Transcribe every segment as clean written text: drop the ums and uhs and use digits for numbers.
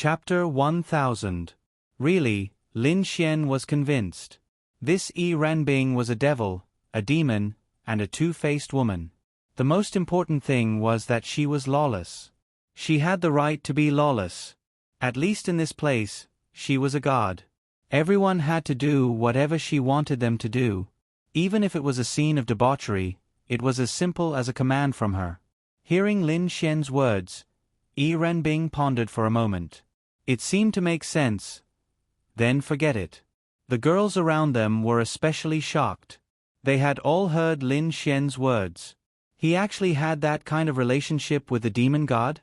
Chapter 1000. Really, Lin Xian was convinced. This Yi Renbing was a devil, a demon, and a two-faced woman. The most important thing was that she was lawless. She had the right to be lawless. At least in this place, she was a god. Everyone had to do whatever she wanted them to do. Even if it was a scene of debauchery, it was as simple as a command from her. Hearing Lin Xian's words, Yi Renbing pondered for a moment. It seemed to make sense. Then forget it. The girls around them were especially shocked. They had all heard Lin Xian's words. He actually had that kind of relationship with the demon god?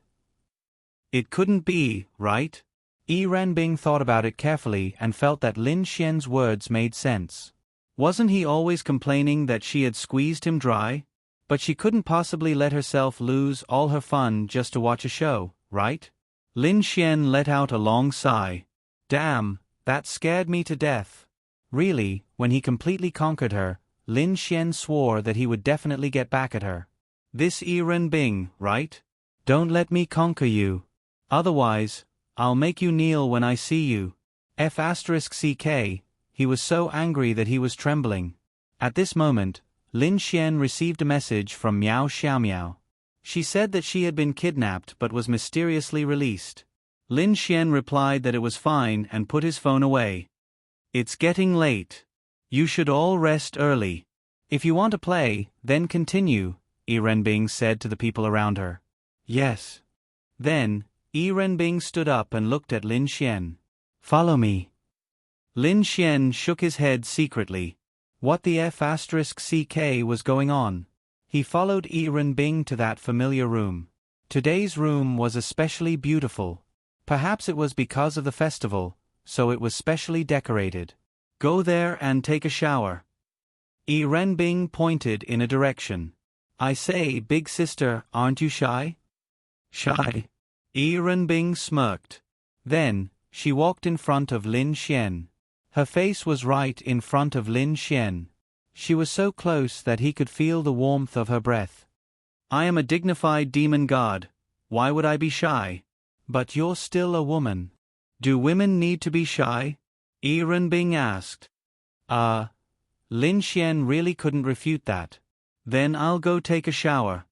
It couldn't be, right? Yi Renbing thought about it carefully and felt that Lin Xian's words made sense. Wasn't he always complaining that she had squeezed him dry? But she couldn't possibly let herself lose all her fun just to watch a show, right? Lin Xian let out a long sigh. Damn, that scared me to death. Really, when he completely conquered her, Lin Xian swore that he would definitely get back at her. This Yi Renbing, right? Don't let me conquer you. Otherwise, I'll make you kneel when I see you. F***ck. He was so angry that he was trembling. At this moment, Lin Xian received a message from Miao Xiaomiao. She said that she had been kidnapped but was mysteriously released. Lin Xian replied that it was fine and put his phone away. It's getting late. You should all rest early. If you want to play, then continue, Yi Renbing said to the people around her. Yes. Then, Yi Renbing stood up and looked at Lin Xian. Follow me. Lin Xian shook his head secretly. What the F***ck was going on? He followed Yi Renbing to that familiar room. Today's room was especially beautiful. Perhaps it was because of the festival, so it was specially decorated. Go there and take a shower. Yi Renbing pointed in a direction. I say, big sister, aren't you shy? Shy? Yi Renbing smirked. Then, she walked in front of Lin Xian. Her face was right in front of Lin Xian. She was so close that he could feel the warmth of her breath. I am a dignified demon god. Why would I be shy? But you're still a woman. Do women need to be shy? Yi Renbing asked. Lin Xian really couldn't refute that. Then I'll go take a shower.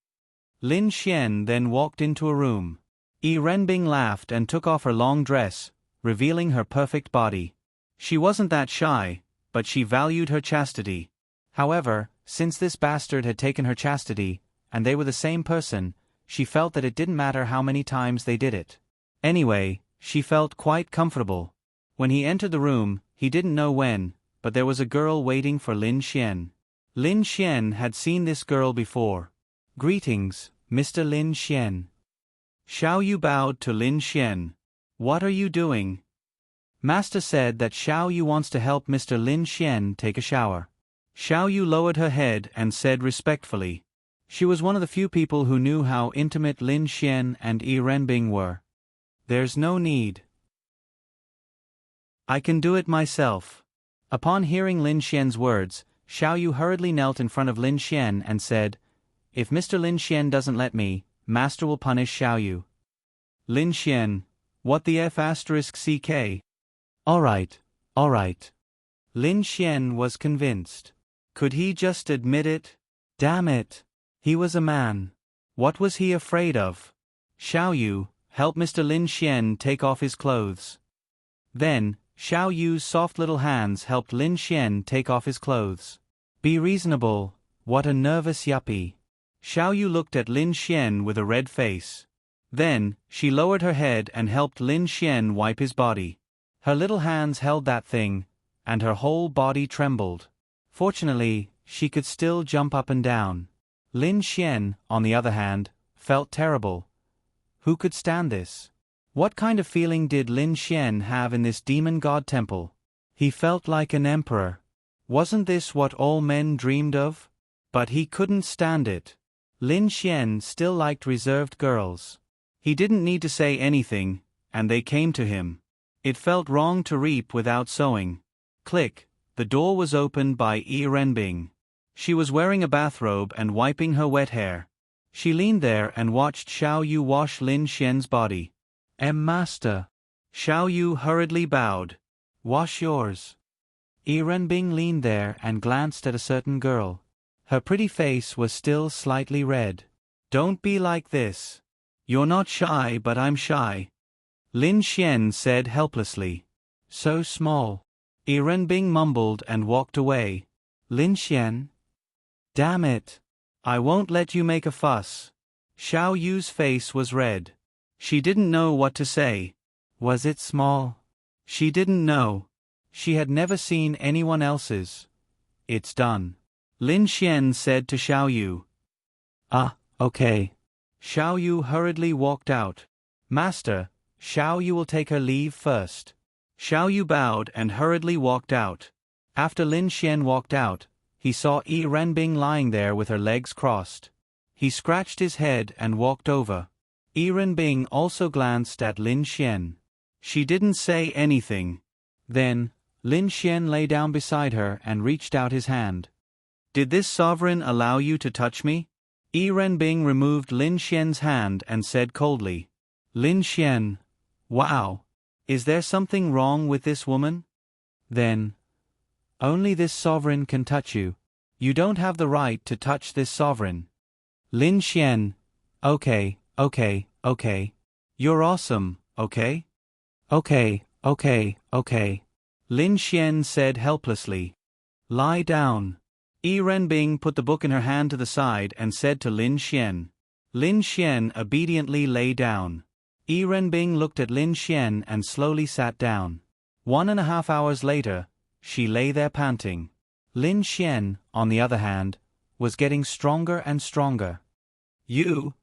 Lin Xian then walked into a room. Yi Renbing laughed and took off her long dress, revealing her perfect body. She wasn't that shy, but she valued her chastity. However, since this bastard had taken her chastity, and they were the same person, she felt that it didn't matter how many times they did it. Anyway, she felt quite comfortable. When he entered the room, he didn't know when, but there was a girl waiting for Lin Xian. Lin Xian had seen this girl before. Greetings, Mr. Lin Xian. Xiao Yu bowed to Lin Xian. What are you doing? Master said that Xiao Yu wants to help Mr. Lin Xian take a shower. Xiao Yu lowered her head and said respectfully. She was one of the few people who knew how intimate Lin Xian and Yi Renbing were. There's no need. I can do it myself. Upon hearing Lin Xian's words, Xiao Yu hurriedly knelt in front of Lin Xian and said, If Mr. Lin Xian doesn't let me, Master will punish Xiao Yu. Lin Xian, what the F***ck? All right. Lin Xian was convinced. Could he just admit it? Damn it. He was a man. What was he afraid of? Xiao Yu, help Mr. Lin Xian take off his clothes. Then, Xiao Yu's soft little hands helped Lin Xian take off his clothes. Be reasonable, what a nervous yuppie. Xiao Yu looked at Lin Xian with a red face. Then, she lowered her head and helped Lin Xian wipe his body. Her little hands held that thing, and her whole body trembled. Fortunately, she could still jump up and down. Lin Xian, on the other hand, felt terrible. Who could stand this? What kind of feeling did Lin Xian have in this demon god temple? He felt like an emperor. Wasn't this what all men dreamed of? But he couldn't stand it. Lin Xian still liked reserved girls. He didn't need to say anything, and they came to him. It felt wrong to reap without sowing. Click, the door was opened by Yi Renbing. She was wearing a bathrobe and wiping her wet hair. She leaned there and watched Xiao Yu wash Lin Xian's body. Master. Xiao Yu hurriedly bowed. Wash yours. Yi Renbing leaned there and glanced at a certain girl. Her pretty face was still slightly red. Don't be like this. You're not shy, but I'm shy. Lin Xian said helplessly. So small. Yi Renbing mumbled and walked away. Lin Xian? Damn it. I won't let you make a fuss. Xiao Yu's face was red. She didn't know what to say. Was it small? She didn't know. She had never seen anyone else's. It's done. Lin Xian said to Xiao Yu. Ah, okay. Xiao Yu hurriedly walked out. Master, Xiao Yu will take her leave first. Xiao Yu bowed and hurriedly walked out. After Lin Xian walked out, he saw Yi Renbing lying there with her legs crossed. He scratched his head and walked over. Yi Renbing also glanced at Lin Xian. She didn't say anything. Then, Lin Xian lay down beside her and reached out his hand. Did this sovereign allow you to touch me? Yi Renbing removed Lin Xian's hand and said coldly. Lin Xian. Wow. Is there something wrong with this woman? Then. Only this sovereign can touch you. You don't have the right to touch this sovereign. Lin Xian. Okay. You're awesome, okay? Okay. Lin Xian said helplessly. Lie down. Yi Renbing put the book in her hand to the side and said to Lin Xian. Lin Xian obediently lay down. Yi Renbing looked at Lin Xian and slowly sat down. 1.5 hours later, she lay there panting. Lin Xian, on the other hand, was getting stronger and stronger. You?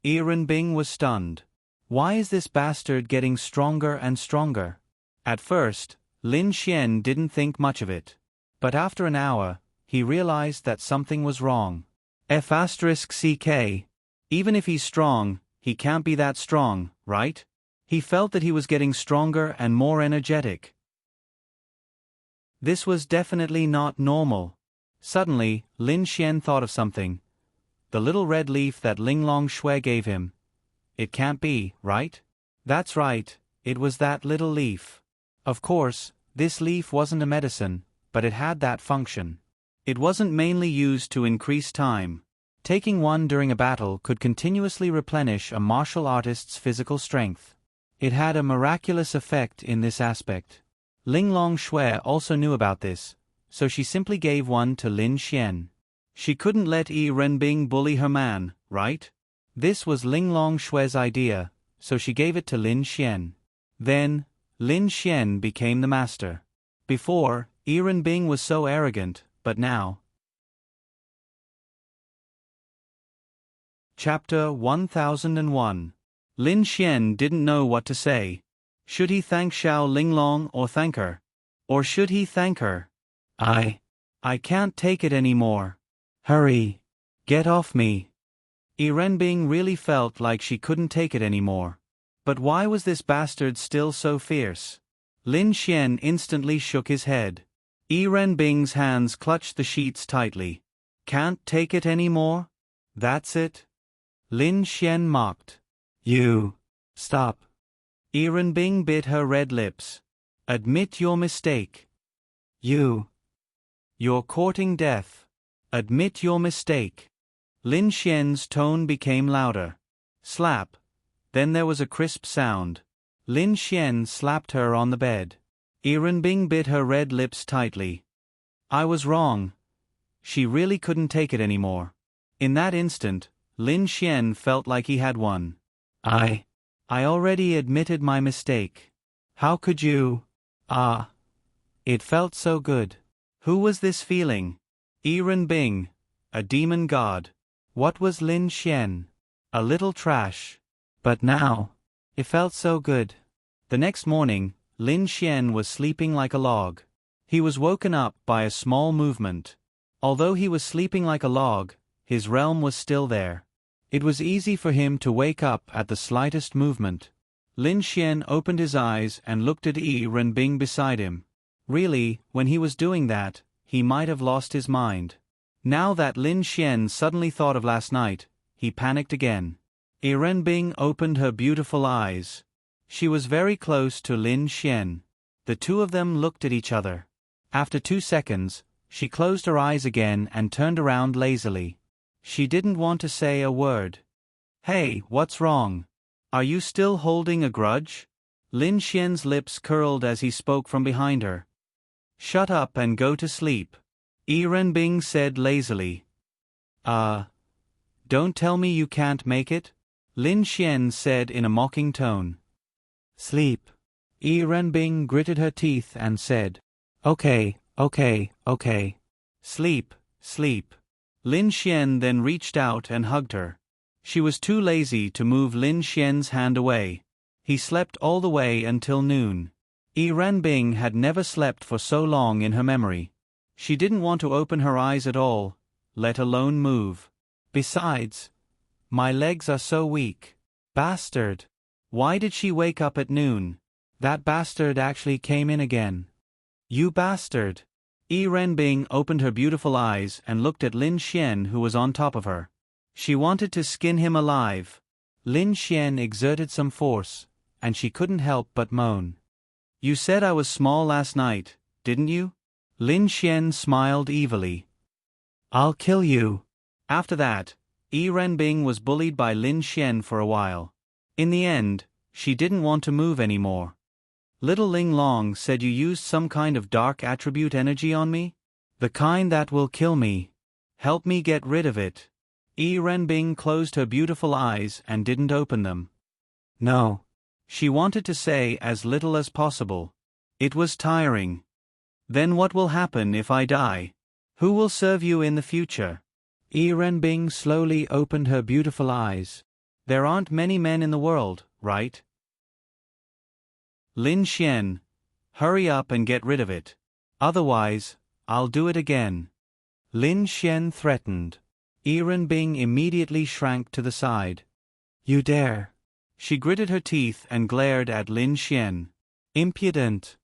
Yi Renbing was stunned. Why is this bastard getting stronger and stronger? At first, Lin Xian didn't think much of it. But after an hour, he realized that something was wrong. F***ck. Even if he's strong, he can't be that strong, right? He felt that he was getting stronger and more energetic. This was definitely not normal. Suddenly, Lin Xian thought of something. The little red leaf that Linglong Shui gave him. It can't be, right? That's right, it was that little leaf. Of course, this leaf wasn't a medicine, but it had that function. It wasn't mainly used to increase time. Taking one during a battle could continuously replenish a martial artist's physical strength. It had a miraculous effect in this aspect. Linglong Shui also knew about this, so she simply gave one to Lin Xian. She couldn't let Yi Renbing bully her man, right? This was Linglong Shui's idea, so she gave it to Lin Xian. Then, Lin Xian became the master. Before, Yi Renbing was so arrogant, but now. Chapter 1001. Lin Xian didn't know what to say. Should he thank Xiao Linglong or thank her? Or should he thank her? I can't take it anymore. Hurry. Get off me. Yi Renbing really felt like she couldn't take it anymore. But why was this bastard still so fierce? Lin Xian instantly shook his head. Yi Renbing's hands clutched the sheets tightly. Can't take it anymore? That's it? Lin Xian mocked. You. Stop. Yi Renbing bit her red lips. Admit your mistake. You're courting death. Admit your mistake. Lin Xian's tone became louder. Slap. Then there was a crisp sound. Lin Xian slapped her on the bed. Yi Renbing bit her red lips tightly. I was wrong. She really couldn't take it anymore. In that instant, Lin Xian felt like he had won. I already admitted my mistake. How could you? It felt so good. Who was this feeling? Yi Renbing, a demon god. What was Lin Xian? A little trash. But now, it felt so good. The next morning, Lin Xian was sleeping like a log. He was woken up by a small movement. Although he was sleeping like a log, his realm was still there. It was easy for him to wake up at the slightest movement. Lin Xian opened his eyes and looked at Yi Renbing beside him. Really, when he was doing that, he might have lost his mind. Now that Lin Xian suddenly thought of last night, he panicked again. Yi Renbing opened her beautiful eyes. She was very close to Lin Xian. The two of them looked at each other. After 2 seconds, she closed her eyes again and turned around lazily. She didn't want to say a word. Hey, what's wrong? Are you still holding a grudge? Lin Xian's lips curled as he spoke from behind her. Shut up and go to sleep, Yi Renbing said lazily. Don't tell me you can't make it? Lin Xian said in a mocking tone. Sleep. Yi Renbing gritted her teeth and said, Okay. Sleep, sleep. Lin Xian then reached out and hugged her. She was too lazy to move Lin Xian's hand away. He slept all the way until noon. Yi Renbing had never slept for so long in her memory. She didn't want to open her eyes at all, let alone move. Besides, my legs are so weak. Bastard. Why did she wake up at noon? That bastard actually came in again. You bastard. Yi Renbing opened her beautiful eyes and looked at Lin Xian, who was on top of her. She wanted to skin him alive. Lin Xian exerted some force, and she couldn't help but moan. You said I was small last night, didn't you? Lin Xian smiled evilly. I'll kill you. After that, Yi Renbing was bullied by Lin Xian for a while. In the end, she didn't want to move anymore. Little Ling Long said you used some kind of dark attribute energy on me? The kind that will kill me. Help me get rid of it. Yi Renbing closed her beautiful eyes and didn't open them. No. She wanted to say as little as possible. It was tiring. Then what will happen if I die? Who will serve you in the future? Yi Renbing slowly opened her beautiful eyes. There aren't many men in the world, right? Lin Xian, hurry up and get rid of it. Otherwise, I'll do it again. Lin Xian threatened. Yi Renbing immediately shrank to the side. You dare. She gritted her teeth and glared at Lin Xian. Impudent.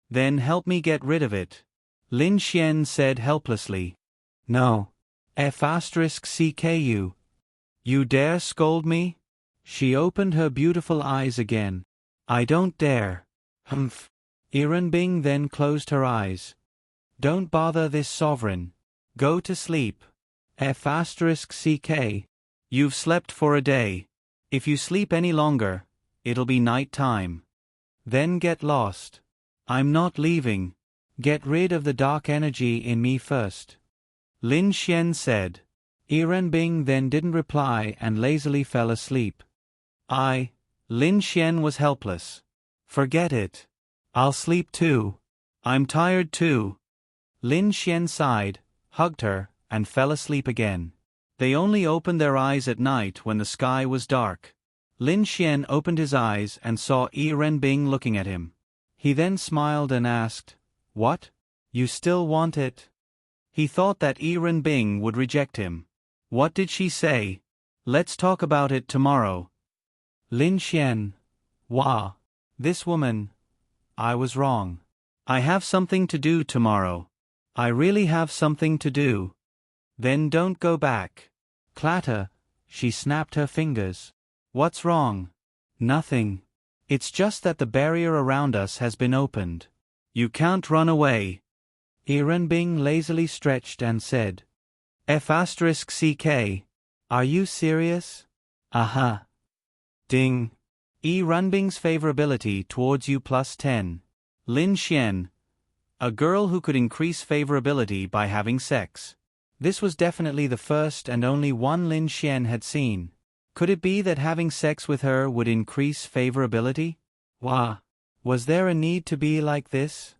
Then help me get rid of it. Lin Xian said helplessly. No. F***CKU. You dare scold me? She opened her beautiful eyes again. I don't dare. Humph. Yi Renbing then closed her eyes. Don't bother this sovereign. Go to sleep. F***CK. You've slept for a day. If you sleep any longer, it'll be night time. Then get lost. I'm not leaving. Get rid of the dark energy in me first. Lin Xian said. Yi Renbing then didn't reply and lazily fell asleep. Lin Xian was helpless. Forget it. I'll sleep too. I'm tired too. Lin Xian sighed, hugged her, and fell asleep again. They only opened their eyes at night when the sky was dark. Lin Xian opened his eyes and saw Yi Renbing looking at him. He then smiled and asked, What? You still want it? He thought that Yi Renbing would reject him. What did she say? Let's talk about it tomorrow. Lin Xian. Wah. This woman. I was wrong. I have something to do tomorrow. I really have something to do. Then don't go back. Clatter. She snapped her fingers. What's wrong? Nothing. It's just that the barrier around us has been opened. You can't run away. Yi Renbing lazily stretched and said. F***CK. Are you serious? Aha. Ding. Yi Renbing's favorability towards you +10. Lin Xian. A girl who could increase favorability by having sex. This was definitely the first and only one Lin Xian had seen. Could it be that having sex with her would increase favorability? Wah. Was there a need to be like this?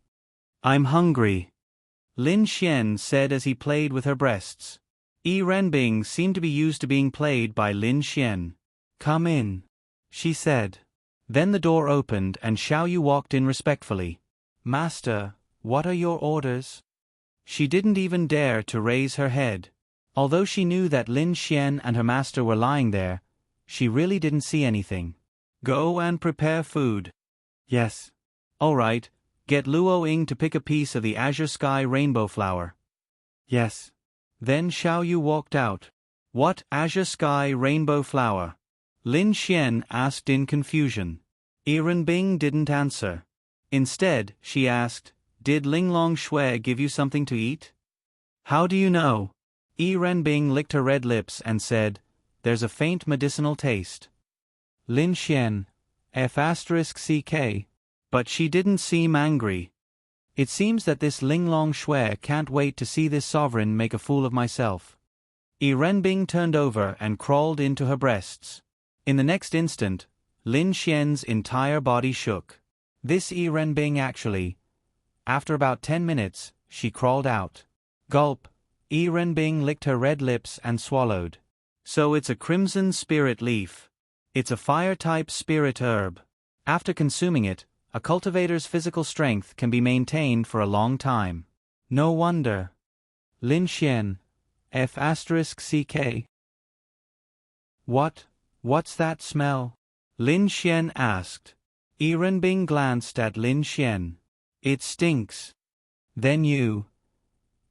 I'm hungry. Lin Xian said as he played with her breasts. Yi Renbing seemed to be used to being played by Lin Xian. Come in, she said. Then the door opened and Xiao Yu walked in respectfully. Master, what are your orders? She didn't even dare to raise her head. Although she knew that Lin Xian and her master were lying there, she really didn't see anything. Go and prepare food. Yes. All right, get Luo Ying to pick a piece of the azure sky rainbow flower. Yes. Then Xiao Yu walked out. What azure sky rainbow flower? Lin Xian asked in confusion. Bing didn't answer. Instead, she asked, "Did Linglong Shui give you something to eat?" "How do you know?" Bing licked her red lips and said, "There's a faint medicinal taste." Lin Xian, F*ck. But she didn't seem angry. "It seems that this Linglong Shui can't wait to see this sovereign make a fool of myself." Bing turned over and crawled into her breasts. In the next instant, Lin Xian's entire body shook. This Bing actually. After about 10 minutes, she crawled out. Gulp. Bing licked her red lips and swallowed. "So it's a crimson spirit leaf. It's a fire-type spirit herb. After consuming it, a cultivator's physical strength can be maintained for a long time. No wonder." Lin Xian, F*ck. What's that smell?" Lin Xian asked. Bing glanced at Lin Xian. "It stinks." "Then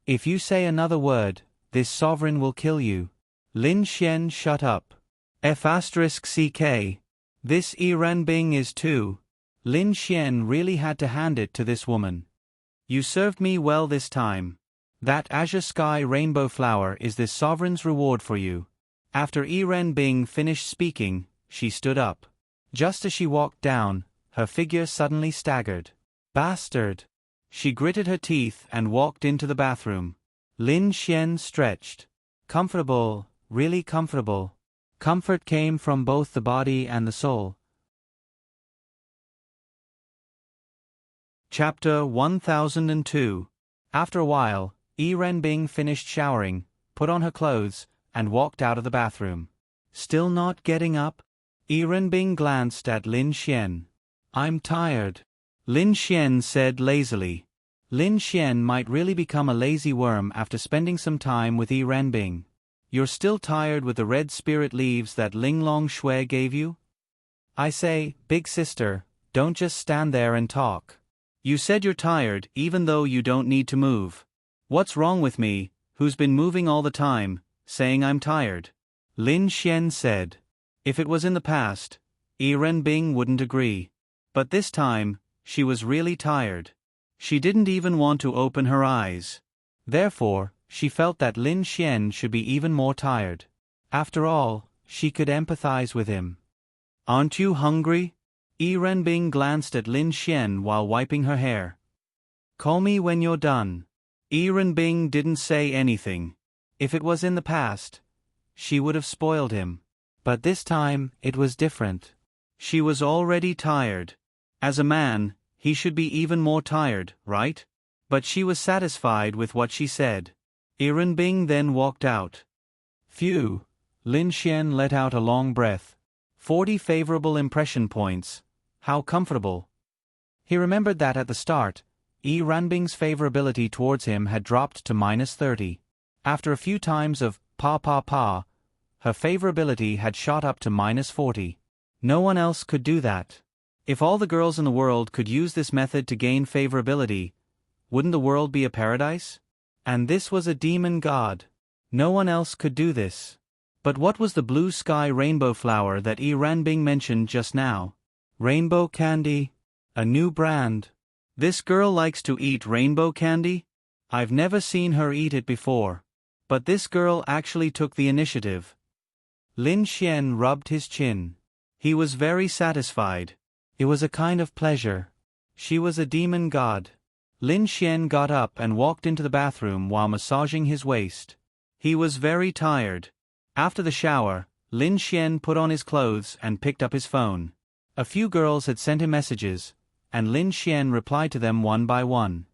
if you say another word, this sovereign will kill you." Lin Xian shut up. F*ck. This Bing is too. Lin Xian really had to hand it to this woman. "You served me well this time. That azure sky rainbow flower is this sovereign's reward for you." After Bing finished speaking, she stood up. Just as she walked down, her figure suddenly staggered. "Bastard!" She gritted her teeth and walked into the bathroom. Lin Xian stretched. Comfortable, really comfortable. Comfort came from both the body and the soul. Chapter 1002. After a while, Bing finished showering, put on her clothes, and walked out of the bathroom. "Still not getting up?" Bing glanced at Lin Xian. "I'm tired," Lin Xian said lazily. Lin Xian might really become a lazy worm after spending some time with Bing. "You're still tired with the red spirit leaves that Linglong Shui gave you? I say, big sister, don't just stand there and talk. You said you're tired even though you don't need to move. What's wrong with me, who's been moving all the time, saying I'm tired?" Lin Xian said. If it was in the past, Bing wouldn't agree. But this time, she was really tired. She didn't even want to open her eyes. Therefore, she felt that Lin Xian should be even more tired. After all, she could empathize with him. "Aren't you hungry?" Bing glanced at Lin Xian while wiping her hair. "Call me when you're done." Bing didn't say anything. If it was in the past, she would have spoiled him. But this time, it was different. She was already tired. As a man, he should be even more tired, right? But she was satisfied with what she said. Bing then walked out. Phew! Lin Xian let out a long breath. 40 favorable impression points. How comfortable. He remembered that at the start, Bing's favorability towards him had dropped to -30. After a few times of pa, her favorability had shot up to -40. No one else could do that. If all the girls in the world could use this method to gain favorability, wouldn't the world be a paradise? And this was a demon god. No one else could do this. But what was the blue sky rainbow flower that Bing mentioned just now? Rainbow candy? A new brand. This girl likes to eat rainbow candy? I've never seen her eat it before. But this girl actually took the initiative. Lin Xian rubbed his chin. He was very satisfied. It was a kind of pleasure. She was a demon god. Lin Xian got up and walked into the bathroom while massaging his waist. He was very tired. After the shower, Lin Xian put on his clothes and picked up his phone. A few girls had sent him messages, and Lin Xian replied to them one by one.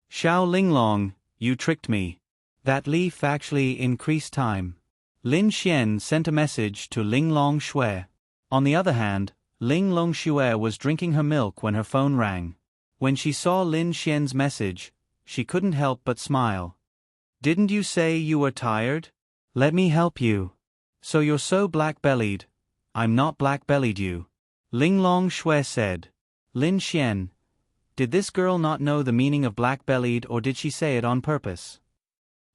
"Xiao Linglong, you tricked me. That leaf actually increased time." Lin Xian sent a message to Linglong Shui. On the other hand, Linglong Shui was drinking her milk when her phone rang. When she saw Lin Xian's message, she couldn't help but smile. "Didn't you say you were tired? Let me help you." "So you're so black-bellied." "I'm not black-bellied you," Linglong Shui said. Lin Xian, did this girl not know the meaning of black-bellied, or did she say it on purpose?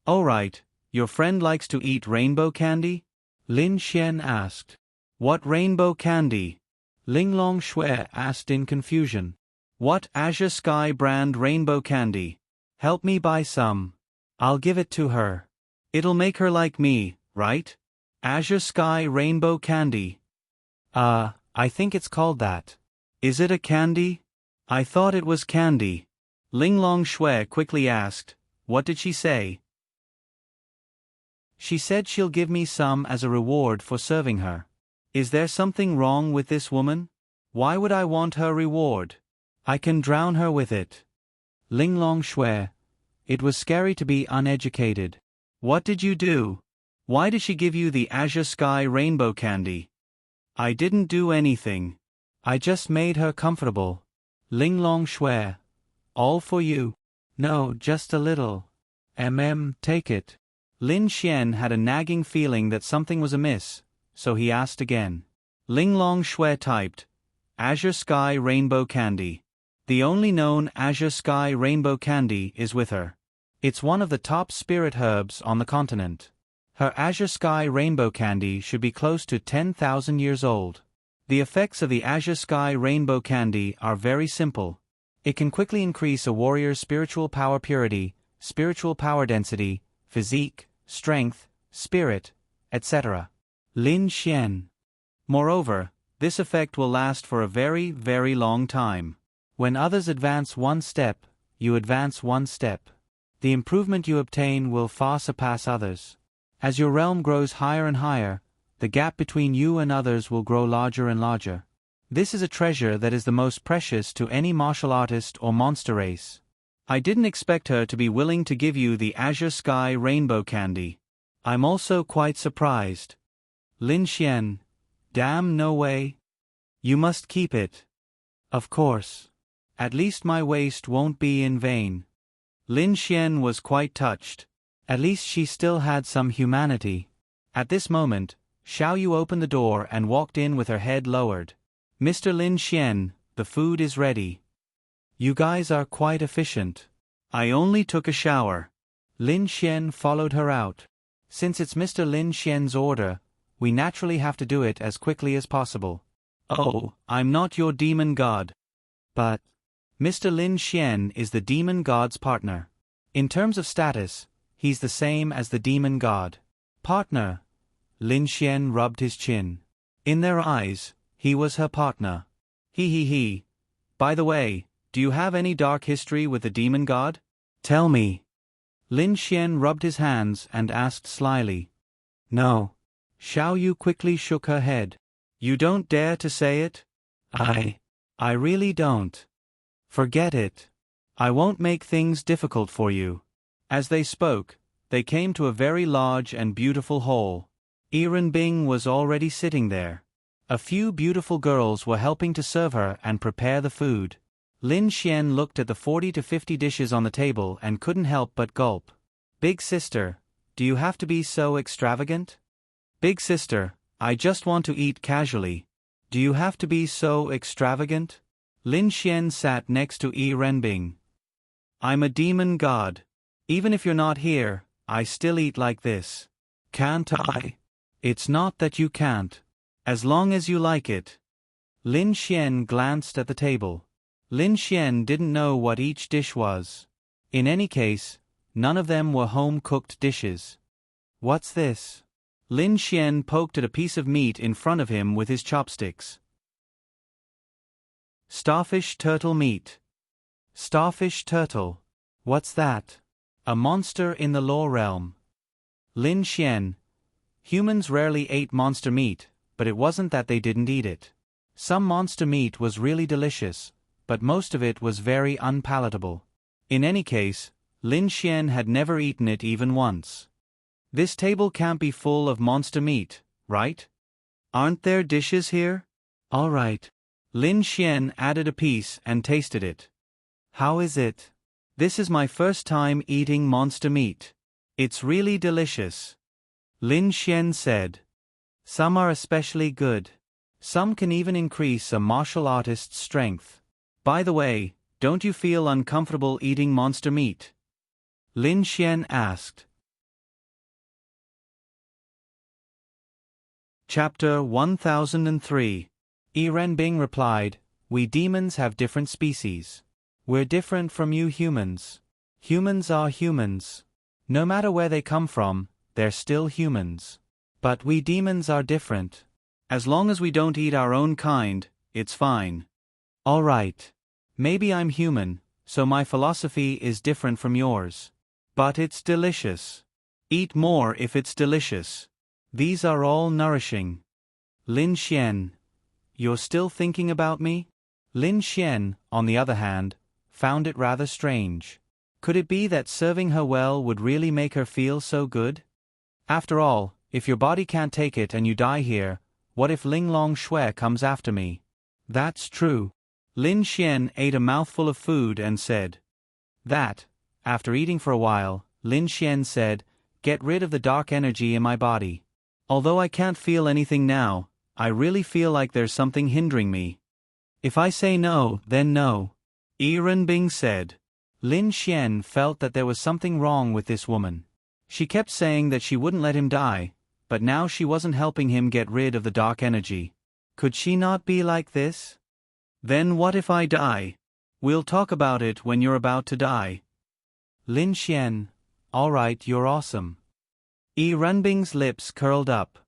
"Oh right, your friend likes to eat rainbow candy?" Lin Xian asked. "What rainbow candy?" Linglong Shui asked in confusion. What Azure Sky brand rainbow candy? Help me buy some. I'll give it to her. It'll make her like me, right? Azure Sky rainbow candy. I think it's called that. Is it a candy? I thought it was candy. Linglong Shui quickly asked, what did she say? She said she'll give me some as a reward for serving her. Is there something wrong with this woman? Why would I want her reward? I can drown her with it. Linglong Shui. It was scary to be uneducated. What did you do? Why did she give you the Azure Sky rainbow candy? I didn't do anything. I just made her comfortable. Linglong Shui. All for you. No, just a little. Take it. Lin Xian had a nagging feeling that something was amiss, so he asked again. Linglong Shui typed, Azure Sky rainbow candy. The only known Azure Sky rainbow candy is with her. It's one of the top spirit herbs on the continent. Her Azure Sky rainbow candy should be close to 10,000 years old. The effects of the Azure Sky rainbow candy are very simple. It can quickly increase a warrior's spiritual power purity, spiritual power density, physique, strength, spirit, etc. Lin Xian. Moreover, this effect will last for a very, very long time. When others advance one step, you advance one step. The improvement you obtain will far surpass others. As your realm grows higher and higher, the gap between you and others will grow larger and larger. This is a treasure that is the most precious to any martial artist or monster race. I didn't expect her to be willing to give you the Azure Sky rainbow candy. I'm also quite surprised. Lin Xian. Damn, no way. You must keep it. Of course. At least my waste won't be in vain. Lin Xian was quite touched. At least she still had some humanity. At this moment, Xiao Yu opened the door and walked in with her head lowered. Mr. Lin Xian, the food is ready. You guys are quite efficient. I only took a shower. Lin Xian followed her out. Since it's Mr. Lin Xian's order, we naturally have to do it as quickly as possible. Oh, I'm not your demon god. But Mr. Lin Xian is the demon god's partner. In terms of status, he's the same as the demon god. Partner. Lin Xian rubbed his chin. In their eyes, he was her partner. He. By the way, do you have any dark history with the demon god? Tell me. Lin Xian rubbed his hands and asked slyly. No. Xiao Yu quickly shook her head. You don't dare to say it? I really don't. Forget it. I won't make things difficult for you. As they spoke, they came to a very large and beautiful hall. Yiren Bing was already sitting there. A few beautiful girls were helping to serve her and prepare the food. Lin Xian looked at the 40 to 50 dishes on the table and couldn't help but gulp. Big sister, do you have to be so extravagant? Big sister, I just want to eat casually. Do you have to be so extravagant? Lin Xian sat next to Yiren Bing. I'm a demon god. Even if you're not here, I still eat like this. Can't I? It's not that you can't. As long as you like it. Lin Xian glanced at the table. Lin Xian didn't know what each dish was. In any case, none of them were home-cooked dishes. What's this? Lin Xian poked at a piece of meat in front of him with his chopsticks. Starfish turtle meat. Starfish turtle. What's that? A monster in the law realm. Lin Xian. Humans rarely ate monster meat, but it wasn't that they didn't eat it. Some monster meat was really delicious, but most of it was very unpalatable. In any case, Lin Xian had never eaten it even once. This table can't be full of monster meat, right? Aren't there dishes here? All right. Lin Xian added a piece and tasted it. How is it? This is my first time eating monster meat. It's really delicious. Lin Xian said. Some are especially good. Some can even increase a martial artist's strength. By the way, don't you feel uncomfortable eating monster meat? Lin Xian asked. Chapter 1003. Yi Renbing replied, "We demons have different species. We're different from you humans. Humans are humans. No matter where they come from, they're still humans. But we demons are different. As long as we don't eat our own kind, it's fine. All right. Maybe I'm human, so my philosophy is different from yours. But it's delicious. Eat more if it's delicious. These are all nourishing." Lin Xian. "You're still thinking about me?" Lin Xian, on the other hand, found it rather strange. Could it be that serving her well would really make her feel so good? After all, if your body can't take it and you die here, what if Ling Long Shui comes after me? That's true. Lin Xian ate a mouthful of food and said that, after eating for a while, Lin Xian said, "Get rid of the dark energy in my body. Although I can't feel anything now, I really feel like there's something hindering me. If I say no, then no." Yi Renbing said. Lin Xian felt that there was something wrong with this woman. She kept saying that she wouldn't let him die, but now she wasn't helping him get rid of the dark energy. Could she not be like this? "Then what if I die? We'll talk about it when you're about to die." Lin Xian. "All right, you're awesome." Yi Renbing's lips curled up.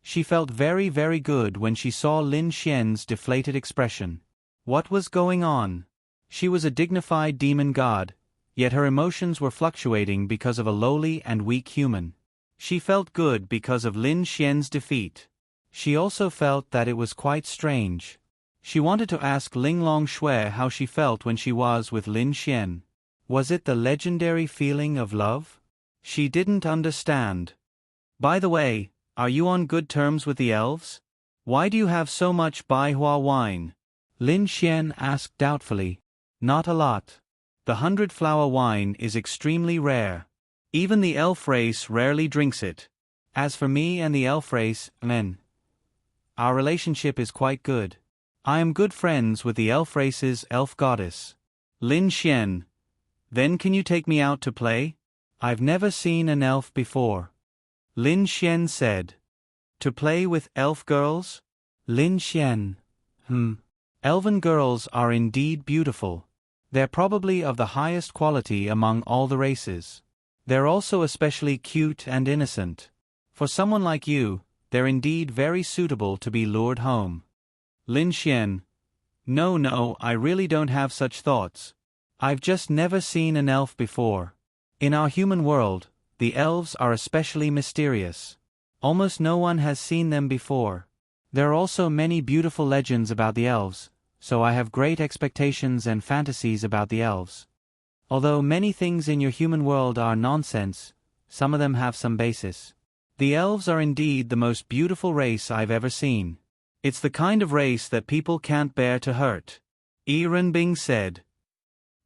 She felt very, very good when she saw Lin Xian's deflated expression. What was going on? She was a dignified demon god, yet her emotions were fluctuating because of a lowly and weak human. She felt good because of Lin Xian's defeat. She also felt that it was quite strange. She wanted to ask Ling Long Shui how she felt when she was with Lin Xian. Was it the legendary feeling of love? She didn't understand. "By the way, are you on good terms with the elves? Why do you have so much Baihua wine?" Lin Xian asked doubtfully. "Not a lot. The 100-flower wine is extremely rare. Even the elf race rarely drinks it. As for me and the elf race, our relationship is quite good. I am good friends with the elf race's elf goddess." Lin Xian. "Then can you take me out to play? I've never seen an elf before." Lin Xian said. "To play with elf girls?" Lin Xian. Elven girls are indeed beautiful. They're probably of the highest quality among all the races. They're also especially cute and innocent. For someone like you, they're indeed very suitable to be lured home." Lin Xian. No, I really don't have such thoughts. I've just never seen an elf before. In our human world, the elves are especially mysterious. Almost no one has seen them before. There are also many beautiful legends about the elves, so I have great expectations and fantasies about the elves. Although many things in your human world are nonsense, some of them have some basis. The elves are indeed the most beautiful race I've ever seen. It's the kind of race that people can't bear to hurt." Yi Renbing said.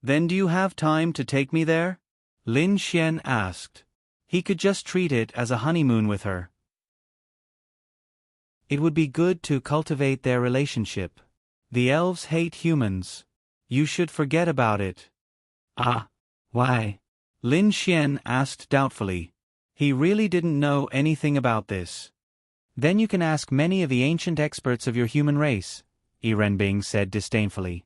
"Then do you have time to take me there?" Lin Xian asked. He could just treat it as a honeymoon with her. It would be good to cultivate their relationship. The elves hate humans. You should forget about it. "Ah, why?" Lin Xian asked doubtfully. He really didn't know anything about this. "Then you can ask many of the ancient experts of your human race," Yi Renbing said disdainfully.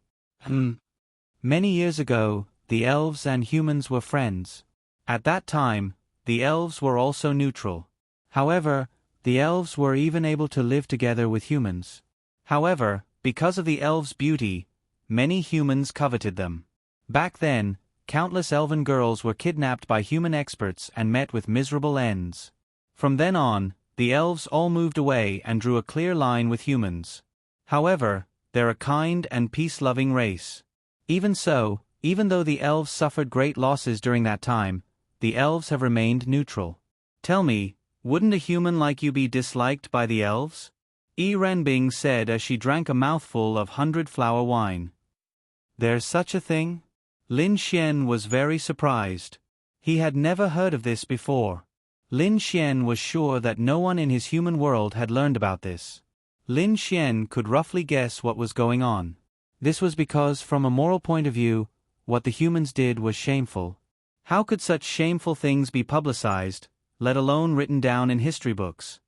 Many years ago, the elves and humans were friends. At that time, the elves were also neutral. However, the elves were even able to live together with humans. However, because of the elves' beauty, many humans coveted them. Back then, countless elven girls were kidnapped by human experts and met with miserable ends. From then on, the elves all moved away and drew a clear line with humans. However, they're a kind and peace-loving race. Even so, even though the elves suffered great losses during that time, the elves have remained neutral. Tell me, wouldn't a human like you be disliked by the elves? Yi Renbing said as she drank a mouthful of 100-flower wine. There's such a thing? Lin Xian was very surprised. He had never heard of this before. Lin Xian was sure that no one in his human world had learned about this. Lin Xian could roughly guess what was going on. This was because, from a moral point of view, what the humans did was shameful. How could such shameful things be publicized, let alone written down in history books?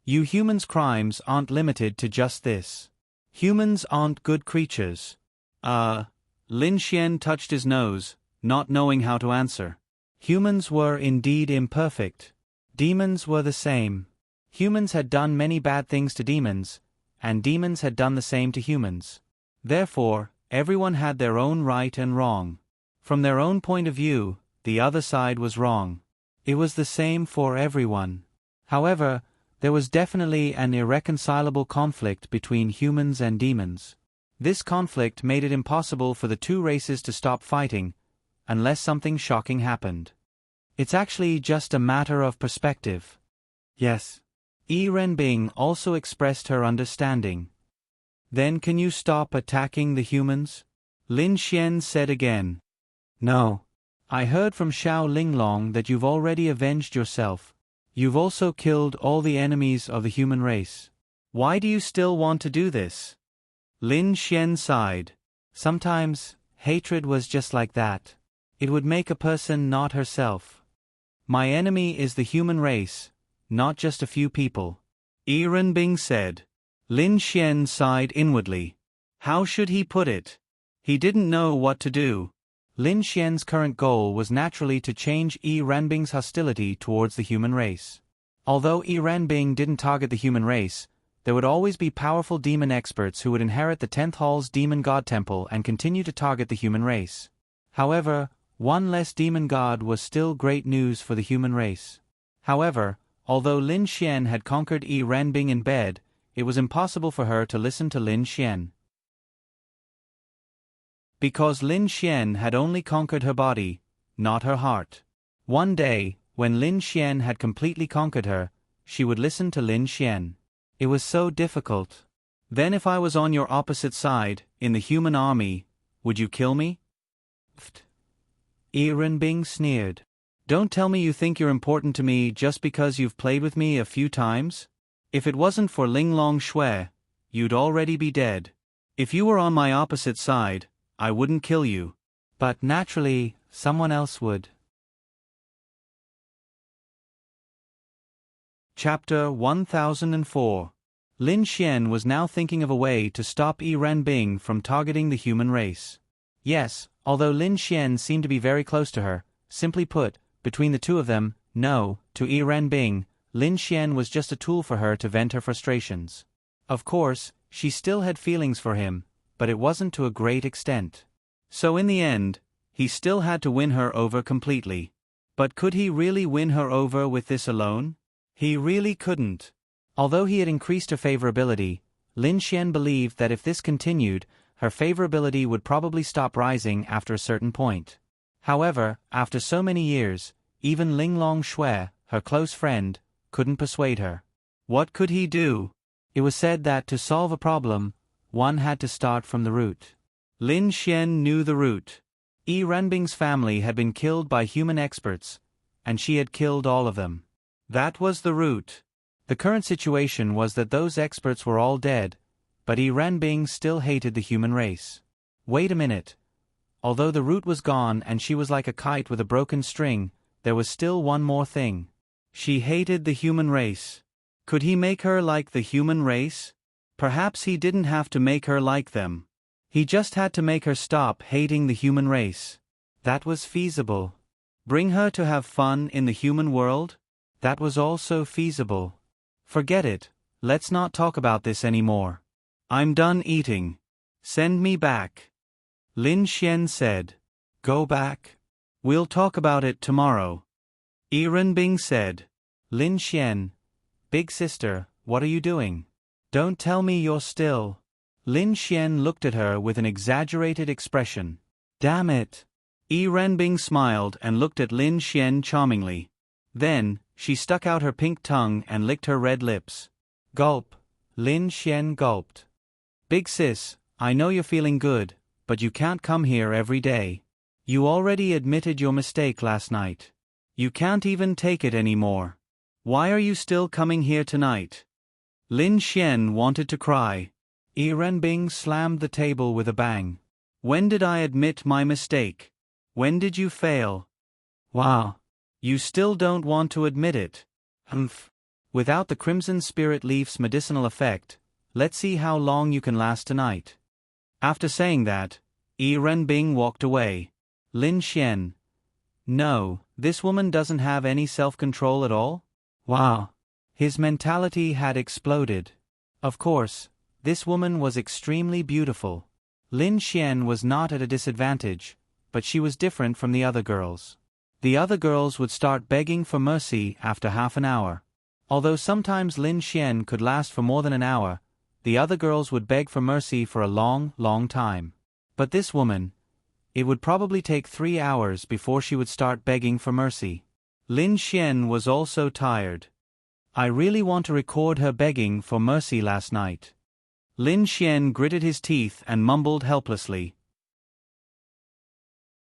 You humans' crimes aren't limited to just this. Humans aren't good creatures. Lin Xian touched his nose, not knowing how to answer. Humans were indeed imperfect. Demons were the same. Humans had done many bad things to demons, and demons had done the same to humans. Therefore, everyone had their own right and wrong. From their own point of view, the other side was wrong. It was the same for everyone. However, there was definitely an irreconcilable conflict between humans and demons. This conflict made it impossible for the two races to stop fighting, unless something shocking happened. It's actually just a matter of perspective. Yes. Yi Renbing also expressed her understanding. Then can you stop attacking the humans? Lin Xian said again. No. I heard from Xiao Linglong that you've already avenged yourself. You've also killed all the enemies of the human race. Why do you still want to do this? Lin Xian sighed. Sometimes, hatred was just like that. It would make a person not herself. My enemy is the human race, not just a few people. Yi Renbing said. Lin Xian sighed inwardly. How should he put it? He didn't know what to do. Lin Xian's current goal was naturally to change Yi Renbing's hostility towards the human race. Although Yi Renbing didn't target the human race, there would always be powerful demon experts who would inherit the 10th Hall's demon god temple and continue to target the human race. However, one less demon god was still great news for the human race. However, although Lin Xian had conquered Yi Renbing in bed, it was impossible for her to listen to Lin Xian. Because Lin Xian had only conquered her body, not her heart. One day, when Lin Xian had completely conquered her, she would listen to Lin Xian. It was so difficult. Then if I was on your opposite side, in the human army, would you kill me? Yi Renbing sneered. Don't tell me you think you're important to me just because you've played with me a few times? If it wasn't for Linglong Shui, you'd already be dead. If you were on my opposite side, I wouldn't kill you. But naturally, someone else would. Chapter 1004. Lin Xian was now thinking of a way to stop Yi Renbing from targeting the human race. Yes, although Lin Xian seemed to be very close to her, simply put, between the two of them, no, to Yi Renbing, Lin Xian was just a tool for her to vent her frustrations. Of course, she still had feelings for him, but it wasn't to a great extent. So in the end, he still had to win her over completely. But could he really win her over with this alone? He really couldn't. Although he had increased her favorability, Lin Xian believed that if this continued, her favorability would probably stop rising after a certain point. However, after so many years, even Linglong Shui, her close friend, couldn't persuade her. What could he do? It was said that to solve a problem, one had to start from the root. Lin Xian knew the root. Yi Renbing's family had been killed by human experts, and she had killed all of them. That was the root. The current situation was that those experts were all dead, but Yi Renbing still hated the human race. Wait a minute. Although the root was gone and she was like a kite with a broken string, there was still one more thing. She hated the human race. Could he make her like the human race? Perhaps he didn't have to make her like them. He just had to make her stop hating the human race. That was feasible. Bring her to have fun in the human world? That was also feasible. Forget it, let's not talk about this anymore. I'm done eating. Send me back. Lin Xian said. Go back? We'll talk about it tomorrow. Yi Renbing said. Lin Xian. Big sister, what are you doing? Don't tell me you're still. Lin Xian looked at her with an exaggerated expression. Damn it. Yi Renbing smiled and looked at Lin Xian charmingly. Then, she stuck out her pink tongue and licked her red lips. Gulp. Lin Xian gulped. Big sis, I know you're feeling good, but you can't come here every day. You already admitted your mistake last night. You can't even take it anymore. Why are you still coming here tonight? Lin Xian wanted to cry. Yi Renbing slammed the table with a bang. When did I admit my mistake? When did you fail? Wow. You still don't want to admit it. Humph. Without the Crimson Spirit Leaf's medicinal effect, let's see how long you can last tonight. After saying that, Yi Renbing walked away. Lin Xian. No, this woman doesn't have any self-control at all? Wow. His mentality had exploded. Of course, this woman was extremely beautiful. Lin Xian was not at a disadvantage, but she was different from the other girls. The other girls would start begging for mercy after half an hour. Although sometimes Lin Xian could last for more than an hour, the other girls would beg for mercy for a long, long time. But this woman, it would probably take 3 hours before she would start begging for mercy. Lin Xian was also tired. I really want to record her begging for mercy last night. Lin Xian gritted his teeth and mumbled helplessly.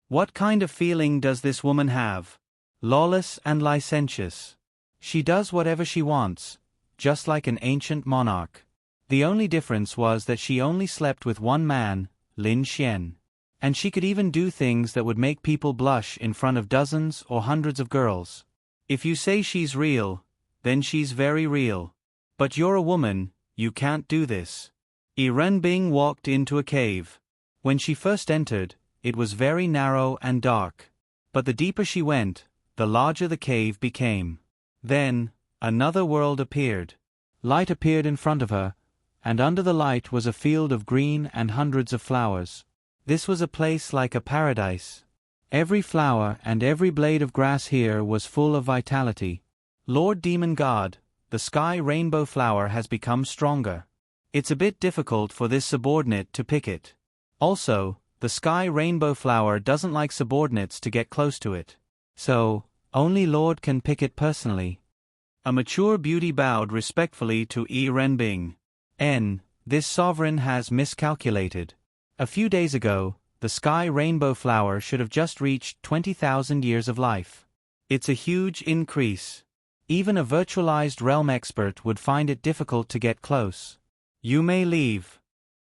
What kind of feeling does this woman have? Lawless and licentious. She does whatever she wants, just like an ancient monarch. The only difference was that she only slept with one man, Lin Xian. And she could even do things that would make people blush in front of dozens or hundreds of girls. If you say she's real, then she's very real. But you're a woman, you can't do this. Yi Renbing walked into a cave. When she first entered, it was very narrow and dark. But the deeper she went, the larger the cave became. Then, another world appeared. Light appeared in front of her, and under the light was a field of green and hundreds of flowers. This was a place like a paradise. Every flower and every blade of grass here was full of vitality. Lord Demon God, the sky rainbow flower has become stronger. It's a bit difficult for this subordinate to pick it. Also, the sky rainbow flower doesn't like subordinates to get close to it. So, only Lord can pick it personally. A mature beauty bowed respectfully to Yi Renbing. This sovereign has miscalculated. A few days ago, the sky rainbow flower should have just reached 20,000 years of life. It's a huge increase. Even a virtualized realm expert would find it difficult to get close. You may leave.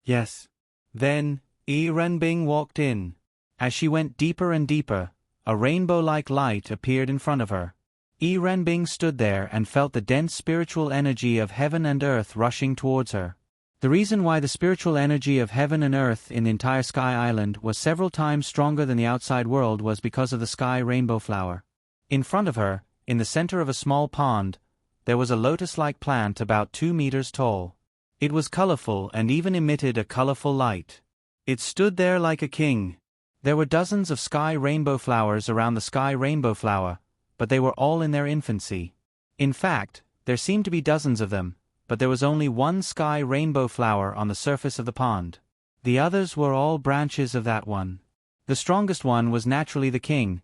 Yes. Then, Yi Renbing walked in. As she went deeper and deeper, a rainbow-like light appeared in front of her. Yi Renbing stood there and felt the dense spiritual energy of heaven and earth rushing towards her. The reason why the spiritual energy of heaven and earth in the entire Sky Island was several times stronger than the outside world was because of the sky rainbow flower. In front of her, in the center of a small pond, there was a lotus-like plant about 2 meters tall. It was colorful and even emitted a colorful light. It stood there like a king. There were dozens of sky rainbow flowers around the sky rainbow flower, but they were all in their infancy. In fact, there seemed to be dozens of them, but there was only one sky rainbow flower on the surface of the pond. The others were all branches of that one. The strongest one was naturally the king,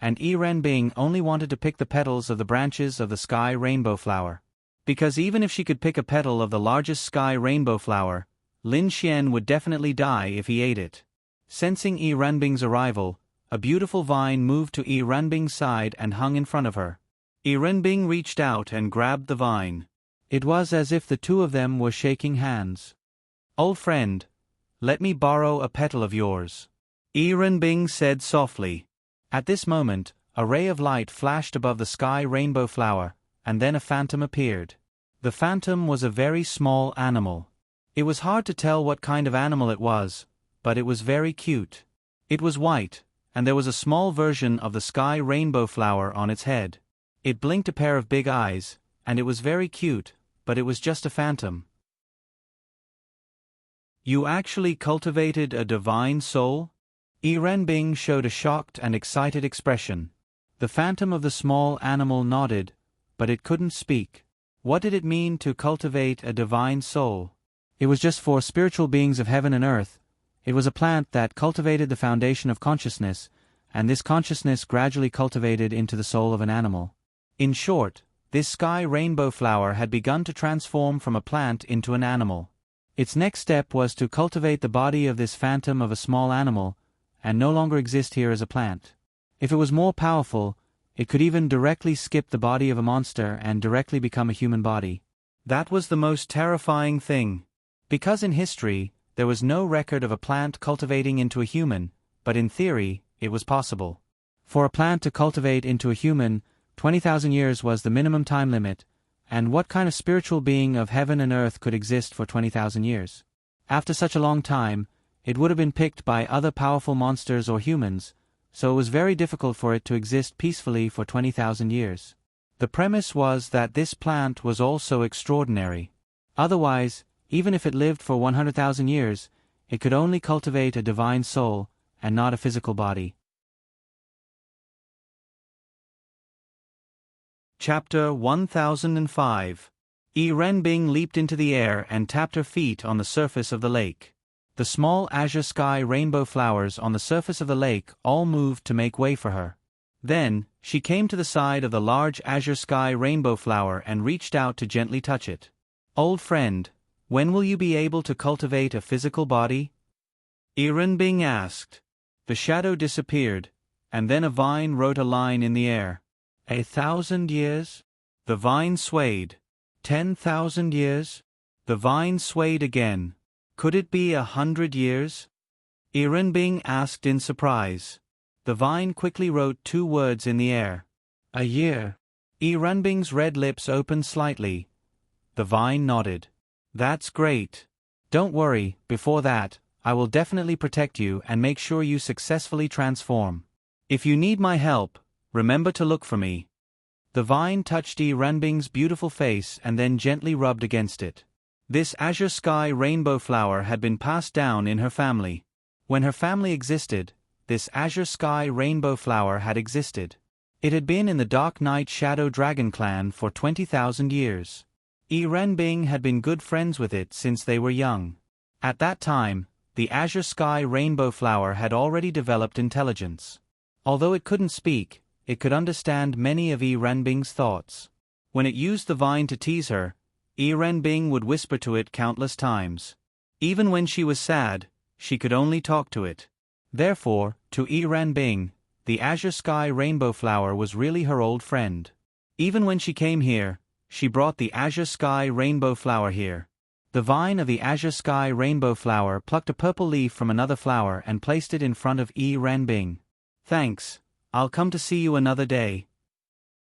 and Yi Renbing only wanted to pick the petals of the branches of the sky rainbow flower. Because even if she could pick a petal of the largest sky rainbow flower, Lin Xian would definitely die if he ate it. Sensing Yi Renbing's arrival, a beautiful vine moved to Yi Renbing's side and hung in front of her. Yi Renbing reached out and grabbed the vine. It was as if the two of them were shaking hands. Old friend, let me borrow a petal of yours. Yi Renbing said softly. At this moment, a ray of light flashed above the sky rainbow flower, and then a phantom appeared. The phantom was a very small animal. It was hard to tell what kind of animal it was, but it was very cute. It was white, and there was a small version of the sky rainbow flower on its head. It blinked a pair of big eyes, and it was very cute, but it was just a phantom. You actually cultivated a divine soul? Yi Renbing showed a shocked and excited expression. The phantom of the small animal nodded, but it couldn't speak. What did it mean to cultivate a divine soul? It was just for spiritual beings of heaven and earth. It was a plant that cultivated the foundation of consciousness, and this consciousness gradually cultivated into the soul of an animal. In short, this sky rainbow flower had begun to transform from a plant into an animal. Its next step was to cultivate the body of this phantom of a small animal, and no longer exist here as a plant. If it was more powerful, it could even directly skip the body of a monster and directly become a human body. That was the most terrifying thing. Because in history, there was no record of a plant cultivating into a human, but in theory, it was possible. For a plant to cultivate into a human, 20,000 years was the minimum time limit, And what kind of spiritual being of heaven and earth could exist for 20,000 years? After such a long time, it would have been picked by other powerful monsters or humans, so it was very difficult for it to exist peacefully for 20,000 years. The premise was that this plant was also extraordinary. Otherwise, even if it lived for 100,000 years, it could only cultivate a divine soul, and not a physical body. Chapter 1005. Yi Renbing leaped into the air and tapped her feet on the surface of the lake. The small azure sky rainbow flowers on the surface of the lake all moved to make way for her. Then, she came to the side of the large azure sky rainbow flower and reached out to gently touch it. "Old friend, when will you be able to cultivate a physical body?" Yi Renbing asked. The shadow disappeared, and then a vine wrote a line in the air. 1,000 years? The vine swayed. 10,000 years? The vine swayed again. Could it be 100 years? Yi Renbing asked in surprise. The vine quickly wrote 2 words in the air. A year. Yi Renbing's red lips opened slightly. The vine nodded. That's great. Don't worry, before that, I will definitely protect you and make sure you successfully transform. If you need my help, remember to look for me. The vine touched Yi Renbing's beautiful face and then gently rubbed against it. This azure sky rainbow flower had been passed down in her family. When her family existed, this azure sky rainbow flower had existed. It had been in the Dark Night Shadow Dragon clan for 20,000 years. Yi Renbing had been good friends with it since they were young. At that time, the azure sky rainbow flower had already developed intelligence. Although it couldn't speak, it could understand many of Yi Renbing's thoughts. When it used the vine to tease her, Yi Renbing would whisper to it countless times. Even when she was sad, she could only talk to it. Therefore, to Yi Renbing, the azure sky rainbow flower was really her old friend. Even when she came here, she brought the azure sky rainbow flower here. The vine of the azure sky rainbow flower plucked a purple leaf from another flower and placed it in front of Yi Renbing. Thanks, I'll come to see you another day.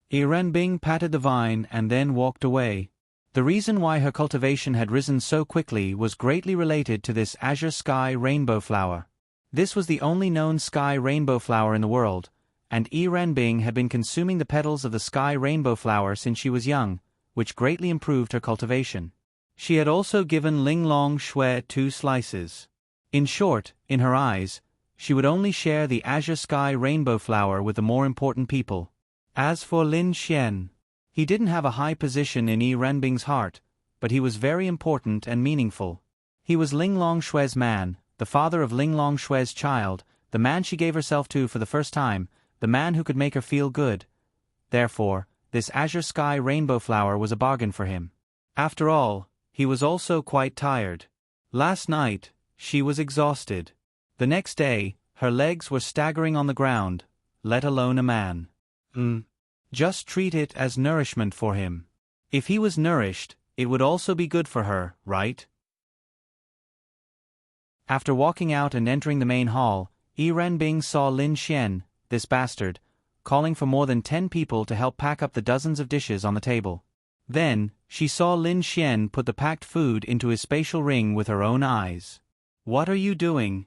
Yi Renbing patted the vine and then walked away. The reason why her cultivation had risen so quickly was greatly related to this azure sky rainbow flower. This was the only known sky rainbow flower in the world, and Yi Renbing had been consuming the petals of the sky rainbow flower since she was young, which greatly improved her cultivation. She had also given Linglong Shui 2 slices. In short, in her eyes, she would only share the azure sky rainbow flower with the more important people. As for Lin Xian, he didn't have a high position in Yi Renbing's heart, but he was very important and meaningful. He was Linglong Shui's man, the father of Linglong Shui's child, the man she gave herself to for the first time, the man who could make her feel good. Therefore, this azure sky rainbow flower was a bargain for him. After all, he was also quite tired. Last night, she was exhausted. The next day, her legs were staggering on the ground, let alone a man. Just treat it as nourishment for him. If he was nourished, it would also be good for her, right? After walking out and entering the main hall, Yi Renbing saw Lin Xian, this bastard, calling for more than 10 people to help pack up the dozens of dishes on the table. Then, she saw Lin Xian put the packed food into his spatial ring with her own eyes. What are you doing?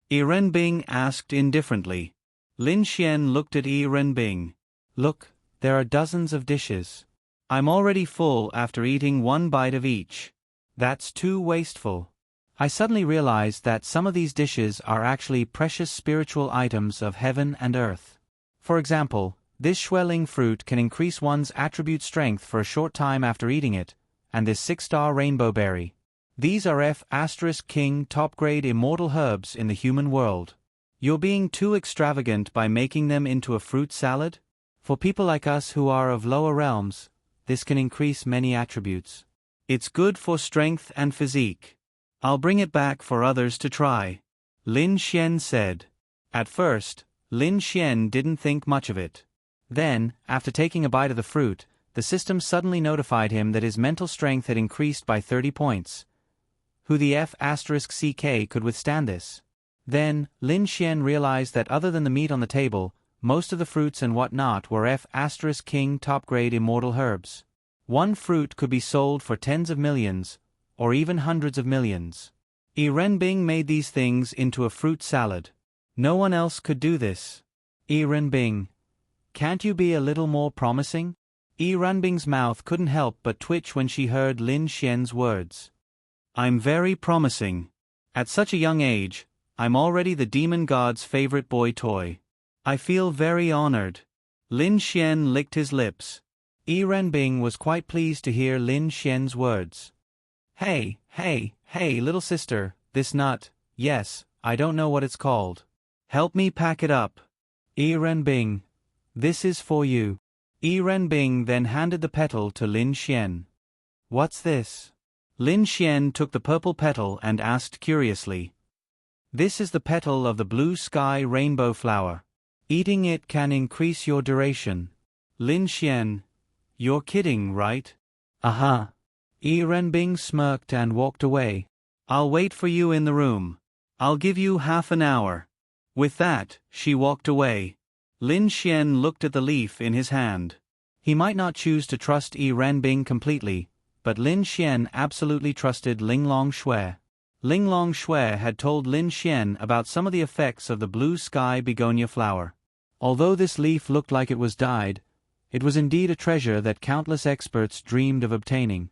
Yi Renbing asked indifferently. Lin Xian looked at Yi Renbing. Look, there are dozens of dishes. I'm already full after eating 1 bite of each. That's too wasteful. I suddenly realized that some of these dishes are actually precious spiritual items of heaven and earth. For example, this Xueling fruit can increase one's attribute strength for a short time after eating it, and this 6-star rainbow berry. These are F*King top-grade immortal herbs in the human world. You're being too extravagant by making them into a fruit salad? For people like us who are of lower realms, this can increase many attributes. It's good for strength and physique. I'll bring it back for others to try. Lin Xian said. At first, Lin Xian didn't think much of it. Then, after taking a bite of the fruit, the system suddenly notified him that his mental strength had increased by 30 points. Who the F*CK could withstand this? Then, Lin Xian realized that other than the meat on the table, most of the fruits and whatnot were F*King top-grade immortal herbs. One fruit could be sold for tens of millions, or even hundreds of millions. Renbing made these things into a fruit salad. No one else could do this. Renbing, can't you be a little more promising? Renbing's mouth couldn't help but twitch when she heard Lin Xian's words. I'm very promising. At such a young age, I'm already the demon god's favorite boy toy. I feel very honored. Lin Xian licked his lips. Renbing was quite pleased to hear Lin Xian's words. Hey, little sister, this nut, yes, I don't know what it's called. Help me pack it up. Renbing, this is for you. Renbing then handed the petal to Lin Xian. What's this? Lin Xian took the purple petal and asked curiously. This is the petal of the blue sky rainbow flower. Eating it can increase your duration. Lin Xian, you're kidding, right? Aha. Renbing smirked and walked away. I'll wait for you in the room. I'll give you half an hour. With that, she walked away. Lin Xian looked at the leaf in his hand. He might not choose to trust Renbing completely, but Lin Xian absolutely trusted Linglong Shui. Linglong Shui had told Lin Xian about some of the effects of the blue sky begonia flower. Although this leaf looked like it was dyed, it was indeed a treasure that countless experts dreamed of obtaining.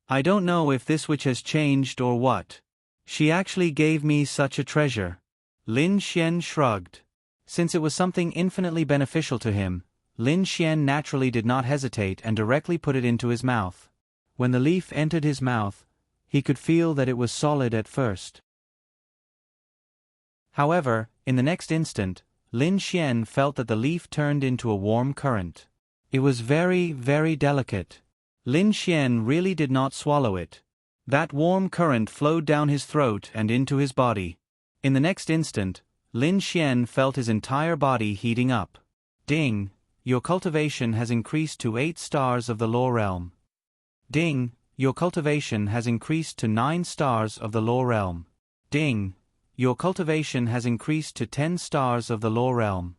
I don't know if this witch has changed or what. She actually gave me such a treasure. Lin Xian shrugged. Since it was something infinitely beneficial to him, Lin Xian naturally did not hesitate and directly put it into his mouth. When the leaf entered his mouth, he could feel that it was solid at first. However, in the next instant, Lin Xian felt that the leaf turned into a warm current. It was very, very delicate. Lin Xian really did not swallow it. That warm current flowed down his throat and into his body. In the next instant, Lin Xian felt his entire body heating up. Ding, your cultivation has increased to 8 stars of the Law Realm. Ding, your cultivation has increased to 9 stars of the Law Realm. Ding, your cultivation has increased to 10 stars of the Law Realm.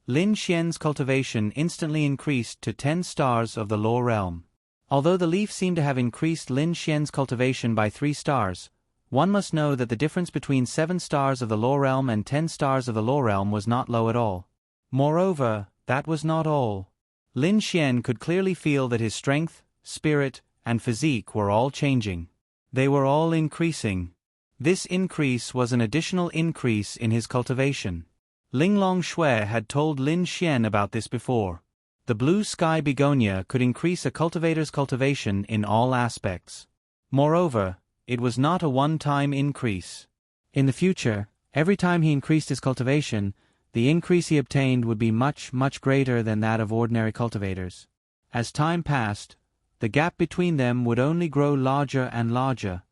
Lin Xian's cultivation instantly increased to 10 stars of the Law Realm. Although the leaf seemed to have increased Lin Xian's cultivation by 3 stars, one must know that the difference between 7 stars of the Law Realm and 10 stars of the Law Realm was not low at all. Moreover, that was not all. Lin Xian could clearly feel that his strength, spirit, and physique were all changing. They were all increasing. This increase was an additional increase in his cultivation. Linglong Shui had told Lin Xian about this before. The blue sky begonia could increase a cultivator's cultivation in all aspects. Moreover, it was not a one-time increase. In the future, every time he increased his cultivation, the increase he obtained would be much, much greater than that of ordinary cultivators. As time passed, the gap between them would only grow larger and larger.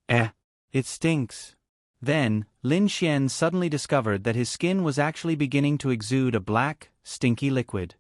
It stinks. Then, Lin Xian suddenly discovered that his skin was actually beginning to exude a black, stinky liquid.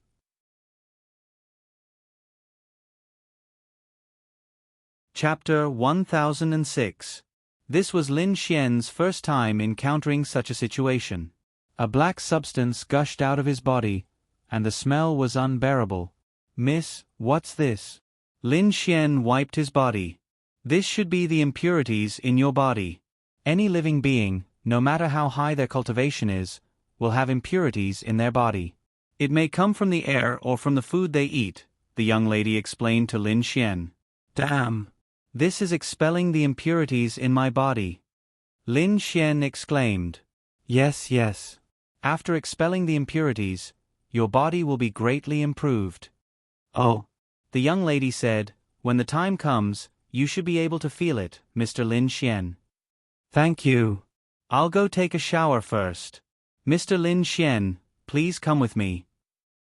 Chapter 1006. This was Lin Xian's first time encountering such a situation. A black substance gushed out of his body, and the smell was unbearable. Miss, what's this? Lin Xian wiped his body. This should be the impurities in your body. Any living being, no matter how high their cultivation is, will have impurities in their body. It may come from the air or from the food they eat, the young lady explained to Lin Xian. Damn! This is expelling the impurities in my body. Lin Xian exclaimed. Yes, yes. After expelling the impurities, your body will be greatly improved. Oh. The young lady said, when the time comes, you should be able to feel it, Mr. Lin Xian. Thank you. I'll go take a shower first. Mr. Lin Xian, please come with me.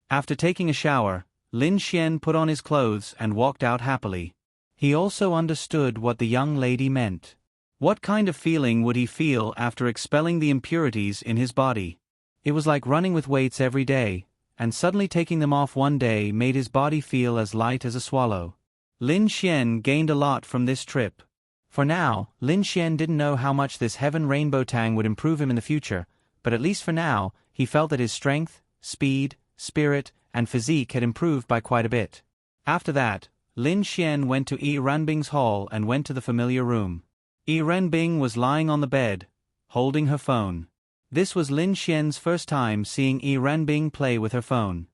After taking a shower, Lin Xian put on his clothes and walked out happily. He also understood what the young lady meant. What kind of feeling would he feel after expelling the impurities in his body? It was like running with weights every day, and suddenly taking them off one day made his body feel as light as a swallow. Lin Xian gained a lot from this trip. For now, Lin Xian didn't know how much this Heaven Rainbow Tang would improve him in the future, but at least for now, he felt that his strength, speed, spirit, and physique had improved by quite a bit. After that, Lin Xian went to Yi Ranbing's hall and went to the familiar room. Yi Ranbing was lying on the bed, holding her phone. This was Lin Xian's first time seeing Yi Ranbing play with her phone.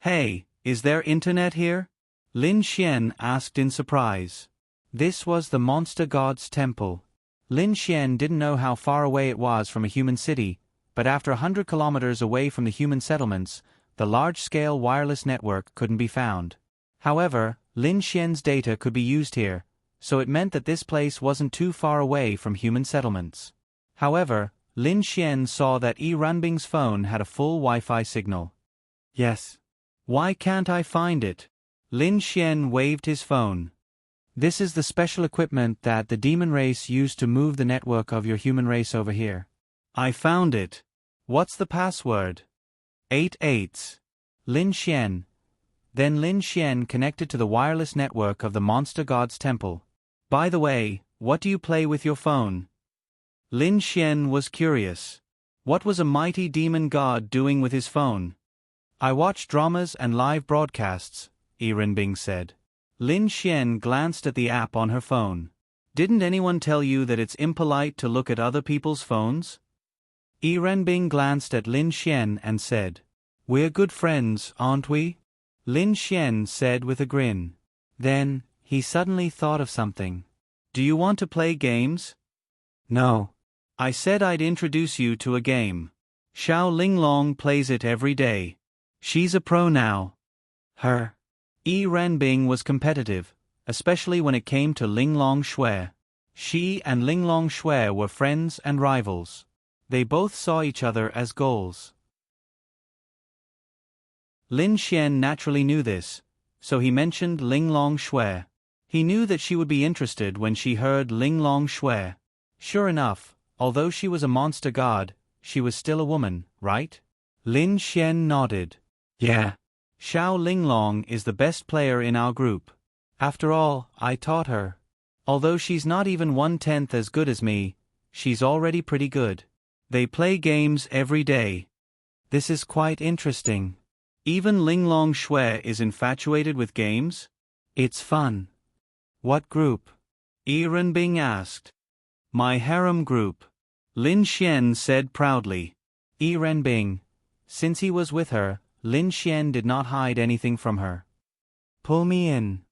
"Hey, is there internet here?" Lin Xian asked in surprise. This was the monster god's temple. Lin Xian didn't know how far away it was from a human city, but after 100 kilometers away from the human settlements, the large-scale wireless network couldn't be found. However, Lin Xian's data could be used here, so it meant that this place wasn't too far away from human settlements. However, Lin Xian saw that Yi Ranbing's phone had a full Wi-Fi signal. "Yes. Why can't I find it?" Lin Xian waved his phone. "This is the special equipment that the demon race used to move the network of your human race over here." "I found it. What's the password?" 8 8s. Lin Xian. Then Lin Xian connected to the wireless network of the monster god's temple. "By the way, what do you play with your phone?" Lin Xian was curious. What was a mighty demon god doing with his phone? "I watch dramas and live broadcasts," Yi Ranbing said. Lin Xian glanced at the app on her phone. "Didn't anyone tell you that it's impolite to look at other people's phones?" Yi Ranbing glanced at Lin Xian and said, "We're good friends, aren't we?" Lin Xian said with a grin. Then, he suddenly thought of something. "Do you want to play games?" "No. I said I'd introduce you to a game. Xiao Linglong plays it every day. She's a pro now." Her. Yi Ranbing was competitive, especially when it came to Linglong Shui. She and Linglong Shui were friends and rivals. They both saw each other as goals. Lin Xian naturally knew this, so he mentioned Linglong Shui. He knew that she would be interested when she heard Linglong Shui. Sure enough, although she was a monster god, she was still a woman, right? Lin Xian nodded. "Yeah. Xiao Linglong is the best player in our group. After all, I taught her. Although she's not even 1/10 as good as me, she's already pretty good. They play games every day. This is quite interesting. Even Linglong Shui is infatuated with games? It's fun." "What group?" Yi Ranbing asked. "My harem group," Lin Xian said proudly. Yi Ranbing. Since he was with her, Lin Xian did not hide anything from her. "Pull me in."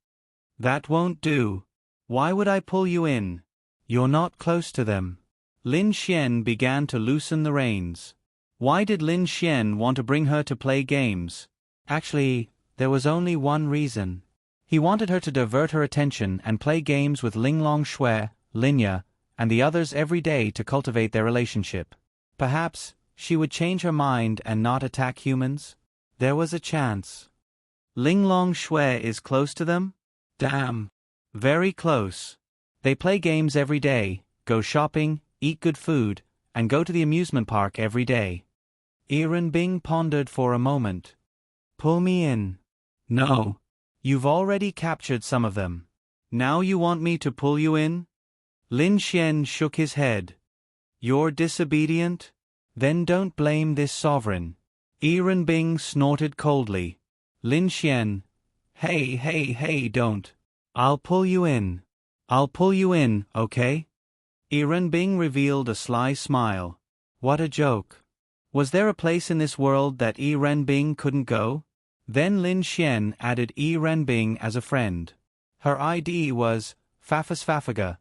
"That won't do. Why would I pull you in? You're not close to them." Lin Xian began to loosen the reins. Why did Lin Xian want to bring her to play games? Actually, there was only one reason. He wanted her to divert her attention and play games with Linglong Shui, Linya, and the others every day to cultivate their relationship. Perhaps, she would change her mind and not attack humans? There was a chance. Linglong Shui is close to them? Damn. Very close. They play games every day, go shopping, eat good food, and go to the amusement park every day. Yi Ranbing pondered for a moment. "Pull me in." "No. You've already captured some of them. Now you want me to pull you in?" Lin Xian shook his head. "You're disobedient? Then don't blame this sovereign." Yi Ranbing snorted coldly. Lin Xian. Hey, don't. I'll pull you in. I'll pull you in, okay?" Yi Ranbing revealed a sly smile. What a joke. Was there a place in this world that Yi Ranbing couldn't go? Then Lin Xian added Yi Ranbing as a friend. Her ID was Fafasfafaga.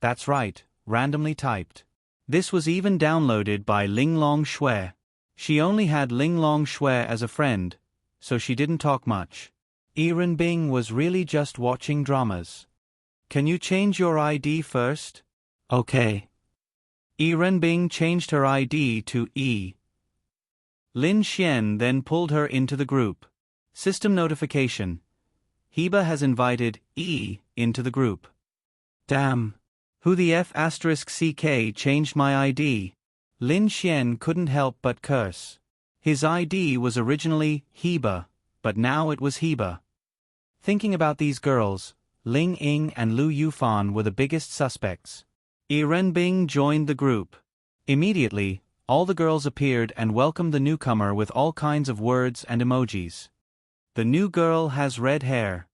That's right, randomly typed. This was even downloaded by Linglong Shui. She only had Linglong Shui as a friend, so she didn't talk much. Yi Ranbing was really just watching dramas. "Can you change your ID first?" "Okay." Yi Ranbing changed her ID to E. Lin Xian then pulled her into the group. System notification. Heba has invited E into the group. Damn. Who the F***CK changed my ID? Lin Xian couldn't help but curse. His ID was originally Heba, but now it was Heba. Thinking about these girls, Ling Ying and Lu Yufan were the biggest suspects. Yi Ranbing joined the group. Immediately, all the girls appeared and welcomed the newcomer with all kinds of words and emojis. The new girl has red hair.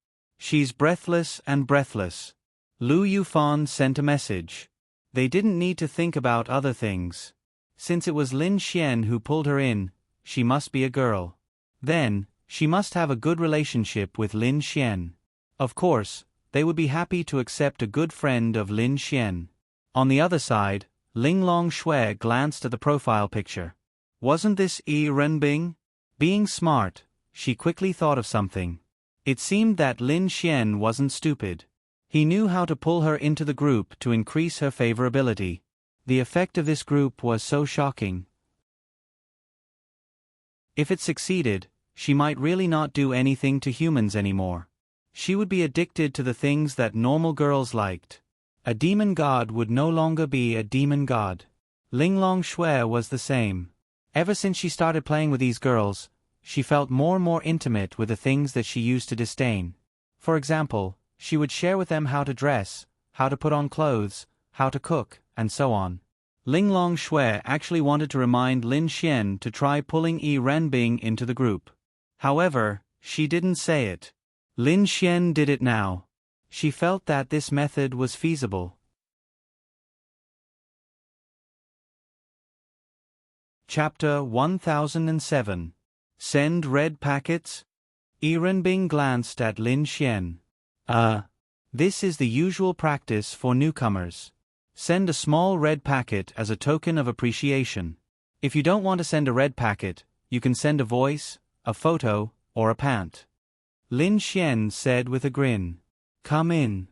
She's breathless and breathless. Lu Yufan sent a message. They didn't need to think about other things. Since it was Lin Xian who pulled her in, she must be a girl. Then, she must have a good relationship with Lin Xian. Of course, they would be happy to accept a good friend of Lin Xian. On the other side, Linglong Shui glanced at the profile picture. Wasn't this Yi Renbing? Being smart, she quickly thought of something. It seemed that Lin Xian wasn't stupid. He knew how to pull her into the group to increase her favorability. The effect of this group was so shocking. If it succeeded, she might really not do anything to humans anymore. She would be addicted to the things that normal girls liked. A demon god would no longer be a demon god. Linglong Shui was the same. Ever since she started playing with these girls, she felt more and more intimate with the things that she used to disdain. For example, she would share with them how to dress, how to put on clothes, how to cook, and so on. Linglong Shui actually wanted to remind Lin Xian to try pulling Yi Renbing into the group. However, she didn't say it. Lin Xian did it now. She felt that this method was feasible. Chapter 1007. Send red packets? Yi Renbing glanced at Lin Xian. This is the usual practice for newcomers. Send a small red packet as a token of appreciation. If you don't want to send a red packet, you can send a voice, a photo, or a pant. Lin Xian said with a grin. Come in.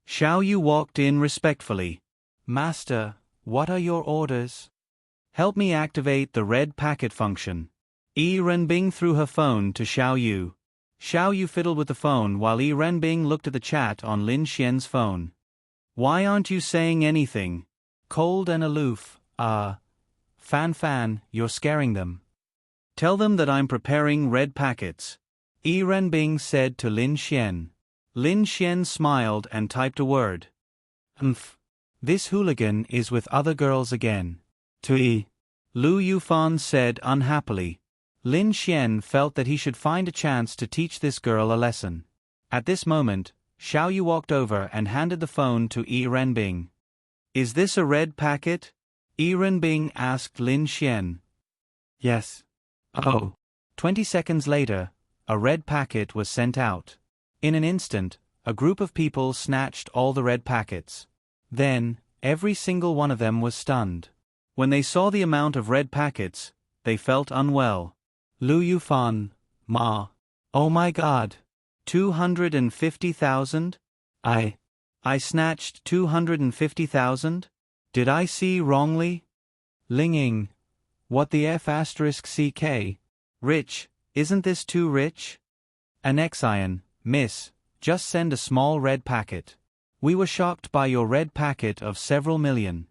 Xiao Yu walked in respectfully. Master, what are your orders? Help me activate the red packet function. Yi Renbing threw her phone to Xiao Yu. Xiao Yu fiddled with the phone while Yi Renbing looked at the chat on Lin Xian's phone. Why aren't you saying anything? Cold and aloof. Fan, you're scaring them. Tell them that I'm preparing red packets. Yi Renbing said to Lin Xian. Lin Xian smiled and typed a word. This hooligan is with other girls again. Tui. Lu Yufan said unhappily. Lin Xian felt that he should find a chance to teach this girl a lesson. At this moment, Xiao Yu walked over and handed the phone to Yi Renbing. Is this a red packet? Yi Renbing asked Lin Xian. Yes. Oh. 20 seconds later, a red packet was sent out. In an instant, a group of people snatched all the red packets. Then, every single one of them was stunned. When they saw the amount of red packets, they felt unwell. Lu Yufan, Ma. Oh my God. 250,000? I snatched 250,000? Did I see wrongly? Linging. What the F***CK? Rich, isn't this too rich? Anexion, Miss, just send a small red packet. We were shocked by your red packet of several million.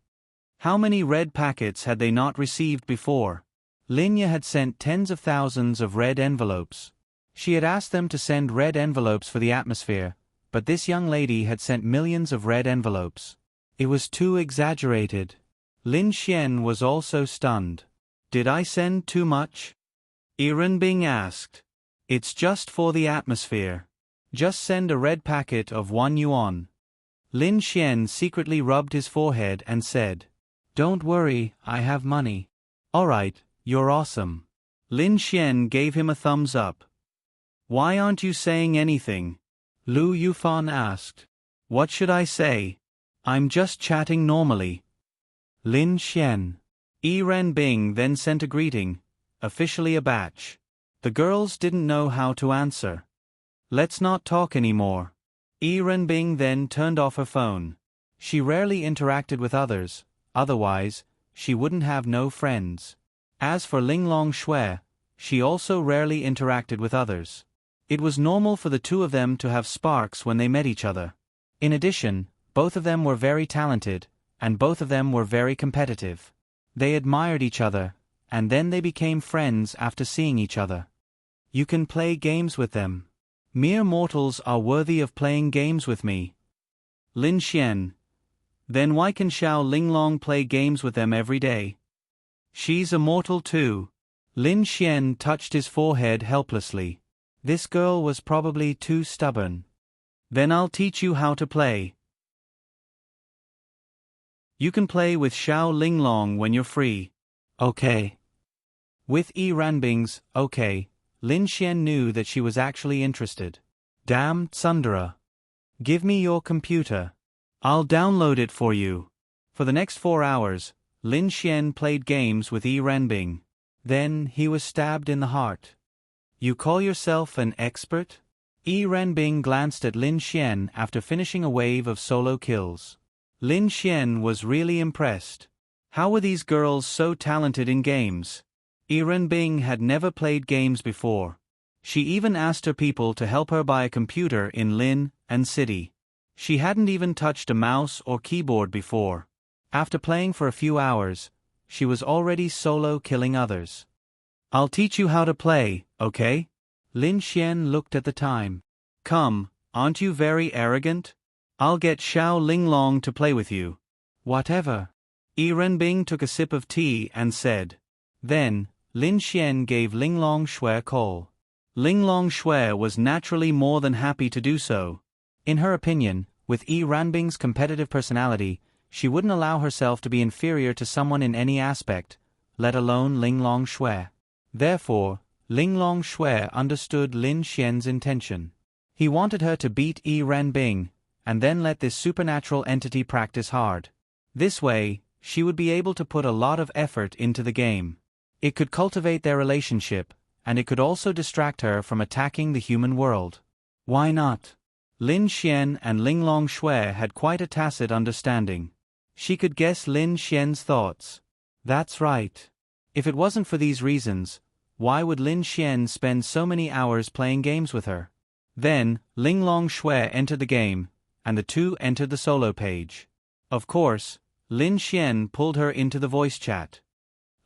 How many red packets had they not received before? Linya had sent tens of thousands of red envelopes. She had asked them to send red envelopes for the atmosphere, but this young lady had sent millions of red envelopes. It was too exaggerated. Lin Xian was also stunned. Did I send too much? Yi Renbing asked. It's just for the atmosphere. Just send a red packet of 1 yuan. Lin Xian secretly rubbed his forehead and said, Don't worry, I have money. Alright, you're awesome. Lin Xian gave him a thumbs up. Why aren't you saying anything? Lu Yufan asked. What should I say? I'm just chatting normally. Lin Xian. Yi Renbing then sent a greeting, officially a batch. The girls didn't know how to answer. Let's not talk anymore. Yi Renbing then turned off her phone. She rarely interacted with others, otherwise, she wouldn't have no friends. As for Linglong Shui, she also rarely interacted with others. It was normal for the two of them to have sparks when they met each other. In addition, both of them were very talented, and both of them were very competitive. They admired each other, and then they became friends after seeing each other. You can play games with them. Mere mortals are worthy of playing games with me. Lin Xian. Then why can Xiao Linglong play games with them every day? She's a mortal too. Lin Xian touched his forehead helplessly. This girl was probably too stubborn. Then I'll teach you how to play. You can play with Xiao Linglong when you're free. Okay. With Yi Ranbing's okay, Lin Xian knew that she was actually interested. Damn, Tsundere. Give me your computer. I'll download it for you. For the next 4 hours, Lin Xian played games with Yi Ranbing. Then he was stabbed in the heart. You call yourself an expert? Yi Ranbing glanced at Lin Xian after finishing a wave of solo kills. Lin Xian was really impressed. How were these girls so talented in games? Yi Ranbing had never played games before. She even asked her people to help her buy a computer in Lin and City. She hadn't even touched a mouse or keyboard before. After playing for a few hours, she was already solo killing others. I'll teach you how to play, okay? Lin Xian looked at the time. Come, aren't you very arrogant? I'll get Xiao Linglong to play with you. Whatever. Yi Ranbing took a sip of tea and said. Then, Lin Xian gave Linglong Shui a call. Linglong Shui was naturally more than happy to do so. In her opinion, with Yi Ranbing's competitive personality, she wouldn't allow herself to be inferior to someone in any aspect, let alone Linglong Shui. Therefore, Linglong Shui understood Lin Xian's intention. He wanted her to beat Yi Ranbing, and then let this supernatural entity practice hard. This way, she would be able to put a lot of effort into the game. It could cultivate their relationship, and it could also distract her from attacking the human world. Why not? Lin Xian and Linglong Shui had quite a tacit understanding. She could guess Lin Xian's thoughts. That's right. If it wasn't for these reasons, why would Lin Xian spend so many hours playing games with her? Then, Linglong Shui entered the game, and the two entered the solo page. Of course, Lin Xian pulled her into the voice chat.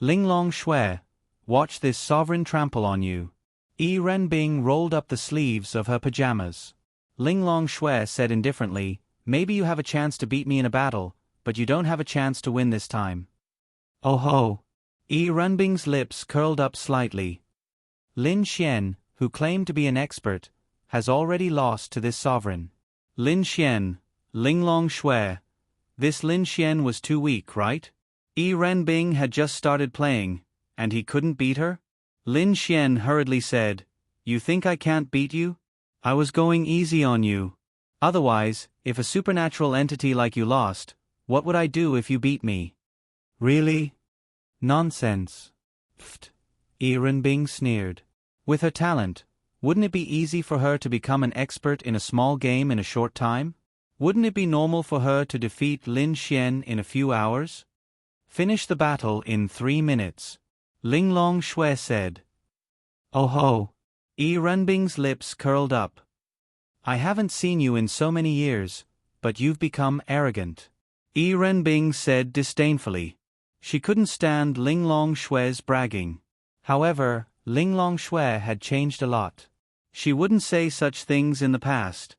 Linglong Shui, watch this sovereign trample on you. Yi Ranbing rolled up the sleeves of her pajamas. Linglong Shui said indifferently, maybe you have a chance to beat me in a battle, but you don't have a chance to win this time. Oh ho! Yi Ranbing's lips curled up slightly. Lin Xian, who claimed to be an expert, has already lost to this sovereign. Lin Xian, Linglong Shui. This Lin Xian was too weak, right? Yi Ranbing had just started playing, and he couldn't beat her? Lin Xian hurriedly said, You think I can't beat you? I was going easy on you. Otherwise, if a supernatural entity like you lost, what would I do if you beat me? Really? Nonsense. Pfft. Yi Ranbing sneered. With her talent, wouldn't it be easy for her to become an expert in a small game in a short time? Wouldn't it be normal for her to defeat Lin Xian in a few hours? Finish the battle in 3 minutes. Linglong Shui said. Oh ho! Yi Ranbing's lips curled up. I haven't seen you in so many years, but you've become arrogant. Yi Ranbing said disdainfully. She couldn't stand Linglong Shui's bragging. However, Linglong Shui had changed a lot. She wouldn't say such things in the past.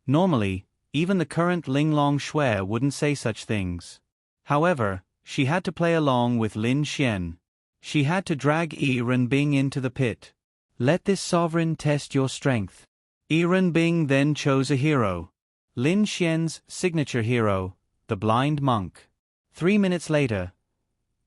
Normally, even the current Linglong Shui wouldn't say such things. However, she had to play along with Lin Xian. She had to drag Yi Ranbing into the pit. Let this sovereign test your strength. Yi Ranbing then chose a hero. Lin Xian's signature hero, the blind monk. 3 minutes later,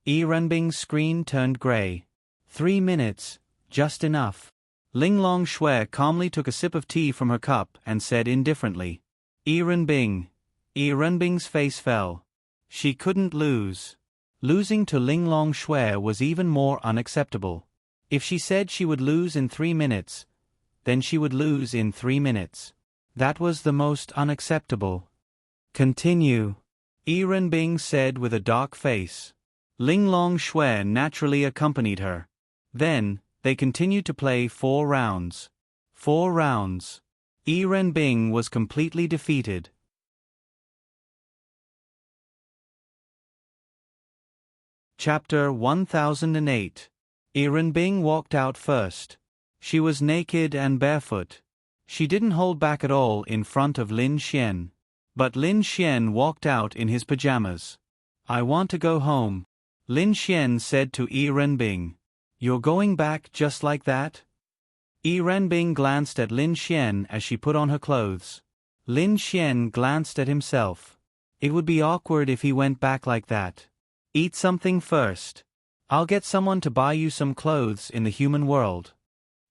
Yi Ranbing's screen turned gray. 3 minutes, just enough. Linglong Shui calmly took a sip of tea from her cup and said indifferently. Yi Ranbing. Yi Ranbing's face fell. She couldn't lose. Losing to Linglong Shui was even more unacceptable. If she said she would lose in 3 minutes, then she would lose in 3 minutes. That was the most unacceptable. Continue. Yi Ranbing said with a dark face. Linglong Shui naturally accompanied her. Then, they continued to play 4 rounds. 4 rounds. Yi Ranbing was completely defeated. Chapter 1008. Yi Ranbing walked out first. She was naked and barefoot. She didn't hold back at all in front of Lin Xian. But Lin Xian walked out in his pajamas. I want to go home. Lin Xian said to Yi Ranbing. You're going back just like that? Yi Renbing glanced at Lin Xian as she put on her clothes. Lin Xian glanced at himself. It would be awkward if he went back like that. Eat something first. I'll get someone to buy you some clothes in the human world.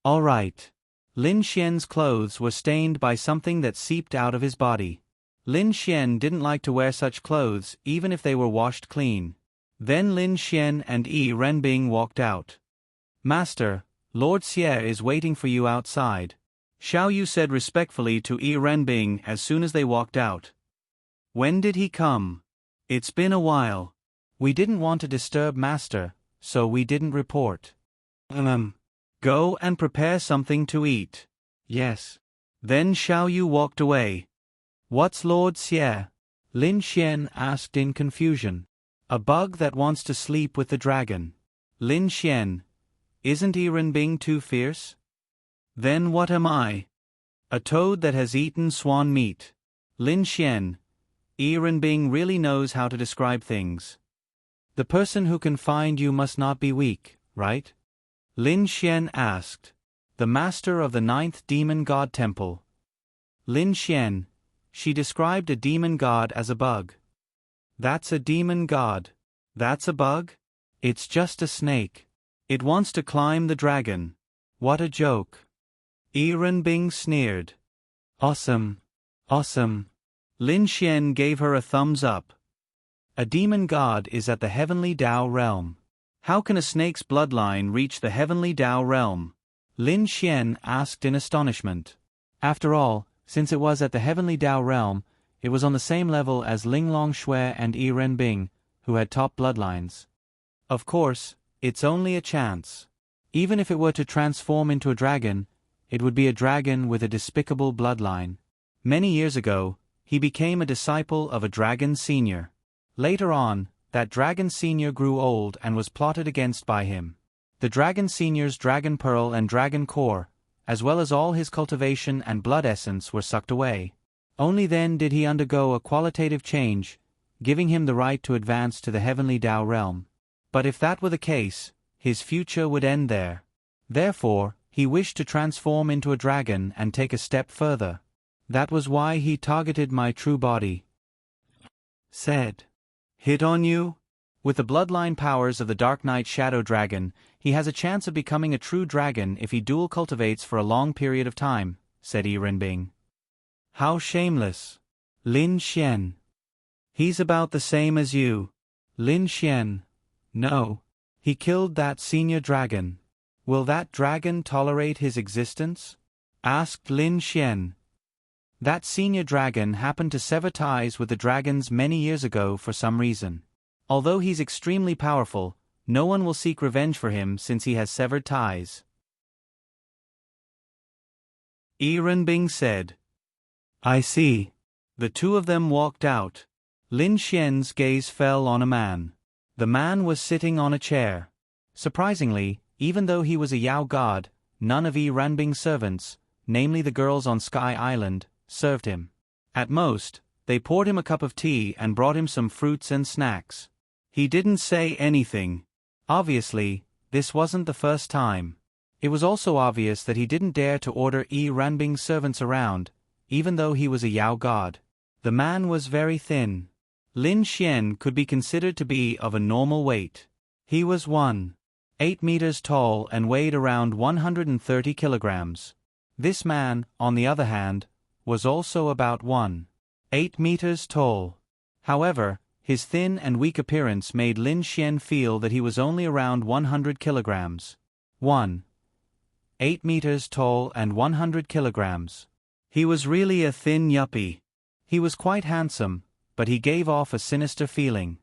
All right. Lin Xian's clothes were stained by something that seeped out of his body. Lin Xian didn't like to wear such clothes even if they were washed clean. Then Lin Xian and Yi Renbing walked out. Master, Lord Xie is waiting for you outside, Xiao Yu said respectfully to Yi Renbing as soon as they walked out. When did he come? It's been a while. We didn't want to disturb Master, so we didn't report. Go and prepare something to eat. Yes. Then Xiao Yu walked away. What's Lord Xie? Lin Xian asked in confusion. A bug that wants to sleep with the dragon. Lin Xian. Isn't Yi Renbing too fierce? Then what am I? A toad that has eaten swan meat. Lin Xian. Yi Renbing really knows how to describe things. The person who can find you must not be weak, right? Lin Xian asked. The master of the 9th demon god temple. Lin Xian. She described a demon god as a bug. That's a demon god. That's a bug? It's just a snake. It wants to climb the dragon. What a joke. Yi Renbing sneered. Awesome. Awesome. Lin Xian gave her a thumbs up. A demon god is at the heavenly Dao realm. How can a snake's bloodline reach the heavenly Dao realm? Lin Xian asked in astonishment. After all, since it was at the heavenly Dao realm, it was on the same level as Ling Longshui and Yi Renbing, who had top bloodlines. Of course, it's only a chance. Even if it were to transform into a dragon, it would be a dragon with a despicable bloodline. Many years ago, he became a disciple of a dragon senior. Later on, that dragon senior grew old and was plotted against by him. The dragon senior's dragon pearl and dragon core, as well as all his cultivation and blood essence, were sucked away. Only then did he undergo a qualitative change, giving him the right to advance to the heavenly Dao realm. But if that were the case, his future would end there. Therefore, he wished to transform into a dragon and take a step further. That was why he targeted my true body. Said. Hit on you? With the bloodline powers of the Dark Knight Shadow Dragon, he has a chance of becoming a true dragon if he dual cultivates for a long period of time, said Yi Renbing. How shameless. Lin Xian. He's about the same as you. Lin Xian. No. He killed that senior dragon. Will that dragon tolerate his existence? Asked Lin Xian. That senior dragon happened to sever ties with the dragons many years ago for some reason. Although he's extremely powerful, no one will seek revenge for him since he has severed ties. Yi Renbing said. I see. The two of them walked out. Lin Xian's gaze fell on a man. The man was sitting on a chair. Surprisingly, even though he was a Yao god, none of Yi Renbing's servants, namely the girls on Sky Island, served him. At most, they poured him a cup of tea and brought him some fruits and snacks. He didn't say anything. Obviously, this wasn't the first time. It was also obvious that he didn't dare to order Yi Renbing's servants around, even though he was a Yao god. The man was very thin. Lin Xian could be considered to be of a normal weight. He was 1.8 meters tall and weighed around 130 kilograms. This man, on the other hand, was also about 1.8 meters tall. However, his thin and weak appearance made Lin Xian feel that he was only around 100 kilograms. 1.8 meters tall and 100 kilograms. He was really a thin yuppie. He was quite handsome, but he gave off a sinister feeling.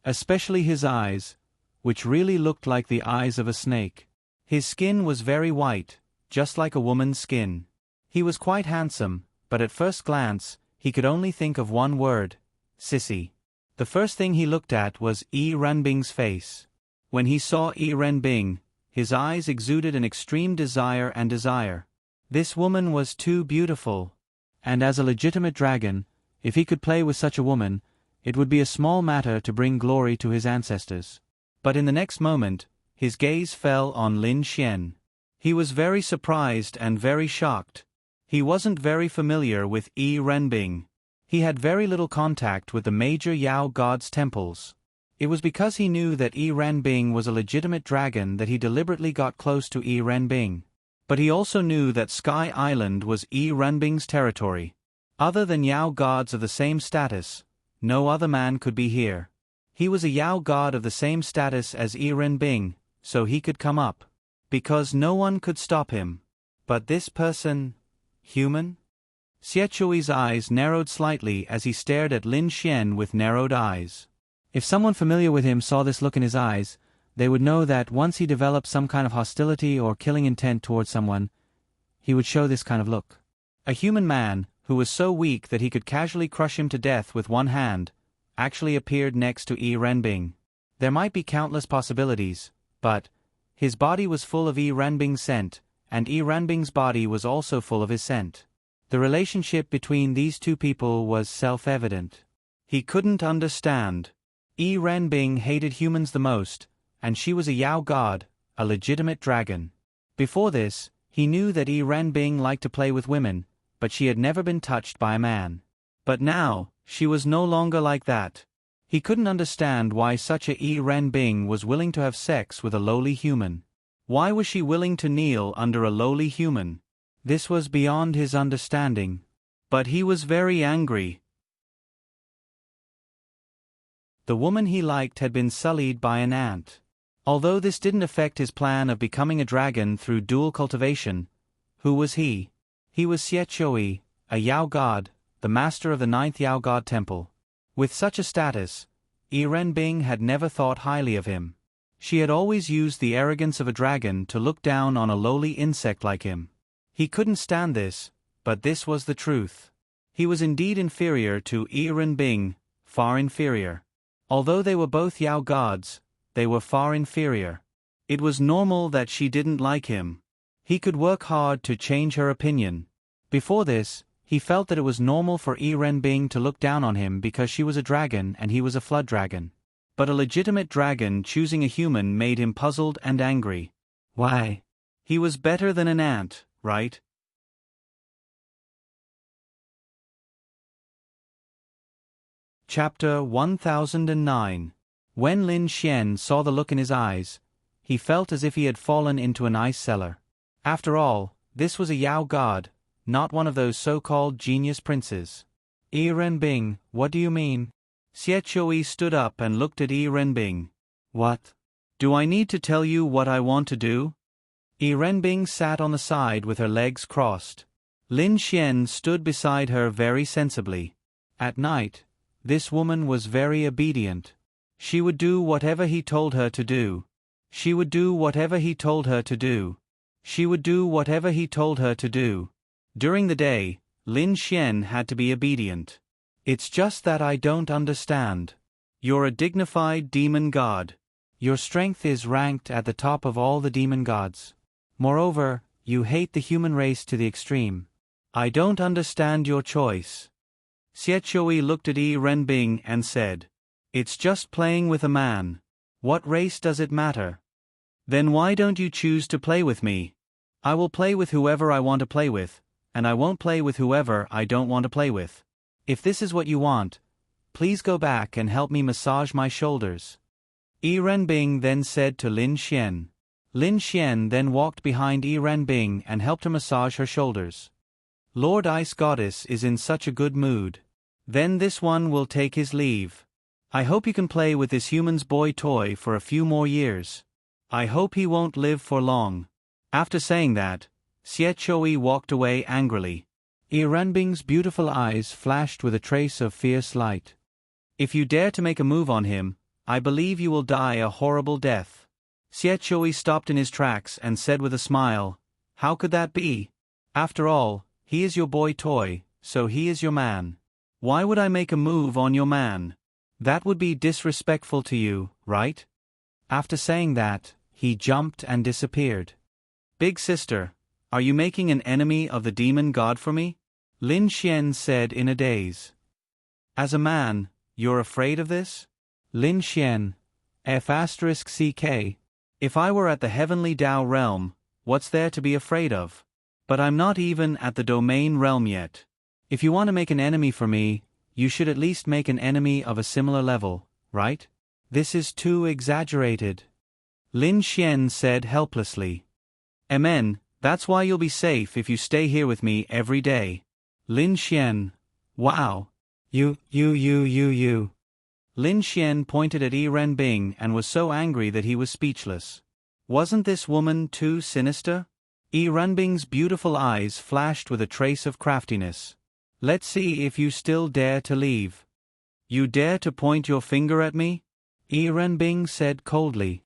Especially his eyes, which really looked like the eyes of a snake. His skin was very white, just like a woman's skin. He was quite handsome, but at first glance, he could only think of one word: sissy. The first thing he looked at was Yi Renbing's face. When he saw Yi Renbing, his eyes exuded an extreme desire. This woman was too beautiful. And as a legitimate dragon, if he could play with such a woman, it would be a small matter to bring glory to his ancestors. But in the next moment, his gaze fell on Lin Xian. He was very surprised and very shocked. He wasn't very familiar with Yi Renbing. He had very little contact with the major Yao gods' temples. It was because he knew that Yi Renbing was a legitimate dragon that he deliberately got close to Yi Renbing. But he also knew that Sky Island was Yi Renbing's territory. Other than Yao gods of the same status, no other man could be here. He was a Yao god of the same status as Yi Renbing, so he could come up. Because no one could stop him. But this person... human? Xie eyes narrowed slightly as he stared at Lin Xian with narrowed eyes. If someone familiar with him saw this look in his eyes, they would know that once he developed some kind of hostility or killing intent towards someone, he would show this kind of look. A human man, who was so weak that he could casually crush him to death with one hand, actually appeared next to Yi Renbing. There might be countless possibilities, but his body was full of Yi Renbing's scent, and Yi Renbing's body was also full of his scent. The relationship between these two people was self-evident. He couldn't understand. Yi Renbing hated humans the most, and she was a Yao god, a legitimate dragon. Before this, he knew that Yi Renbing liked to play with women, but she had never been touched by a man. But now, she was no longer like that. He couldn't understand why such a Yi Renbing was willing to have sex with a lowly human. Why was she willing to kneel under a lowly human? This was beyond his understanding. But he was very angry. The woman he liked had been sullied by an ant. Although this didn't affect his plan of becoming a dragon through dual cultivation, who was he? He was Xie, a Yao god, the master of the 9th Yao god temple. With such a status, Yi Renbing had never thought highly of him. She had always used the arrogance of a dragon to look down on a lowly insect like him. He couldn't stand this, but this was the truth. He was indeed inferior to Yi Renbing, far inferior. Although they were both Yao gods, they were far inferior. It was normal that she didn't like him. He could work hard to change her opinion. Before this, he felt that it was normal for Yi Renbing to look down on him because she was a dragon and he was a flood dragon. But a legitimate dragon choosing a human made him puzzled and angry. Why? He was better than an ant, right? Chapter 1009. When Lin Xian saw the look in his eyes, he felt as if he had fallen into an ice cellar. After all, this was a Yao god, not one of those so-called genius princes. Yi Renbing, what do you mean? Xie stood up and looked at Yi Renbing. What? Do I need to tell you what I want to do? Yi Renbing sat on the side with her legs crossed. Lin Xian stood beside her very sensibly. At night, this woman was very obedient. She would do whatever he told her to do. She would do whatever he told her to do. She would do whatever he told her to do. During the day, Lin Xian had to be obedient. It's just that I don't understand. You're a dignified demon god. Your strength is ranked at the top of all the demon gods. Moreover, you hate the human race to the extreme. I don't understand your choice. Xie looked at Yi Renbing and said, It's just playing with a man. What race does it matter? Then why don't you choose to play with me? I will play with whoever I want to play with, and I won't play with whoever I don't want to play with. If this is what you want, please go back and help me massage my shoulders. Yi Renbing then said to Lin Xian. Lin Xian then walked behind Yi Renbing and helped her massage her shoulders. Lord Ice Goddess is in such a good mood. Then this one will take his leave. I hope you can play with this human's boy toy for a few more years. I hope he won't live for long. After saying that, Xie walked away angrily. Yi Renbing's beautiful eyes flashed with a trace of fierce light. If you dare to make a move on him, I believe you will die a horrible death. Xie stopped in his tracks and said with a smile, How could that be? After all, he is your boy toy, so he is your man. Why would I make a move on your man? That would be disrespectful to you, right? After saying that, he jumped and disappeared. Big sister, are you making an enemy of the demon god for me? Lin Xian said in a daze. As a man, you're afraid of this? Lin Xian, F*ck. If I were at the heavenly Tao realm, what's there to be afraid of? But I'm not even at the domain realm yet. If you want to make an enemy for me, you should at least make an enemy of a similar level, right? This is too exaggerated. Lin Xian said helplessly. Amen, that's why you'll be safe if you stay here with me every day. Lin Xian. Wow. You. Lin Xian pointed at Yi Renbing and was so angry that he was speechless. Wasn't this woman too sinister? Yi Renbing's beautiful eyes flashed with a trace of craftiness. Let's see if you still dare to leave. You dare to point your finger at me? Yi Renbing said coldly.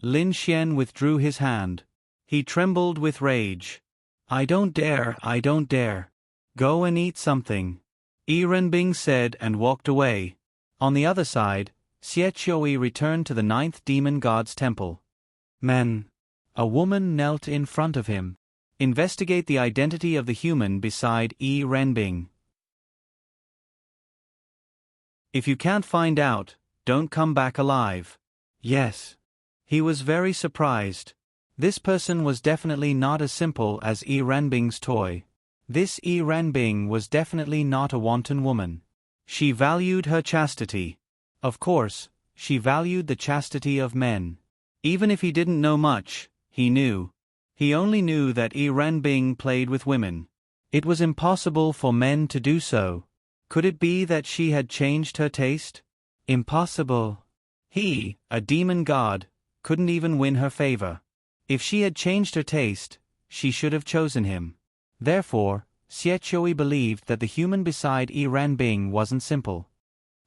Lin Xian withdrew his hand. He trembled with rage. I don't dare. Go and eat something. Yi Renbing said and walked away. On the other side, Xie Qiuyi returned to the 9th demon god's temple. Men. A woman knelt in front of him. Investigate the identity of the human beside Yi Renbing. If you can't find out, don't come back alive. Yes. He was very surprised. This person was definitely not as simple as Yi Renbing's toy. This Yi Renbing was definitely not a wanton woman. She valued her chastity. Of course, she valued the chastity of men. Even if he didn't know much, he knew. He only knew that Yi Renbing played with women. It was impossible for men to do so. Could it be that she had changed her taste? Impossible. He, a demon god, couldn't even win her favor. If she had changed her taste, she should have chosen him. Therefore, Xie Qiuyi believed that the human beside Yi Renbing wasn't simple.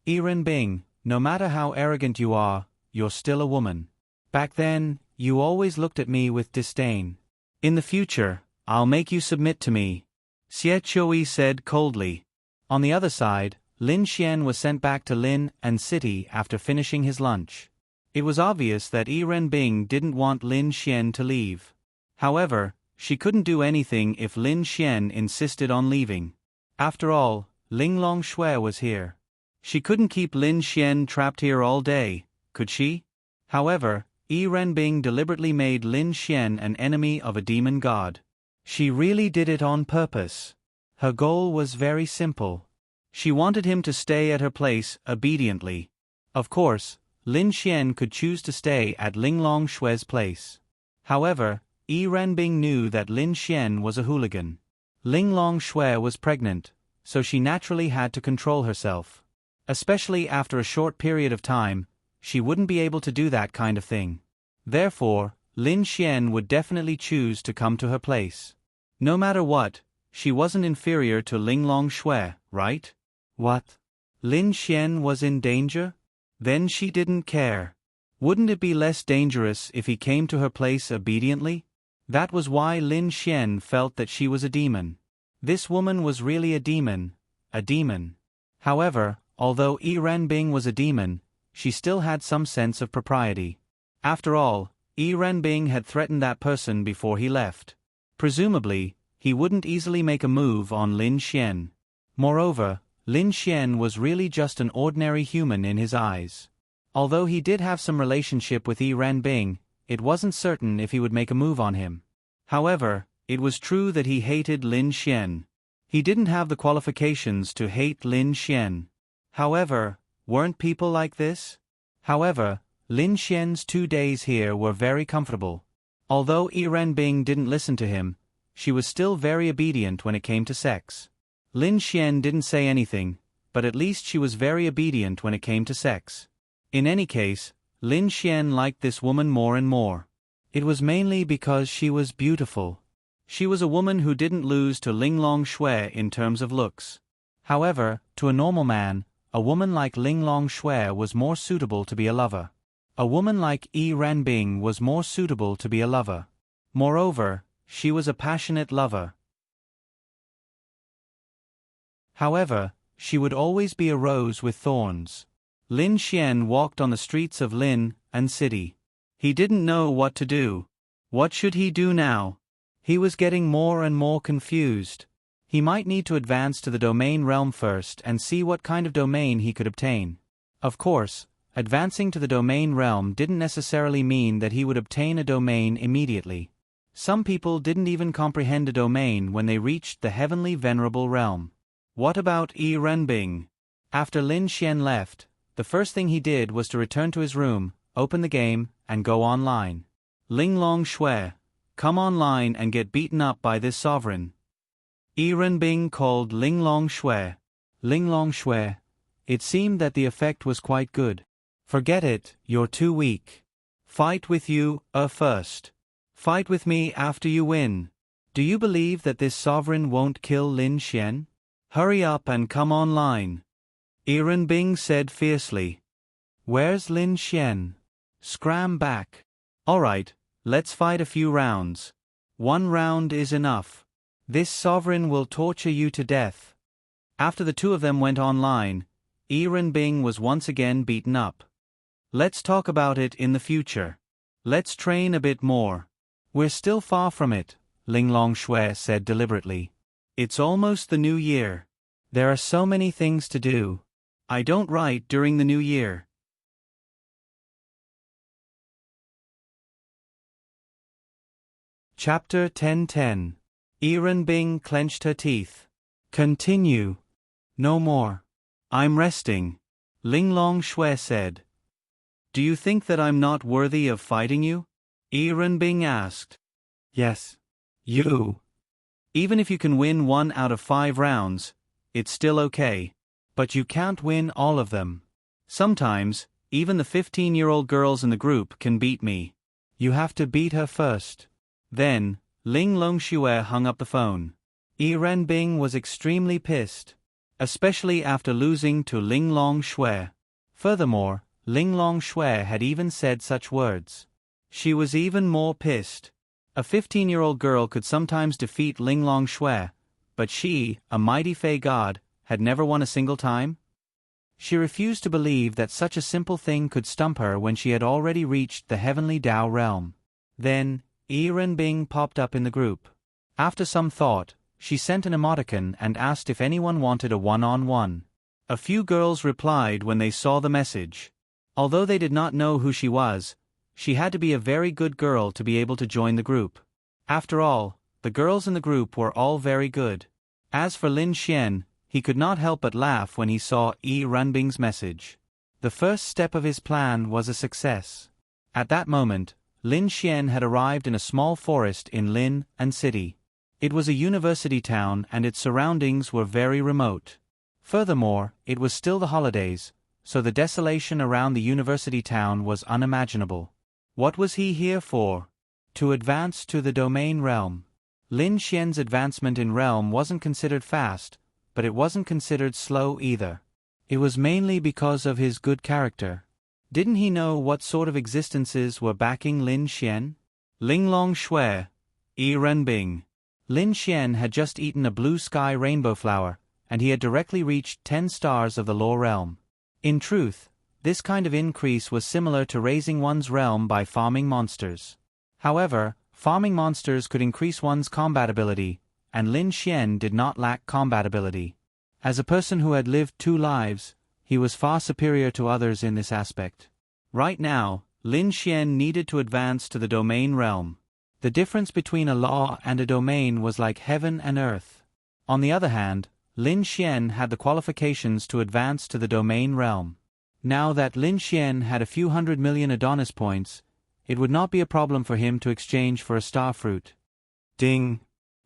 Yi Renbing, no matter how arrogant you are, you're still a woman. Back then, you always looked at me with disdain. In the future, I'll make you submit to me. Xie Qiuyi said coldly. On the other side, Lin Xian was sent back to Lin and City after finishing his lunch. It was obvious that Yi Renbing didn't want Lin Xian to leave. However, she couldn't do anything if Lin Xian insisted on leaving. After all, Ling Longshui was here. She couldn't keep Lin Xian trapped here all day, could she? However, Yi Renbing deliberately made Lin Xian an enemy of a demon god. She really did it on purpose. Her goal was very simple. She wanted him to stay at her place obediently. Of course, Lin Xian could choose to stay at Ling Longshui's place. However, Yi Renbing knew that Lin Xian was a hooligan. Ling Longshui was pregnant, so she naturally had to control herself. Especially after a short period of time, she wouldn't be able to do that kind of thing. Therefore, Lin Xian would definitely choose to come to her place. No matter what, she wasn't inferior to Ling Longshui, right? What? Lin Xian was in danger? Then she didn't care. Wouldn't it be less dangerous if he came to her place obediently? That was why Lin Xian felt that she was a demon. This woman was really a demon. A demon. However, although Yi Renbing was a demon, she still had some sense of propriety. After all, Yi Renbing had threatened that person before he left. Presumably, he wouldn't easily make a move on Lin Xian. Moreover, Lin Xian was really just an ordinary human in his eyes. Although he did have some relationship with Yi Renbing, it wasn't certain if he would make a move on him. However, it was true that he hated Lin Xian. He didn't have the qualifications to hate Lin Xian. However, weren't people like this? However, Lin Xian's 2 days here were very comfortable. Although Yi Renbing didn't listen to him, she was still very obedient when it came to sex. Lin Xian didn't say anything, but at least she was very obedient when it came to sex. In any case, Lin Xian liked this woman more and more. It was mainly because she was beautiful. She was a woman who didn't lose to Ling Longshui in terms of looks. However, to a normal man, a woman like Ling Longshui was more suitable to be a lover. A woman like Yi Renbing was more suitable to be a lover. Moreover, she was a passionate lover. However, she would always be a rose with thorns. Lin Xian walked on the streets of Lin and City. He didn't know what to do. What should he do now? He was getting more and more confused. He might need to advance to the domain realm first and see what kind of domain he could obtain. Of course, advancing to the domain realm didn't necessarily mean that he would obtain a domain immediately. Some people didn't even comprehend a domain when they reached the heavenly venerable realm. What about Yi Renbing? After Lin Xian left, the first thing he did was to return to his room, open the game, and go online. Ling Long Shui, come online and get beaten up by this sovereign. Yi Renbing called Ling Long Shui. Ling Long Shui. It seemed that the effect was quite good. Forget it, you're too weak. Fight with you, first. Fight with me after you win. Do you believe that this sovereign won't kill Lin Xian? Hurry up and come online. Yi Renbing said fiercely. Where's Lin Xian? Scram back. Alright, let's fight a few rounds. 1 round is enough. This sovereign will torture you to death. After the two of them went online, Yi Renbing was once again beaten up. Let's talk about it in the future. Let's train a bit more. We're still far from it, Ling Long Shui said deliberately. It's almost the new year. There are so many things to do. I don't write during the new year. Chapter 10:10. Yi Renbing clenched her teeth. Continue. No more. I'm resting, Ling Long Shui said. Do you think that I'm not worthy of fighting you? Yi Renbing asked. Yes. You. Even if you can win 1 out of 5 rounds, it's still okay. But you can't win all of them. Sometimes, even the 15-year-old girls in the group can beat me. You have to beat her first. Then, Ling Long Shui hung up the phone. Yi Renbing was extremely pissed, especially after losing to Ling Long Shui. Furthermore, Ling Long Shui had even said such words. She was even more pissed. A 15-year-old girl could sometimes defeat Ling Long Shui, but she, a mighty Fey god, had never won a single time? She refused to believe that such a simple thing could stump her when she had already reached the heavenly Tao realm. Then, Yi Renbing popped up in the group. After some thought, she sent an emoticon and asked if anyone wanted a one-on-one. A few girls replied when they saw the message. Although they did not know who she was, she had to be a very good girl to be able to join the group. After all, the girls in the group were all very good. As for Lin Xian, he could not help but laugh when he saw Yi Renbing's message. The first step of his plan was a success. At that moment, Lin Xian had arrived in a small forest in Lin and City. It was a university town and its surroundings were very remote. Furthermore, it was still the holidays, so the desolation around the university town was unimaginable. What was he here for? To advance to the domain realm. Lin Xian's advancement in realm wasn't considered fast, but it wasn't considered slow either. It was mainly because of his good character. Didn't he know what sort of existences were backing Lin Xian? Ling Long Shui, Yi Renbing. Lin Xian had just eaten a blue sky rainbow flower, and he had directly reached 10 stars of the law realm. In truth, this kind of increase was similar to raising one's realm by farming monsters. However, farming monsters could increase one's combat ability, and Lin Xian did not lack combat ability. As a person who had lived 2 lives, he was far superior to others in this aspect. Right now, Lin Xian needed to advance to the domain realm. The difference between a law and a domain was like heaven and earth. On the other hand, Lin Xian had the qualifications to advance to the domain realm. Now that Lin Xian had a few 100 million Adonis points, it would not be a problem for him to exchange for a star fruit. Ding!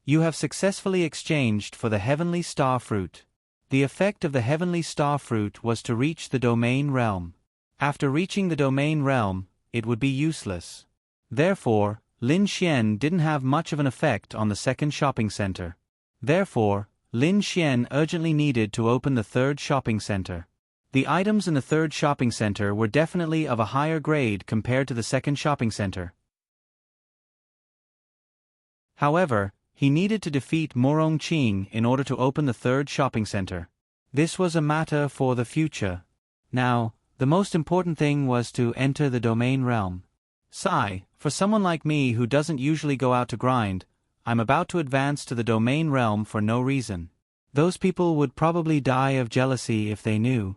You have successfully exchanged for the heavenly star fruit. The effect of the heavenly star fruit was to reach the domain realm. After reaching the domain realm, it would be useless. Therefore, Lin Xian didn't have much of an effect on the second shopping center. Therefore, Lin Xian urgently needed to open the third shopping center. The items in the third shopping center were definitely of a higher grade compared to the second shopping center. However, he needed to defeat Morong Qing in order to open the third shopping center. This was a matter for the future. Now, the most important thing was to enter the domain realm. Sigh, for someone like me who doesn't usually go out to grind, I'm about to advance to the domain realm for no reason. Those people would probably die of jealousy if they knew.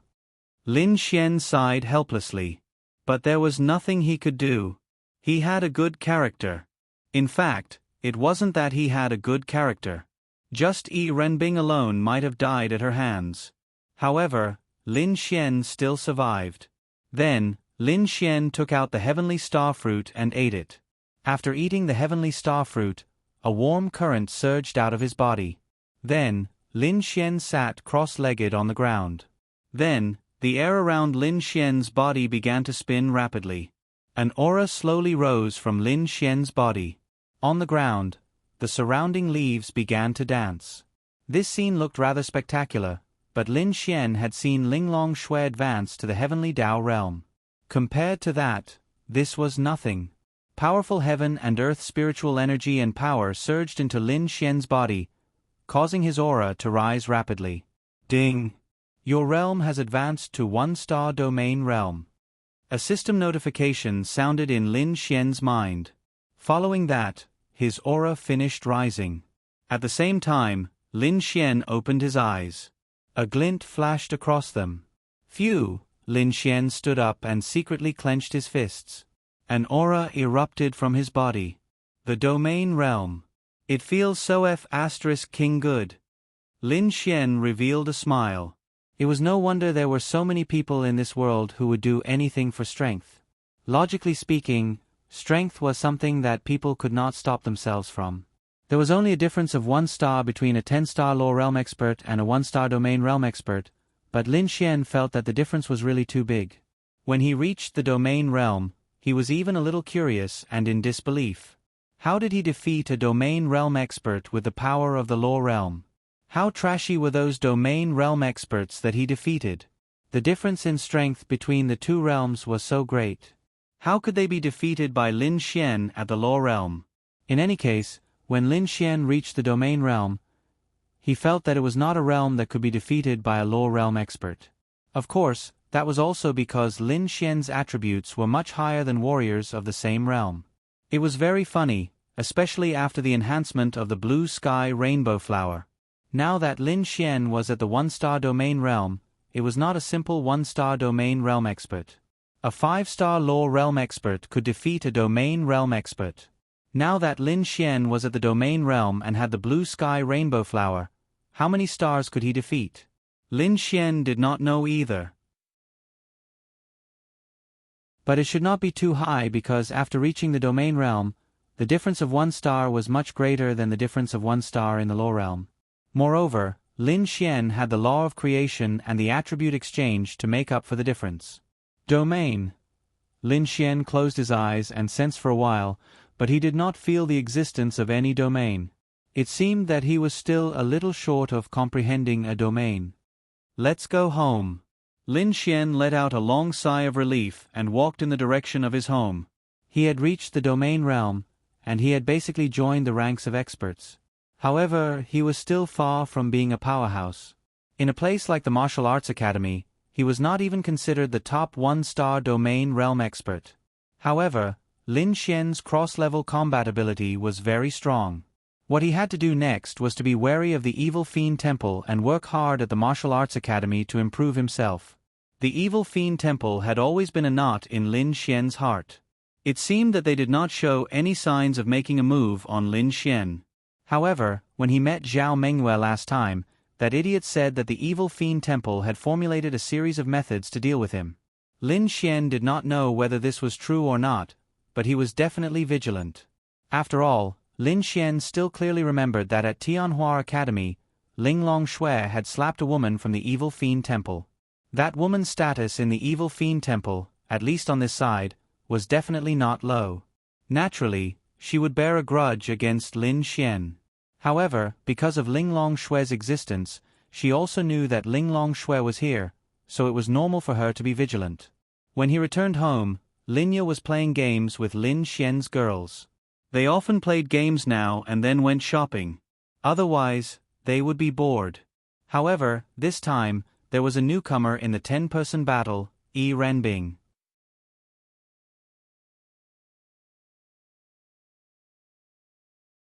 Lin Xian sighed helplessly. But there was nothing he could do. He had a good character. In fact, it wasn't that he had a good character. Just Yi Renbing alone might have died at her hands. However, Lin Xian still survived. Then, Lin Xian took out the heavenly star fruit and ate it. After eating the heavenly star fruit, a warm current surged out of his body. Then, Lin Xian sat cross-legged on the ground. Then, the air around Lin Xian's body began to spin rapidly. An aura slowly rose from Lin Xian's body. On the ground, the surrounding leaves began to dance. This scene looked rather spectacular, but Lin Xian had seen Linglong Shui advance to the heavenly Tao realm. Compared to that, this was nothing. Powerful heaven and earth spiritual energy and power surged into Lin Xian's body, causing his aura to rise rapidly. Ding! Your realm has advanced to 1-star domain realm. A system notification sounded in Lin Xian's mind. Following that, his aura finished rising. At the same time, Lin Xian opened his eyes. A glint flashed across them. Phew! Lin Xian stood up and secretly clenched his fists. An aura erupted from his body. The domain realm. It feels so King good. Lin Xian revealed a smile. It was no wonder there were so many people in this world who would do anything for strength. Logically speaking, strength was something that people could not stop themselves from. There was only a difference of 1 star between a 10-star law realm expert and a 1-star domain realm expert, but Lin Xian felt that the difference was really too big. When he reached the domain realm, he was even a little curious and in disbelief. How did he defeat a domain realm expert with the power of the law realm? How trashy were those domain realm experts that he defeated? The difference in strength between the two realms was so great. How could they be defeated by Lin Xian at the law realm? In any case, when Lin Xian reached the domain realm, he felt that it was not a realm that could be defeated by a law realm expert. Of course, that was also because Lin Xian's attributes were much higher than warriors of the same realm. It was very funny, especially after the enhancement of the blue sky rainbow flower. Now that Lin Xian was at the 1-star domain realm, it was not a simple 1-star domain realm expert. A 5-star law realm expert could defeat a domain realm expert. Now that Lin Xian was at the domain realm and had the blue sky rainbow flower, how many stars could he defeat? Lin Xian did not know either. But it should not be too high because after reaching the domain realm, the difference of 1 star was much greater than the difference of 1 star in the law realm. Moreover, Lin Xian had the law of creation and the attribute exchange to make up for the difference. Domain. Lin Xian closed his eyes and sensed for a while, but he did not feel the existence of any domain. It seemed that he was still a little short of comprehending a domain. Let's go home. Lin Xian let out a long sigh of relief and walked in the direction of his home. He had reached the domain realm, and he had basically joined the ranks of experts. However, he was still far from being a powerhouse. In a place like the Martial Arts Academy, he was not even considered the top 1-star domain realm expert. However, Lin Xian's cross-level combat ability was very strong. What he had to do next was to be wary of the Evil Fiend Temple and work hard at the Martial Arts Academy to improve himself. The Evil Fiend Temple had always been a knot in Lin Xian's heart. It seemed that they did not show any signs of making a move on Lin Xian. However, when he met Zhao Mengyue last time, that idiot said that the Evil Fiend Temple had formulated a series of methods to deal with him. Lin Xian did not know whether this was true or not, but he was definitely vigilant. After all, Lin Xian still clearly remembered that at Tianhua Academy, Linglong Shui had slapped a woman from the Evil Fiend Temple. That woman's status in the Evil Fiend Temple, at least on this side, was definitely not low. Naturally, she would bear a grudge against Lin Xian. However, because of Linglong Shui's existence, she also knew that Linglong Shui was here, so it was normal for her to be vigilant. When he returned home, Linya was playing games with Lin Xian's girls. They often played games now and then went shopping. Otherwise, they would be bored. However, this time, there was a newcomer in the 10-person battle, Yi Renbing.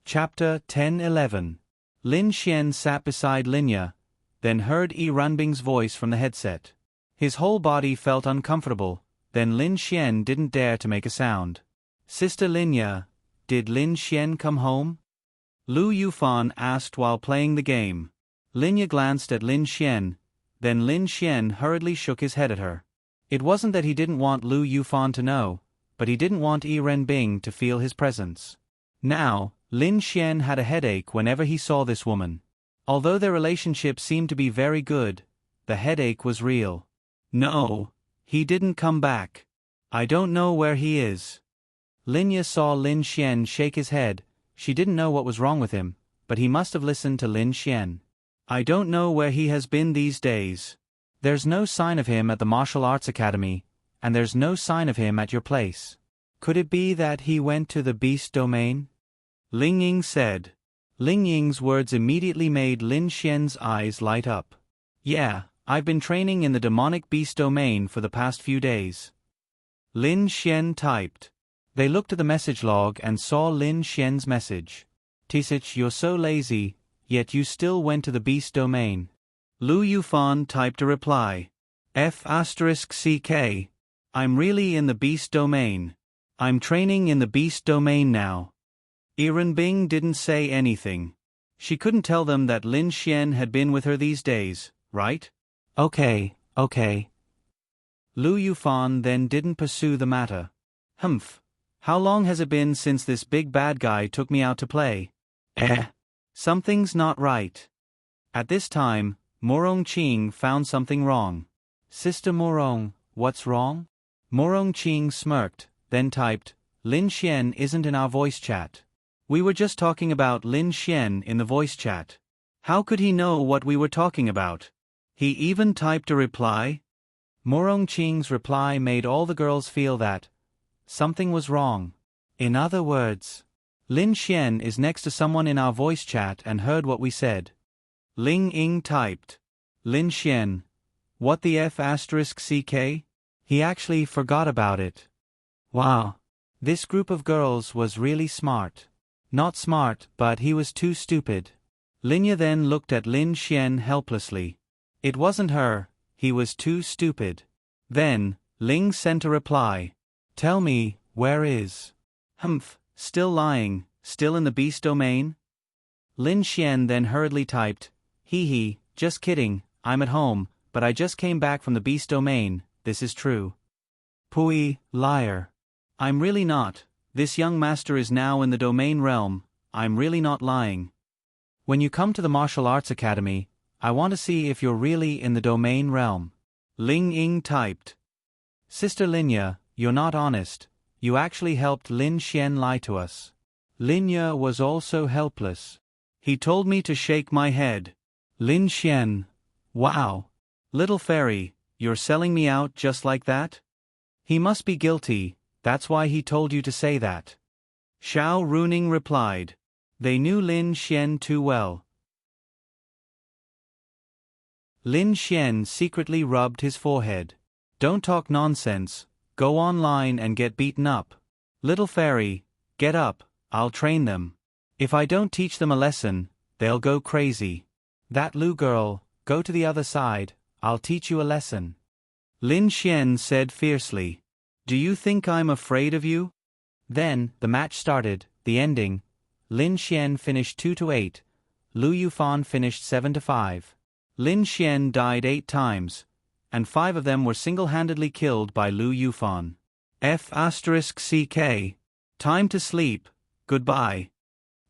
Chapter 10-11. Lin Xian sat beside Linya, then heard Yi Renbing's voice from the headset. His whole body felt uncomfortable, then Lin Xian didn't dare to make a sound. Sister Linya, did Lin Xian come home? Lu Yufan asked while playing the game. Linya glanced at Lin Xian, then Lin Xian hurriedly shook his head at her. It wasn't that he didn't want Lu Yufan to know, but he didn't want Yi Renbing to feel his presence. Now, Lin Xian had a headache whenever he saw this woman. Although their relationship seemed to be very good, the headache was real. No, he didn't come back. I don't know where he is. Linya saw Lin Xian shake his head. She didn't know what was wrong with him, but he must have listened to Lin Xian. I don't know where he has been these days. There's no sign of him at the martial arts academy, and there's no sign of him at your place. Could it be that he went to the beast domain? Ling Ying said. Ling Ying's words immediately made Lin Xian's eyes light up. Yeah, I've been training in the demonic beast domain for the past few days. Lin Xian typed. They looked at the message log and saw Lin Xian's message. Tisich, you're so lazy, yet you still went to the beast domain. Lu Yufan typed a reply. F***CK. I'm really in the beast domain. I'm training in the beast domain now. Yi Renbing didn't say anything. She couldn't tell them that Lin Xian had been with her these days, right? Okay. Lu Yufan then didn't pursue the matter. Humph. How long has it been since this big bad guy took me out to play? Something's not right. At this time, Morong Qing found something wrong. Sister Morong, what's wrong? Morong Qing smirked, then typed, Lin Xian isn't in our voice chat. We were just talking about Lin Xian in the voice chat. How could he know what we were talking about? He even typed a reply? Morong Qing's reply made all the girls feel that something was wrong. In other words, Lin Xian is next to someone in our voice chat and heard what we said. Ling Ying typed. Lin Xian. What the F***CK? He actually forgot about it. Wow. This group of girls was really smart. Not smart, but he was too stupid. Linya then looked at Lin Xian helplessly. It wasn't her, he was too stupid. Then, Ling sent a reply. Tell me, where is? Humph, still lying, still in the beast domain? Lin Xian then hurriedly typed, Hee, just kidding, I'm at home, but I just came back from the beast domain, this is true. Pui, liar. I'm really not, this young master is now in the domain realm, I'm really not lying. When you come to the martial arts academy, I want to see if you're really in the domain realm. Ling Ying typed. Sister Linya, you're not honest, you actually helped Lin Xian lie to us. Linya was also helpless. He told me to shake my head. Lin Xian. Wow. Little fairy, you're selling me out just like that? He must be guilty, that's why he told you to say that. Xiao Runing replied. They knew Lin Xian too well. Lin Xian secretly rubbed his forehead. Don't talk nonsense, go online and get beaten up. Little fairy, get up, I'll train them. If I don't teach them a lesson, they'll go crazy. That Lu girl, go to the other side, I'll teach you a lesson. Lin Xian said fiercely. Do you think I'm afraid of you? Then, the match started, the ending. Lin Xian finished 2-8. Lu Yufan finished 7-5. Lin Xian died 8 times, and 5 of them were single-handedly killed by Lu Yufan. F***CK. Time to sleep, goodbye.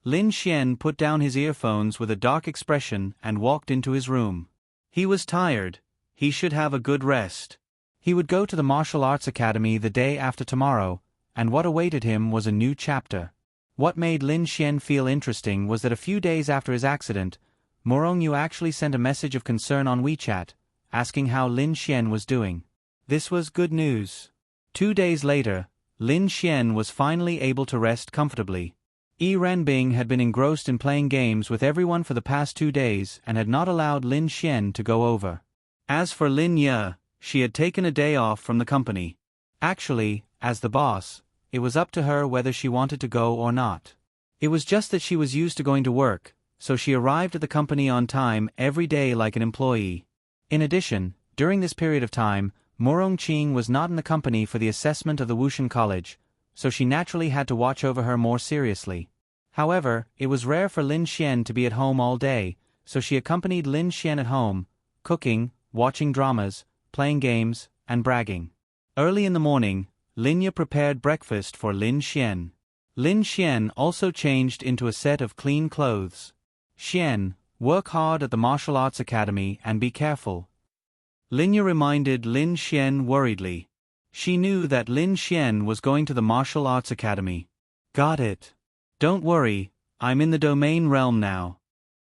Lin Xian put down his earphones with a dark expression and walked into his room. He was tired, he should have a good rest. He would go to the martial arts academy the day after tomorrow, and what awaited him was a new chapter. What made Lin Xian feel interesting was that a few days after his accident, Morong Yu actually sent a message of concern on WeChat, asking how Lin Xian was doing. This was good news. 2 days later, Lin Xian was finally able to rest comfortably. Yi Renbing had been engrossed in playing games with everyone for the past 2 days and had not allowed Lin Xian to go over. As for Lin Ye, she had taken a day off from the company. Actually, as the boss, it was up to her whether she wanted to go or not. It was just that she was used to going to work, so she arrived at the company on time every day like an employee. In addition, During this period of time, Murongqing was not in the company for the assessment of the Wushan College, so she naturally had to watch over her more seriously. However, it was rare for Lin Xian to be at home all day, so she accompanied Lin Xian at home, cooking, watching dramas, playing games, and bragging. Early in the morning, Linya prepared breakfast for Lin Xian. Lin Xian also changed into a set of clean clothes. "Xian, work hard at the martial arts academy and be careful," Linya reminded Lin Xian worriedly. She knew that Lin Xian was going to the martial arts academy. "Got it. Don't worry, I'm in the domain realm now."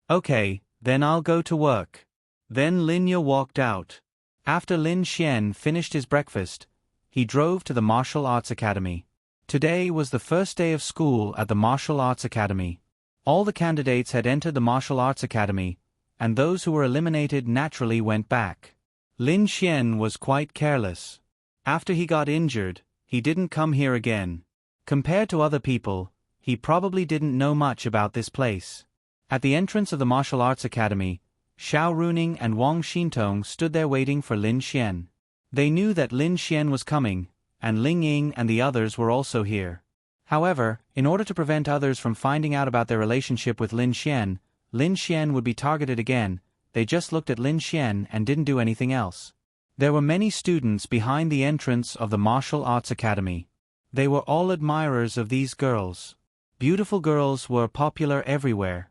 "Okay, then I'll go to work." Then Linya walked out. After Lin Xian finished his breakfast, he drove to the martial arts academy. Today was the first day of school at the martial arts academy. All the candidates had entered the martial arts academy, and those who were eliminated naturally went back. Lin Xian was quite careless. After he got injured, he didn't come here again. Compared to other people, he probably didn't know much about this place. At the entrance of the martial arts academy, Xiao Runing and Wang Xintong stood there waiting for Lin Xian. They knew that Lin Xian was coming, and Ling Ying and the others were also here. However, in order to prevent others from finding out about their relationship with Lin Xian would be targeted again. They just looked at Lin Xian and didn't do anything else. There were many students behind the entrance of the martial arts academy. They were all admirers of these girls. Beautiful girls were popular everywhere.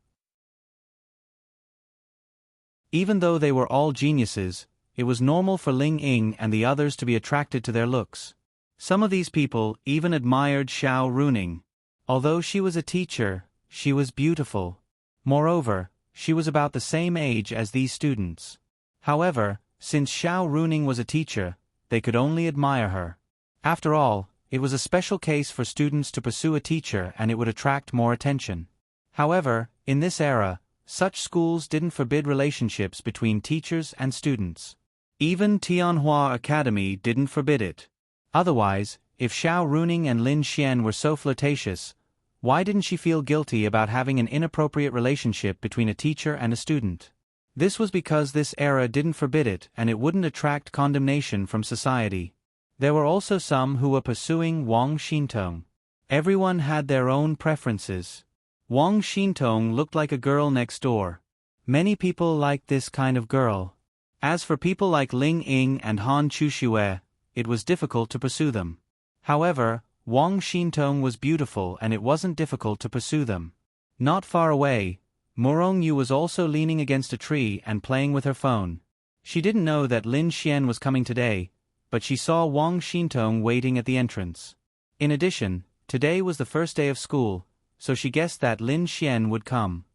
Even though they were all geniuses, it was normal for Ling Ying and the others to be attracted to their looks. Some of these people even admired Xiao Runing. Although she was a teacher, she was beautiful. Moreover, she was about the same age as these students. However, since Xiao Runing was a teacher, they could only admire her. After all, it was a special case for students to pursue a teacher and it would attract more attention. However, in this era, such schools didn't forbid relationships between teachers and students. Even Tianhua Academy didn't forbid it. Otherwise, if Xiao Runing and Lin Xian were so flirtatious, why didn't she feel guilty about having an inappropriate relationship between a teacher and a student? This was because this era didn't forbid it and it wouldn't attract condemnation from society. There were also some who were pursuing Wang Xintong. Everyone had their own preferences. Wang Xintong looked like a girl next door. Many people liked this kind of girl. As for people like Ling Ying and Han Chuxue, it was difficult to pursue them. However, Wang Xintong was beautiful and it wasn't difficult to pursue them. Not far away, Murongyu was also leaning against a tree and playing with her phone. She didn't know that Lin Xian was coming today, but she saw Wang Xintong waiting at the entrance. In addition, today was the first day of school, so she guessed that Lin Xian would come.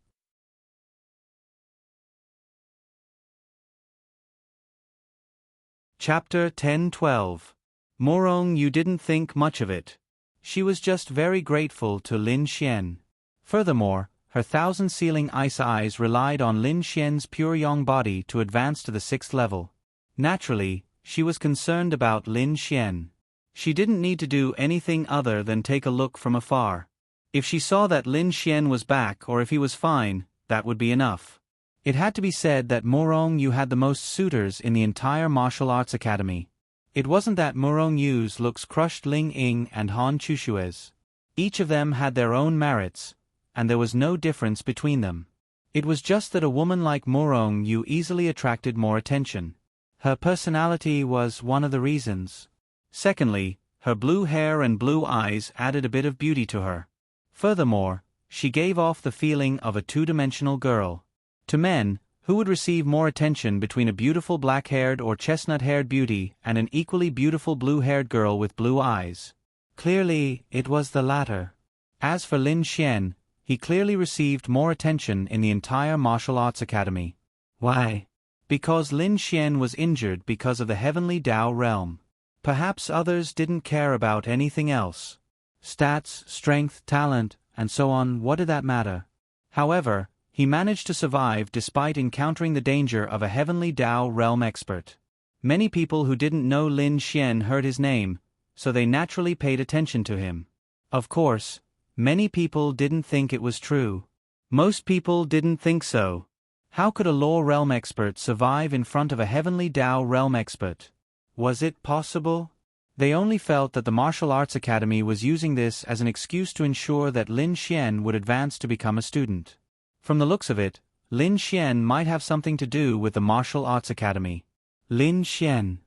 Chapter 10-12. Murongyu didn't think much of it. She was just very grateful to Lin Xian. Furthermore, her thousand-ceiling ice eyes relied on Lin Xian's pure yang body to advance to the 6th level. Naturally, she was concerned about Lin Xian. She didn't need to do anything other than take a look from afar. If she saw that Lin Xian was back or if he was fine, that would be enough. It had to be said that Murongyu had the most suitors in the entire martial arts academy. It wasn't that Murongyu's looks crushed Ling Ying and Han Chuxue's. Each of them had their own merits, and there was no difference between them. It was just that a woman like Murongyu easily attracted more attention. Her personality was one of the reasons. Secondly, her blue hair and blue eyes added a bit of beauty to her. Furthermore, she gave off the feeling of a two-dimensional girl. To men, who would receive more attention between a beautiful black-haired or chestnut-haired beauty and an equally beautiful blue-haired girl with blue eyes? Clearly, it was the latter. As for Lin Xian, he clearly received more attention in the entire martial arts academy. Why? Because Lin Xian was injured because of the heavenly Tao realm. Perhaps others didn't care about anything else. Stats, strength, talent, and so on, what did that matter? However, he managed to survive despite encountering the danger of a heavenly Tao realm expert. Many people who didn't know Lin Xian heard his name, so they naturally paid attention to him. Of course, many people didn't think it was true. Most people didn't think so. How could a law realm expert survive in front of a heavenly Tao realm expert? Was it possible? They only felt that the Martial Arts Academy was using this as an excuse to ensure that Lin Xian would advance to become a student. From the looks of it, Lin Xian might have something to do with the Martial Arts Academy. Lin Xian.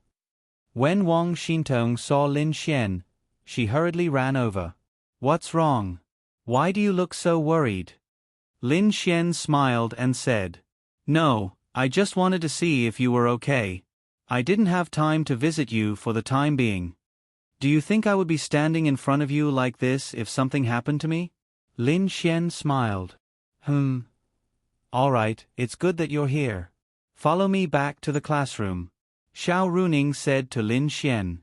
When Wang Xintong saw Lin Xian, she hurriedly ran over. What's wrong? Why do you look so worried? Lin Xian smiled and said, No, I just wanted to see if you were okay. I didn't have time to visit you for the time being. Do you think I would be standing in front of you like this if something happened to me? Lin Xian smiled. All right, it's good that you're here. Follow me back to the classroom. Xiao Runing said to Lin Xian.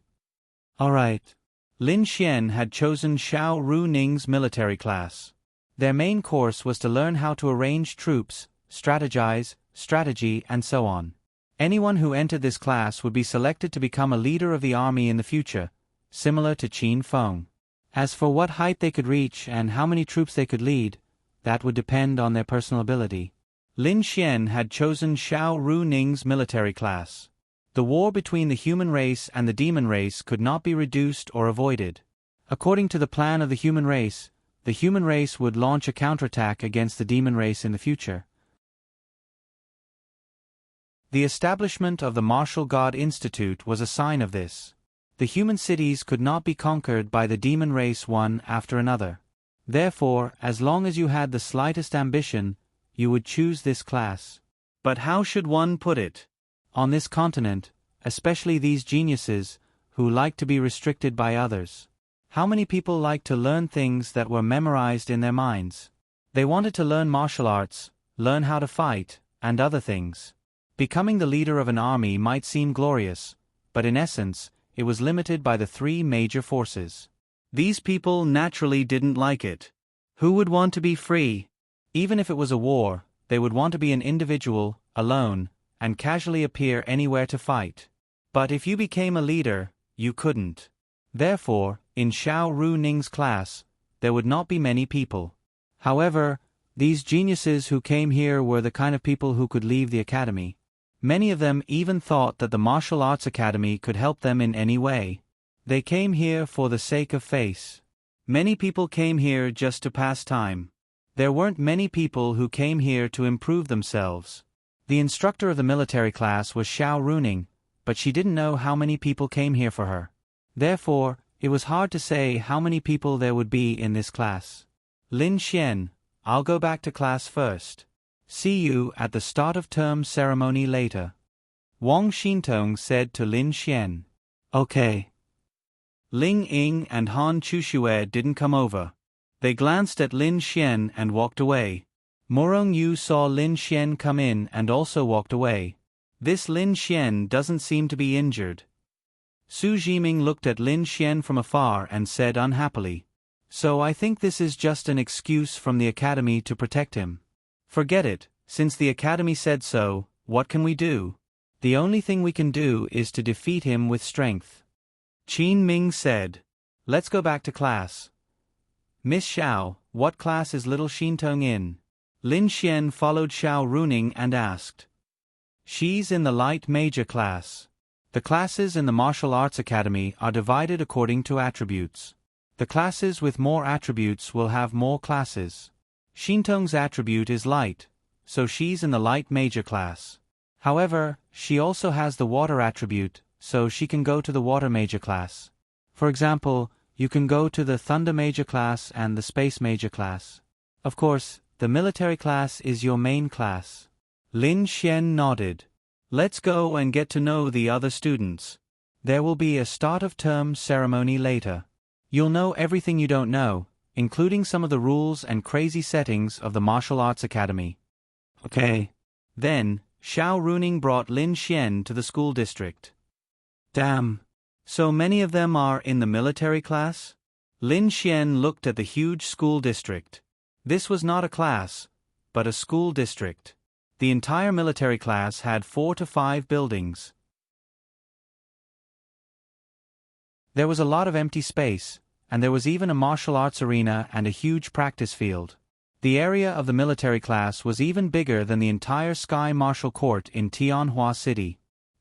All right. Lin Xian had chosen Xiao Runing's military class. Their main course was to learn how to arrange troops, strategize, strategy, and so on. Anyone who entered this class would be selected to become a leader of the army in the future, similar to Qin Feng. As for what height they could reach and how many troops they could lead, that would depend on their personal ability. Lin Xian had chosen Xiao Runing's military class. The war between the human race and the demon race could not be reduced or avoided. According to the plan of the human race would launch a counterattack against the demon race in the future. The establishment of the Martial God Institute was a sign of this. The human cities could not be conquered by the demon race one after another. Therefore, as long as you had the slightest ambition, you would choose this class. But how should one put it? On this continent, especially these geniuses, who like to be restricted by others. How many people like to learn things that were memorized in their minds? They wanted to learn martial arts, learn how to fight, and other things. Becoming the leader of an army might seem glorious, but in essence, it was limited by the three major forces. These people naturally didn't like it. Who would want to be free? Even if it was a war, they would want to be an individual, alone, and casually appear anywhere to fight. But if you became a leader, you couldn't. Therefore, in Xiao Runing's class, there would not be many people. However, these geniuses who came here were the kind of people who could leave the academy. Many of them even thought that the Martial Arts Academy could help them in any way. They came here for the sake of face. Many people came here just to pass time. There weren't many people who came here to improve themselves. The instructor of the military class was Xiao Runing, but she didn't know how many people came here for her. Therefore, it was hard to say how many people there would be in this class. Lin Xian, I'll go back to class first. See you at the start of term ceremony later. Wang Xintong said to Lin Xian. Okay. Ling Ying and Han Chuxue didn't come over. They glanced at Lin Xian and walked away. Morong Yu saw Lin Xian come in and also walked away. This Lin Xian doesn't seem to be injured. Su Jiming looked at Lin Xian from afar and said unhappily, So I think this is just an excuse from the academy to protect him. Forget it, since the academy said so, what can we do? The only thing we can do is to defeat him with strength. Qin Ming said, Let's go back to class. Miss Xiao, what class is little Xintong in? Lin Xian followed Xiao Runing and asked. She's in the light major class. The classes in the Martial Arts Academy are divided according to attributes. The classes with more attributes will have more classes. Xintong's attribute is light, so she's in the light major class. However, she also has the water attribute, so she can go to the water major class. For example, you can go to the thunder major class and the space major class. Of course, the military class is your main class. Lin Xian nodded. Let's go and get to know the other students. There will be a start of term ceremony later. You'll know everything you don't know, including some of the rules and crazy settings of the Martial Arts Academy. Okay. Then, Xiao Runing brought Lin Xian to the school district. Damn. So many of them are in the military class? Lin Xian looked at the huge school district. This was not a class, but a school district. The entire military class had 4 to 5 buildings. There was a lot of empty space, and there was even a martial arts arena and a huge practice field. The area of the military class was even bigger than the entire Sky Marshal Court in Tianhua City.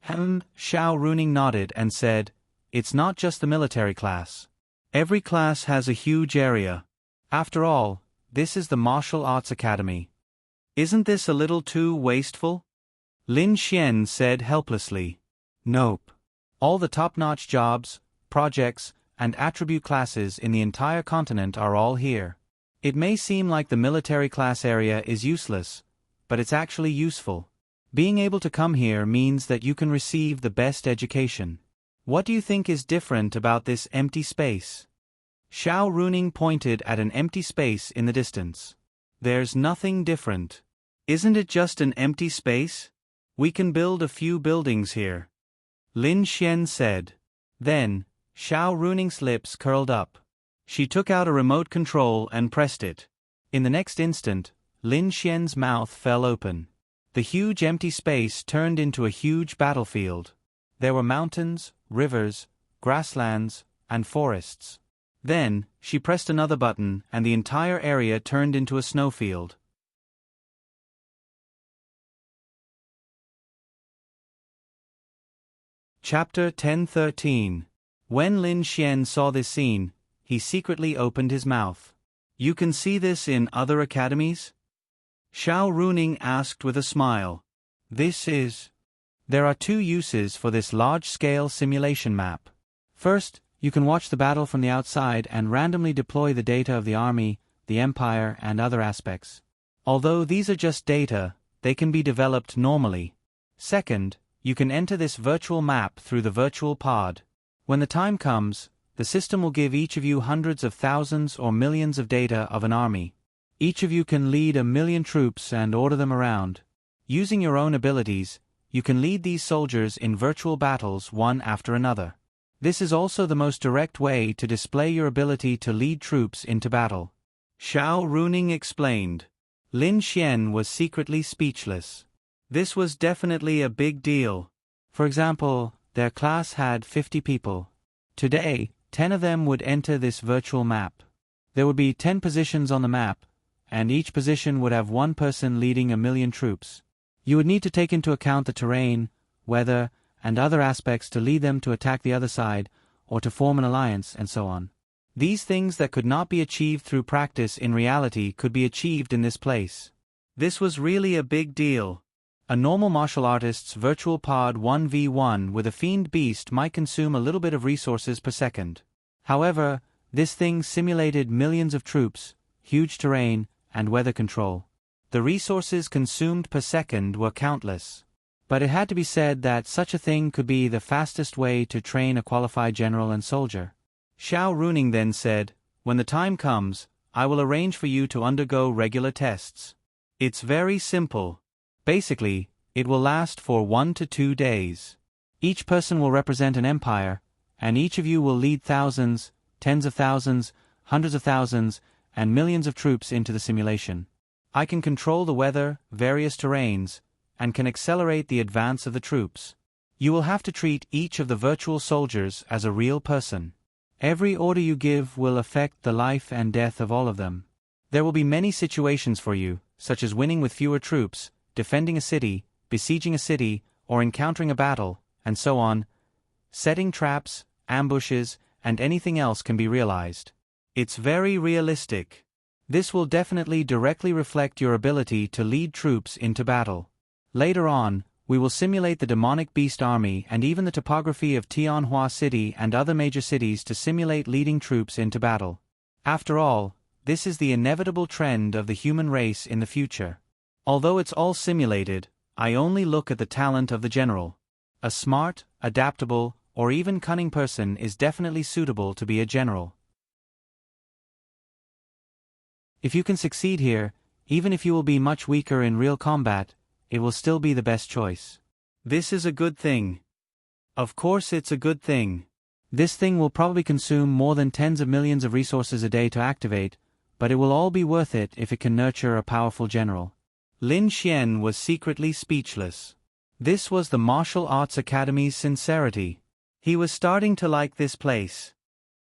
Xiao Runing nodded and said, "It's not just the military class. Every class has a huge area. After all, this is the Martial Arts Academy. Isn't this a little too wasteful?" Lin Xian said helplessly. "Nope. All the top-notch jobs, projects, and attribute classes in the entire continent are all here. It may seem like the military class area is useless, but it's actually useful. Being able to come here means that you can receive the best education. What do you think is different about this empty space?" Xiao Runing pointed at an empty space in the distance. "There's nothing different. Isn't it just an empty space? We can build a few buildings here," Lin Xian said. Then, Xiao Runing's lips curled up. She took out a remote control and pressed it. In the next instant, Lin Xian's mouth fell open. The huge empty space turned into a huge battlefield. There were mountains, rivers, grasslands, and forests. Then, she pressed another button and the entire area turned into a snowfield. Chapter 1013. When Lin Xian saw this scene, he secretly opened his mouth. "You can see this in other academies?" Xiao Runing asked with a smile. There are two uses for this large-scale simulation map. First, you can watch the battle from the outside and randomly deploy the data of the army, the empire, and other aspects. Although these are just data, they can be developed normally. Second, you can enter this virtual map through the virtual pod. When the time comes, the system will give each of you hundreds of thousands or millions of data of an army. Each of you can lead 1,000,000 troops and order them around. Using your own abilities, you can lead these soldiers in virtual battles one after another. This is also the most direct way to display your ability to lead troops into battle. Xiao Runing explained. Lin Xian was secretly speechless. This was definitely a big deal. For example, their class had 50 people. Today, 10 of them would enter this virtual map. There would be 10 positions on the map, and each position would have one person leading 1,000,000 troops. You would need to take into account the terrain, weather, and other aspects to lead them to attack the other side, or to form an alliance, and so on. These things that could not be achieved through practice in reality could be achieved in this place. This was really a big deal. A normal martial artist's virtual pod 1v1 with a fiend beast might consume a little bit of resources per second. However, this thing simulated millions of troops, huge terrain, and weather control. The resources consumed per second were countless. But it had to be said that such a thing could be the fastest way to train a qualified general and soldier. Xiao Runing then said, "When the time comes, I will arrange for you to undergo regular tests. It's very simple. Basically, it will last for 1 to 2 days. Each person will represent an empire, and each of you will lead thousands, tens of thousands, hundreds of thousands, and millions of troops into the simulation. I can control the weather, various terrains, and can accelerate the advance of the troops. You will have to treat each of the virtual soldiers as a real person. Every order you give will affect the life and death of all of them. There will be many situations for you, such as winning with fewer troops, defending a city, besieging a city, or encountering a battle, and so on. Setting traps, ambushes, and anything else can be realized. It's very realistic. This will definitely directly reflect your ability to lead troops into battle. Later on, we will simulate the demonic beast army and even the topography of Tianhua City and other major cities to simulate leading troops into battle. After all, this is the inevitable trend of the human race in the future. Although it's all simulated, I only look at the talent of the general. A smart, adaptable, or even cunning person is definitely suitable to be a general. If you can succeed here, even if you will be much weaker in real combat, it will still be the best choice. This is a good thing. Of course it's a good thing. This thing will probably consume more than tens of millions of resources a day to activate, but it will all be worth it if it can nurture a powerful general. Lin Xian was secretly speechless. This was the Martial Arts Academy's sincerity. He was starting to like this place.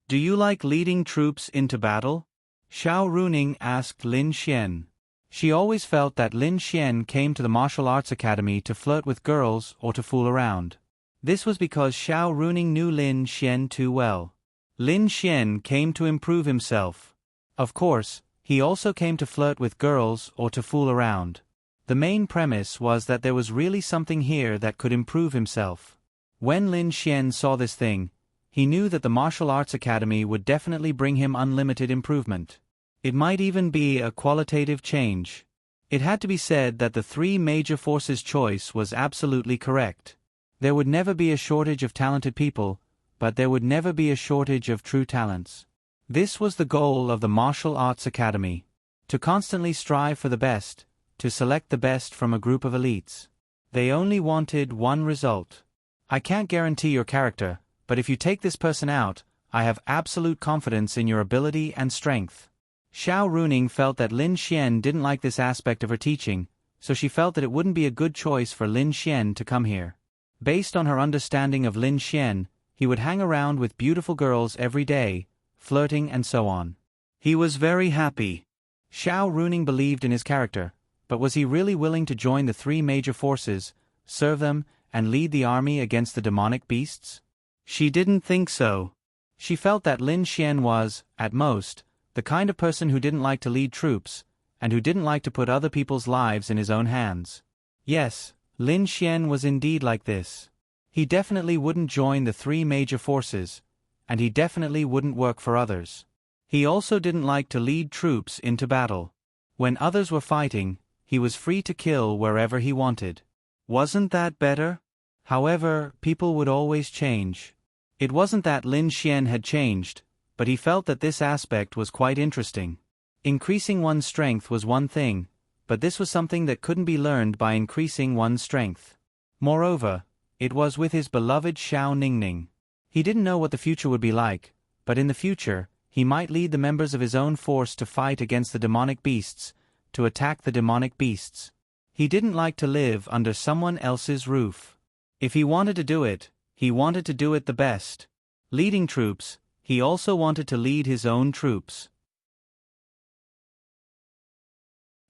Do you like leading troops into battle? Xiao Runing asked Lin Xian. She always felt that Lin Xian came to the martial arts academy to flirt with girls or to fool around. This was because Xiao Runing knew Lin Xian too well. Lin Xian came to improve himself. Of course, he also came to flirt with girls or to fool around. The main premise was that there was really something here that could improve himself. When Lin Xian saw this thing, he knew that the martial arts academy would definitely bring him unlimited improvement. It might even be a qualitative change. It had to be said that the three major forces choice was absolutely correct. There would never be a shortage of talented people, but there would never be a shortage of true talents. This was the goal of the martial arts academy. To constantly strive for the best, to select the best from a group of elites. They only wanted one result. I can't guarantee your character, but if you take this person out, I have absolute confidence in your ability and strength. Xiao Runing felt that Lin Xian didn't like this aspect of her teaching, so she felt that it wouldn't be a good choice for Lin Xian to come here. Based on her understanding of Lin Xian, he would hang around with beautiful girls every day, flirting and so on. He was very happy. Xiao Runing believed in his character, but was he really willing to join the three major forces, serve them, and lead the army against the demonic beasts? She didn't think so. She felt that Lin Xian was, at most, the kind of person who didn't like to lead troops, and who didn't like to put other people's lives in his own hands. Yes, Lin Xian was indeed like this. He definitely wouldn't join the three major forces, and he definitely wouldn't work for others. He also didn't like to lead troops into battle. When others were fighting, he was free to kill wherever he wanted. Wasn't that better? However, people would always change. It wasn't that Lin Xian had changed, but he felt that this aspect was quite interesting. Increasing one's strength was one thing, but this was something that couldn't be learned by increasing one's strength. Moreover, it was with his beloved Xiao Ningning. He didn't know what the future would be like, but in the future, he might lead the members of his own force to fight against the demonic beasts, to attack the demonic beasts. He didn't like to live under someone else's roof. If he wanted to do it, he wanted to do it the best. Leading troops, he also wanted to lead his own troops.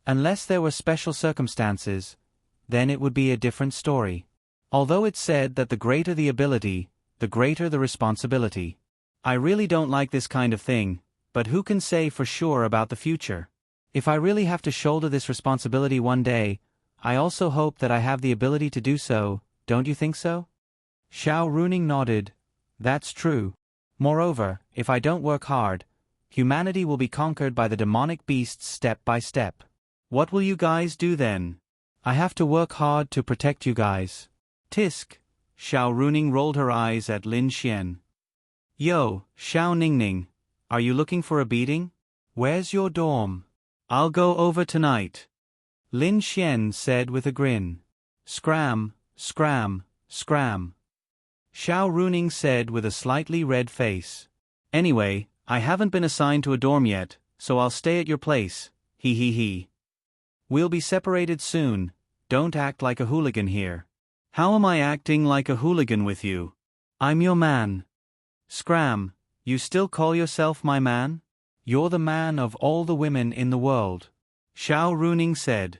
Unless there were special circumstances, then it would be a different story. Although it's said that the greater the ability, the greater the responsibility. I really don't like this kind of thing, but who can say for sure about the future? If I really have to shoulder this responsibility one day, I also hope that I have the ability to do so, don't you think so? Xiao Runing nodded. That's true. Moreover, if I don't work hard, humanity will be conquered by the demonic beasts step by step. What will you guys do then? I have to work hard to protect you guys. Tisk. Xiao Runing rolled her eyes at Lin Xian. Yo, Xiao Ningning, are you looking for a beating? Where's your dorm? I'll go over tonight. Lin Xian said with a grin. Scram, scram, scram. Xiao Runing said with a slightly red face. Anyway, I haven't been assigned to a dorm yet, so I'll stay at your place, he. We'll be separated soon, don't act like a hooligan here. How am I acting like a hooligan with you? I'm your man. Scram, you still call yourself my man? You're the man of all the women in the world. Xiao Runing said.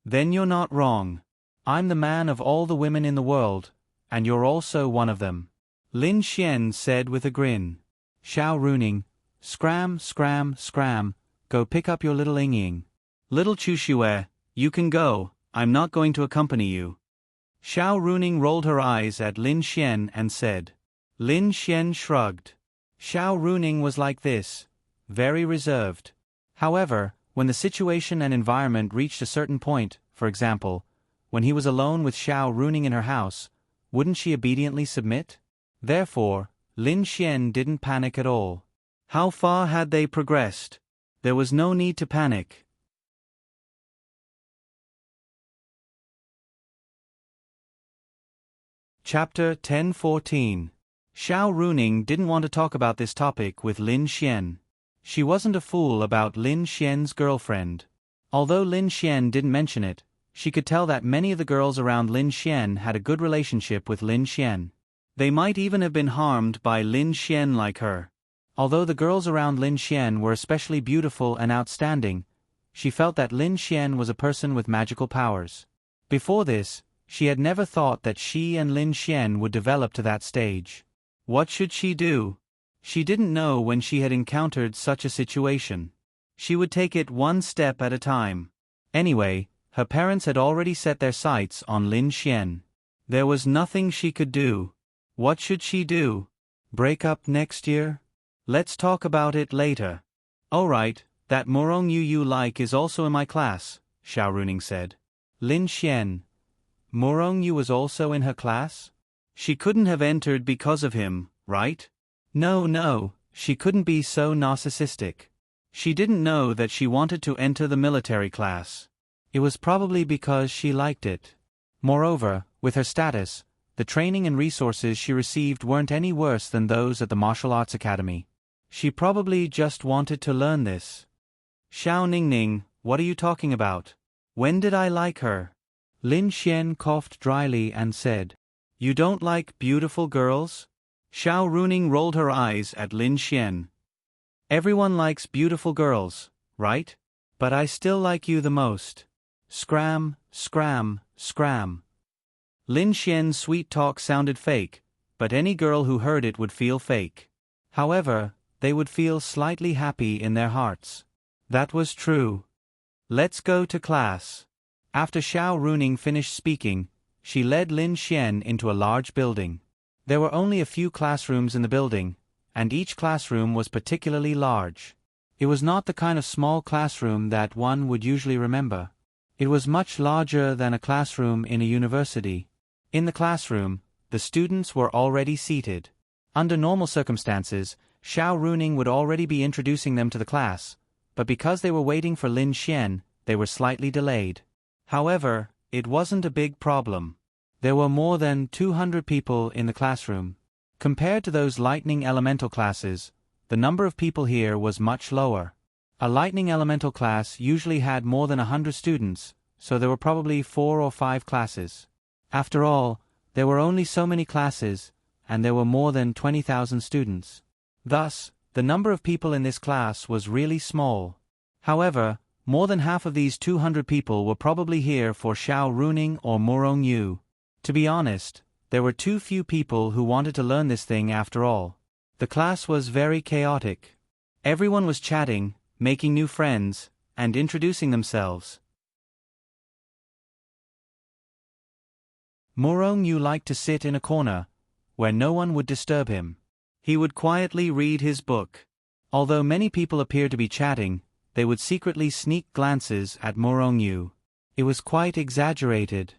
Then you're not wrong. I'm the man of all the women in the world, and you're also one of them. Lin Xian said with a grin. Xiao Runing, scram, scram, scram, go pick up your little Ying. Little Chushue, you can go, I'm not going to accompany you. Xiao Runing rolled her eyes at Lin Xian and said. Lin Xian shrugged. Xiao Runing was like this, very reserved. However, when the situation and environment reached a certain point, for example, when he was alone with Xiao Runing in her house, wouldn't she obediently submit? Therefore, Lin Xian didn't panic at all. How far had they progressed? There was no need to panic. Chapter 10:14. Xiao Runing didn't want to talk about this topic with Lin Xian. She wasn't a fool about Lin Xian's girlfriend. Although Lin Xian didn't mention it, she could tell that many of the girls around Lin Xian had a good relationship with Lin Xian. They might even have been harmed by Lin Xian like her. Although the girls around Lin Xian were especially beautiful and outstanding, she felt that Lin Xian was a person with magical powers. Before this, she had never thought that she and Lin Xian would develop to that stage. What should she do? She didn't know when she had encountered such a situation. She would take it one step at a time. Anyway, her parents had already set their sights on Lin Xian. There was nothing she could do. What should she do? Break up next year? Let's talk about it later. Alright, that Morong you like is also in my class, Xiao Runing said. Lin Xian. Morong Yu was also in her class? She couldn't have entered because of him, right? No, she couldn't be so narcissistic. She didn't know that she wanted to enter the military class. It was probably because she liked it. Moreover, with her status, the training and resources she received weren't any worse than those at the martial arts academy. She probably just wanted to learn this. Xiao Ningning, what are you talking about? When did I like her? Lin Xian coughed dryly and said, You don't like beautiful girls? Xiao Runing rolled her eyes at Lin Xian. Everyone likes beautiful girls, right? But I still like you the most. Scram, scram, scram. Lin Xian's sweet talk sounded fake, but any girl who heard it would feel fake. However, they would feel slightly happy in their hearts. That was true. Let's go to class. After Xiao Runing finished speaking, she led Lin Xian into a large building. There were only a few classrooms in the building, and each classroom was particularly large. It was not the kind of small classroom that one would usually remember. It was much larger than a classroom in a university. In the classroom, the students were already seated. Under normal circumstances, Xiao Runing would already be introducing them to the class, but because they were waiting for Lin Xian, they were slightly delayed. However, it wasn't a big problem. There were more than 200 people in the classroom. Compared to those lightning elemental classes, the number of people here was much lower. A lightning elemental class usually had more than 100 students, so there were probably 4 or 5 classes. After all, there were only so many classes, and there were more than 20,000 students. Thus, the number of people in this class was really small. However, more than half of these 200 people were probably here for Xiao Runing or Morong Yu. To be honest, there were too few people who wanted to learn this thing after all. The class was very chaotic. Everyone was chatting, making new friends, and introducing themselves. Morong Yu liked to sit in a corner, where no one would disturb him. He would quietly read his book. Although many people appeared to be chatting, they would secretly sneak glances at Morong Yu. It was quite exaggerated.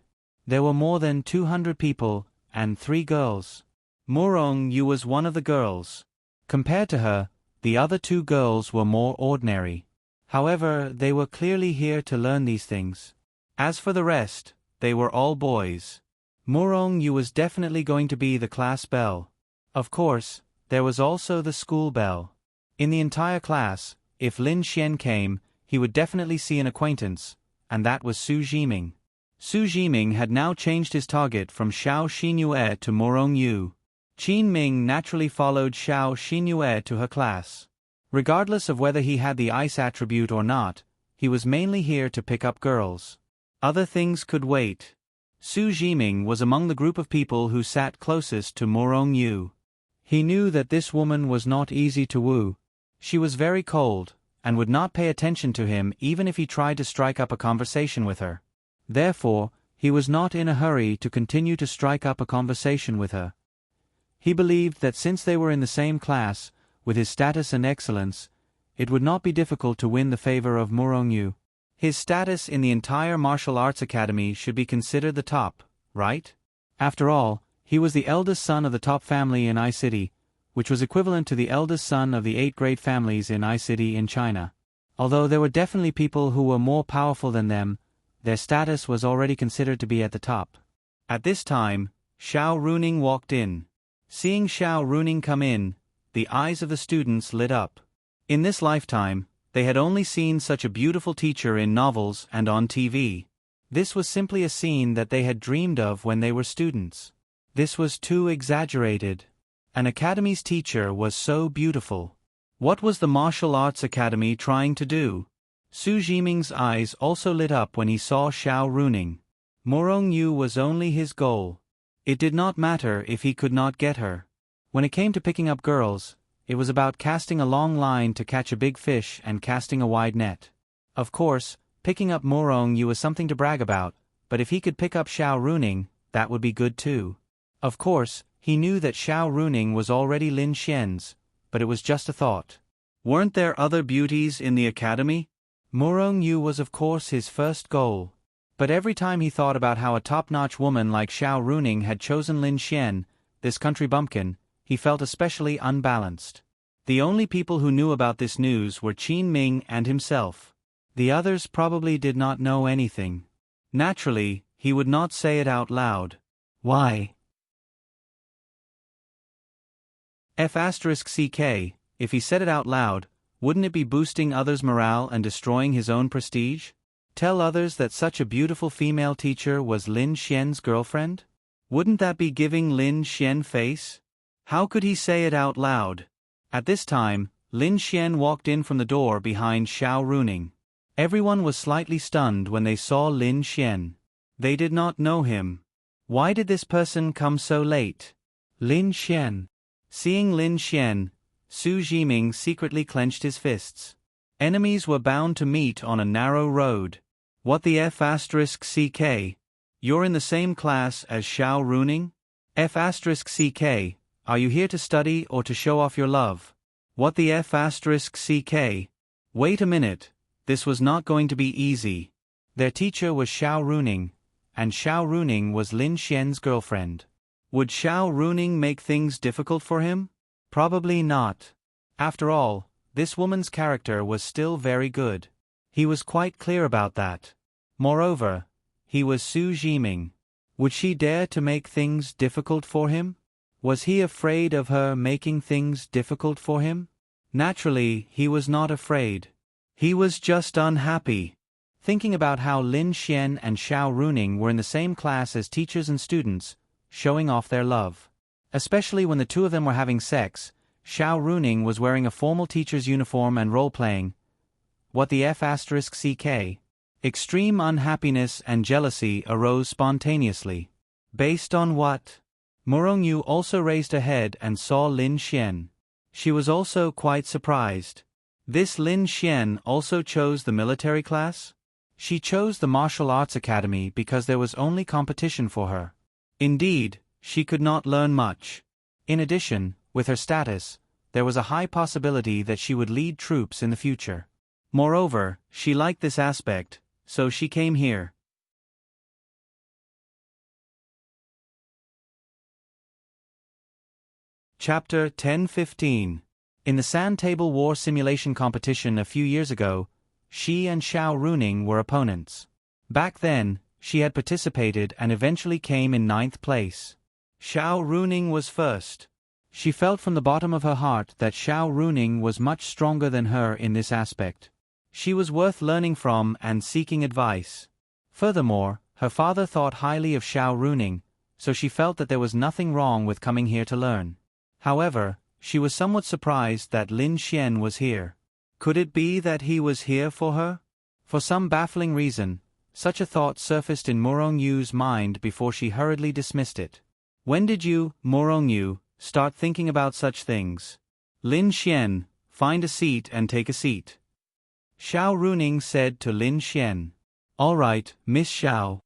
There were more than 200 people, and 3 girls. Morong Yu was one of the girls. Compared to her, the other 2 girls were more ordinary. However, they were clearly here to learn these things. As for the rest, they were all boys. Morong Yu was definitely going to be the class belle. Of course, there was also the school belle. In the entire class, if Lin Xian came, he would definitely see an acquaintance, and that was Su Jiming. Su Jiming had now changed his target from Xiao Xinyue to Morong Yu. Qin Ming naturally followed Xiao Xinyue to her class. Regardless of whether he had the ice attribute or not, he was mainly here to pick up girls. Other things could wait. Su Jiming was among the group of people who sat closest to Morong Yu. He knew that this woman was not easy to woo. She was very cold, and would not pay attention to him even if he tried to strike up a conversation with her. Therefore, he was not in a hurry to continue to strike up a conversation with her. He believed that since they were in the same class, with his status and excellence, it would not be difficult to win the favor of Morong Yu. His status in the entire martial arts academy should be considered the top, right? After all, he was the eldest son of the top family in I-City, which was equivalent to the eldest son of the 8 great families in I-City in China. Although there were definitely people who were more powerful than them, their status was already considered to be at the top. At this time, Xiao Runing walked in. Seeing Xiao Runing come in, the eyes of the students lit up. In this lifetime, they had only seen such a beautiful teacher in novels and on TV. This was simply a scene that they had dreamed of when they were students. This was too exaggerated. An academy's teacher was so beautiful. What was the martial arts academy trying to do? Su Jiming's eyes also lit up when he saw Xiao Runing. Morong Yu was only his goal. It did not matter if he could not get her. When it came to picking up girls, it was about casting a long line to catch a big fish and casting a wide net. Of course, picking up Morong Yu was something to brag about, but if he could pick up Xiao Runing, that would be good too. Of course, he knew that Xiao Runing was already Lin Xian's, but it was just a thought. Weren't there other beauties in the academy? Morong Yu was of course his first goal. But every time he thought about how a top-notch woman like Xiao Runing had chosen Lin Xian, this country bumpkin, he felt especially unbalanced. The only people who knew about this news were Qin Ming and himself. The others probably did not know anything. Naturally, he would not say it out loud. Why? F***ck, if he said it out loud, wouldn't it be boosting others' morale and destroying his own prestige? Tell others that such a beautiful female teacher was Lin Xian's girlfriend? Wouldn't that be giving Lin Xian face? How could he say it out loud? At this time, Lin Xian walked in from the door behind Xiao Runing. Everyone was slightly stunned when they saw Lin Xian. They did not know him. Why did this person come so late? Lin Xian. Seeing Lin Xian, Su Jiming secretly clenched his fists. Enemies were bound to meet on a narrow road. What the F***ck? You're in the same class as Xiao Runing? F***ck, are you here to study or to show off your love? What the F***ck? Wait a minute, this was not going to be easy. Their teacher was Xiao Runing, and Xiao Runing was Lin Xian's girlfriend. Would Xiao Runing make things difficult for him? Probably not. After all, this woman's character was still very good. He was quite clear about that. Moreover, he was Su Jiming. Would she dare to make things difficult for him? Was he afraid of her making things difficult for him? Naturally, he was not afraid. He was just unhappy. Thinking about how Lin Xian and Xiao Runing were in the same class as teachers and students, showing off their love. Especially when the two of them were having sex, Xiao Runing was wearing a formal teacher's uniform and role-playing. What the F***ck? Extreme unhappiness and jealousy arose spontaneously. Based on what? Morong Yu also raised her head and saw Lin Xian. She was also quite surprised. This Lin Xian also chose the military class? She chose the martial arts academy because there was only competition for her. Indeed, she could not learn much. In addition, with her status, there was a high possibility that she would lead troops in the future. Moreover, she liked this aspect, so she came here. Chapter 10-15. In the Sand Table War simulation competition a few years ago, she and Xiao Runing were opponents. Back then, she had participated and eventually came in 9th place. Xiao Runing was first. She felt from the bottom of her heart that Xiao Runing was much stronger than her in this aspect. She was worth learning from and seeking advice. Furthermore, her father thought highly of Xiao Runing, so she felt that there was nothing wrong with coming here to learn. However, she was somewhat surprised that Lin Xian was here. Could it be that he was here for her? For some baffling reason, such a thought surfaced in Morong Yu's mind before she hurriedly dismissed it. When did you, Morong Yu, start thinking about such things? Lin Xian, find a seat and take a seat. Xiao Runing said to Lin Xian. All right, Miss Xiao.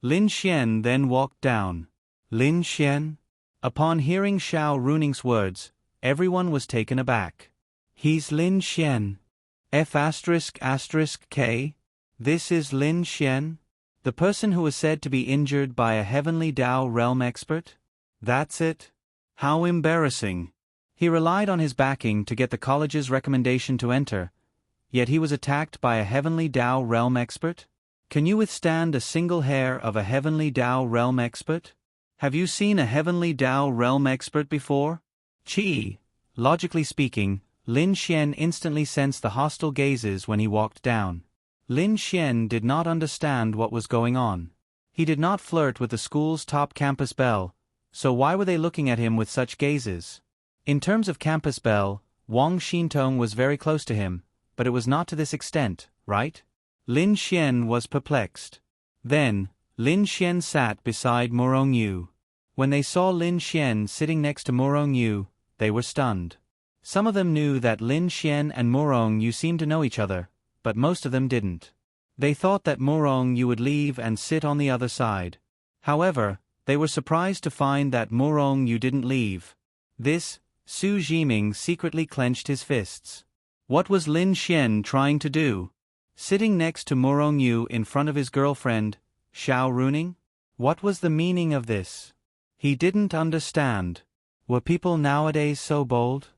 Lin Xian then walked down. Lin Xian? Upon hearing Xiao Runing's words, everyone was taken aback. He's Lin Xian. F***k? This is Lin Xian? The person who was said to be injured by a heavenly Dao realm expert? That's it? How embarrassing. He relied on his backing to get the college's recommendation to enter, yet he was attacked by a heavenly Dao realm expert? Can you withstand a single hair of a heavenly Dao realm expert? Have you seen a heavenly Dao realm expert before? Chi. Logically speaking, Lin Xian instantly sensed the hostile gazes when he walked down. Lin Xian did not understand what was going on. He did not flirt with the school's top campus belle, so why were they looking at him with such gazes? In terms of campus belle, Wang Xintong was very close to him, but it was not to this extent, right? Lin Xian was perplexed. Then, Lin Xian sat beside Morong Yu. When they saw Lin Xian sitting next to Morong Yu, they were stunned. Some of them knew that Lin Xian and Morong Yu seemed to know each other, but most of them didn't. They thought that Morong Yu would leave and sit on the other side. However, they were surprised to find that Morong Yu didn't leave. This, Su Zhiming secretly clenched his fists. What was Lin Xian trying to do? Sitting next to Morong Yu in front of his girlfriend, Xiao Runing? What was the meaning of this? He didn't understand. Were people nowadays so bold?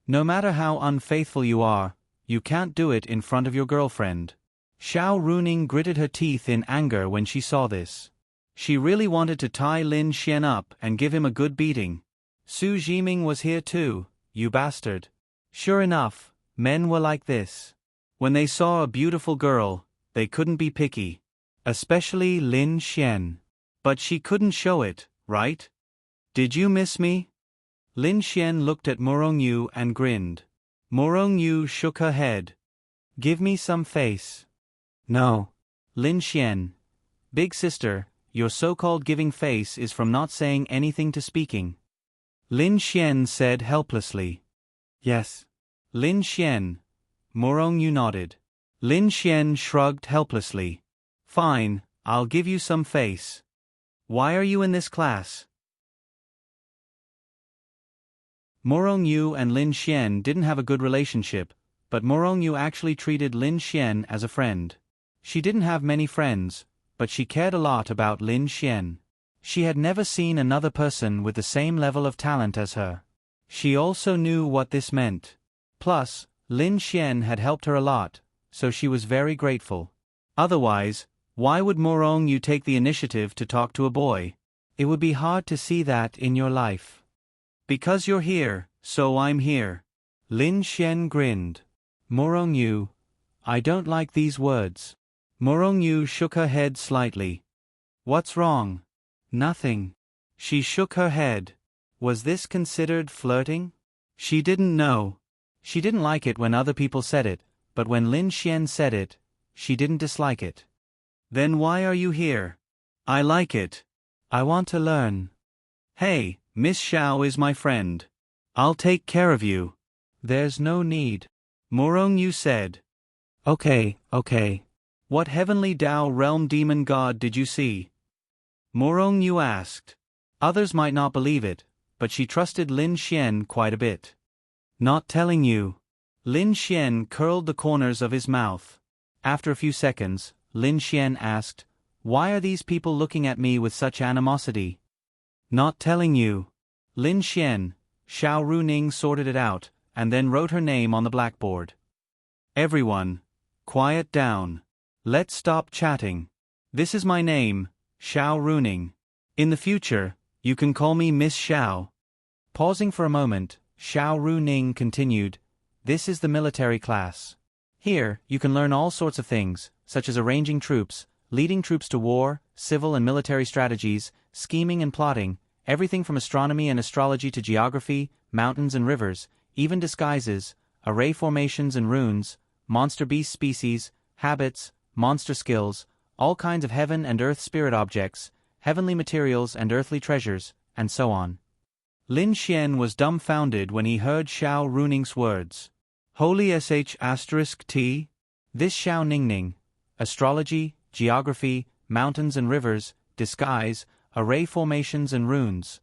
No matter how unfaithful you are, you can't do it in front of your girlfriend. Xiao Runing gritted her teeth in anger when she saw this. She really wanted to tie Lin Xian up and give him a good beating. Su Zhiming was here too, you bastard. Sure enough, men were like this. When they saw a beautiful girl, they couldn't be picky. Especially Lin Xian. But she couldn't show it, right? Did you miss me? Lin Xian looked at Morong Yu and grinned. Morong Yu shook her head. Give me some face. No. Lin Xian. Big sister, your so-called giving face is from not saying anything to speaking. Lin Xian said helplessly. Yes. Lin Xian. Morong Yu nodded. Lin Xian shrugged helplessly. Fine, I'll give you some face. Why are you in this class? Morong Yu and Lin Xian didn't have a good relationship, but Morong Yu actually treated Lin Xian as a friend. She didn't have many friends, but she cared a lot about Lin Xian. She had never seen another person with the same level of talent as her. She also knew what this meant. Plus, Lin Xian had helped her a lot, so she was very grateful. Otherwise, why would Morong Yu take the initiative to talk to a boy? It would be hard to see that in your life. Because you're here, so I'm here. Lin Xian grinned. Morong Yu, I don't like these words. Morong Yu shook her head slightly. What's wrong? Nothing. She shook her head. Was this considered flirting? She didn't know. She didn't like it when other people said it, but when Lin Xian said it, she didn't dislike it. Then why are you here? I like it. I want to learn. Hey, Miss Xiao is my friend. I'll take care of you. There's no need. Morong Yu said. Okay. What heavenly Dao realm demon god did you see? Morong Yu asked. Others might not believe it, but she trusted Lin Xian quite a bit. Not telling you. Lin Xian curled the corners of his mouth. After a few seconds, Lin Xian asked, Why are these people looking at me with such animosity? Not telling you. Lin Xian, Xiao Runing sorted it out, and then wrote her name on the blackboard. Everyone, quiet down. Let's stop chatting. This is my name, Xiao Runing. In the future, you can call me Miss Xiao. Pausing for a moment, Xiao Runing continued, This is the military class. Here, you can learn all sorts of things, such as arranging troops, leading troops to war, civil and military strategies, scheming and plotting, everything from astronomy and astrology to geography, mountains and rivers, even disguises, array formations and runes, monster beast species, habits, monster skills, all kinds of heaven and earth spirit objects, heavenly materials and earthly treasures, and so on. Lin Xian was dumbfounded when he heard Xiao Runing's words. Holy sh*t? This Xiao Ningning, astrology, geography, mountains and rivers, disguise, array formations and runes.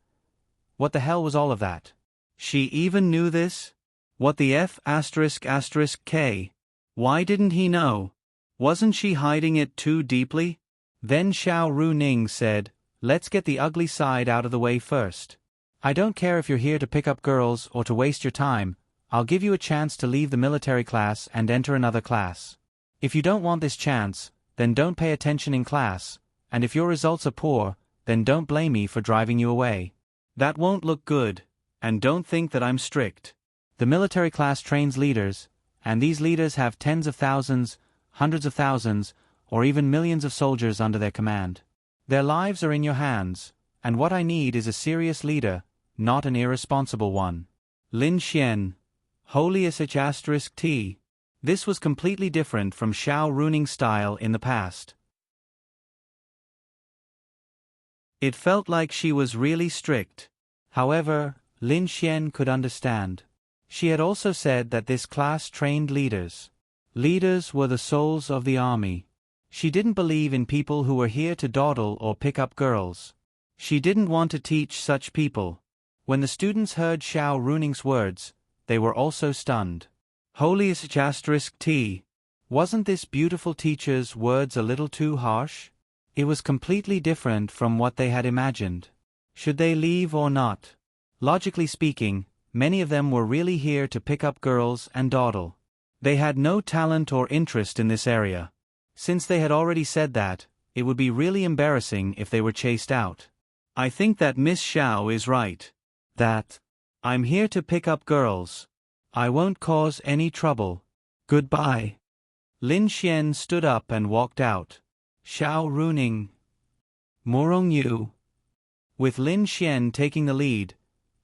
What the hell was all of that? She even knew this? What the f***k? Why didn't he know? Wasn't she hiding it too deeply? Then Xiao Runing said, Let's get the ugly side out of the way first. I don't care if you're here to pick up girls or to waste your time, I'll give you a chance to leave the military class and enter another class. If you don't want this chance, then don't pay attention in class, and if your results are poor, then don't blame me for driving you away. That won't look good, and don't think that I'm strict. The military class trains leaders, and these leaders have tens of thousands, hundreds of thousands, or even millions of soldiers under their command. Their lives are in your hands, and what I need is a serious leader, not an irresponsible one. Lin Xian. Holy-T. This was completely different from Xiao Runing's style in the past. It felt like she was really strict. However, Lin Xian could understand. She had also said that this class trained leaders. Leaders were the souls of the army. She didn't believe in people who were here to dawdle or pick up girls. She didn't want to teach such people. When the students heard Xiao Runing's words, they were also stunned. Holy-T. Wasn't this beautiful teacher's words a little too harsh? It was completely different from what they had imagined. Should they leave or not? Logically speaking, many of them were really here to pick up girls and dawdle. They had no talent or interest in this area. Since they had already said that, it would be really embarrassing if they were chased out. I think that Miss Xiao is right. I'm here to pick up girls. I won't cause any trouble. Goodbye. Lin Xian stood up and walked out. Xiao Runing. Morongyu. With Lin Xian taking the lead,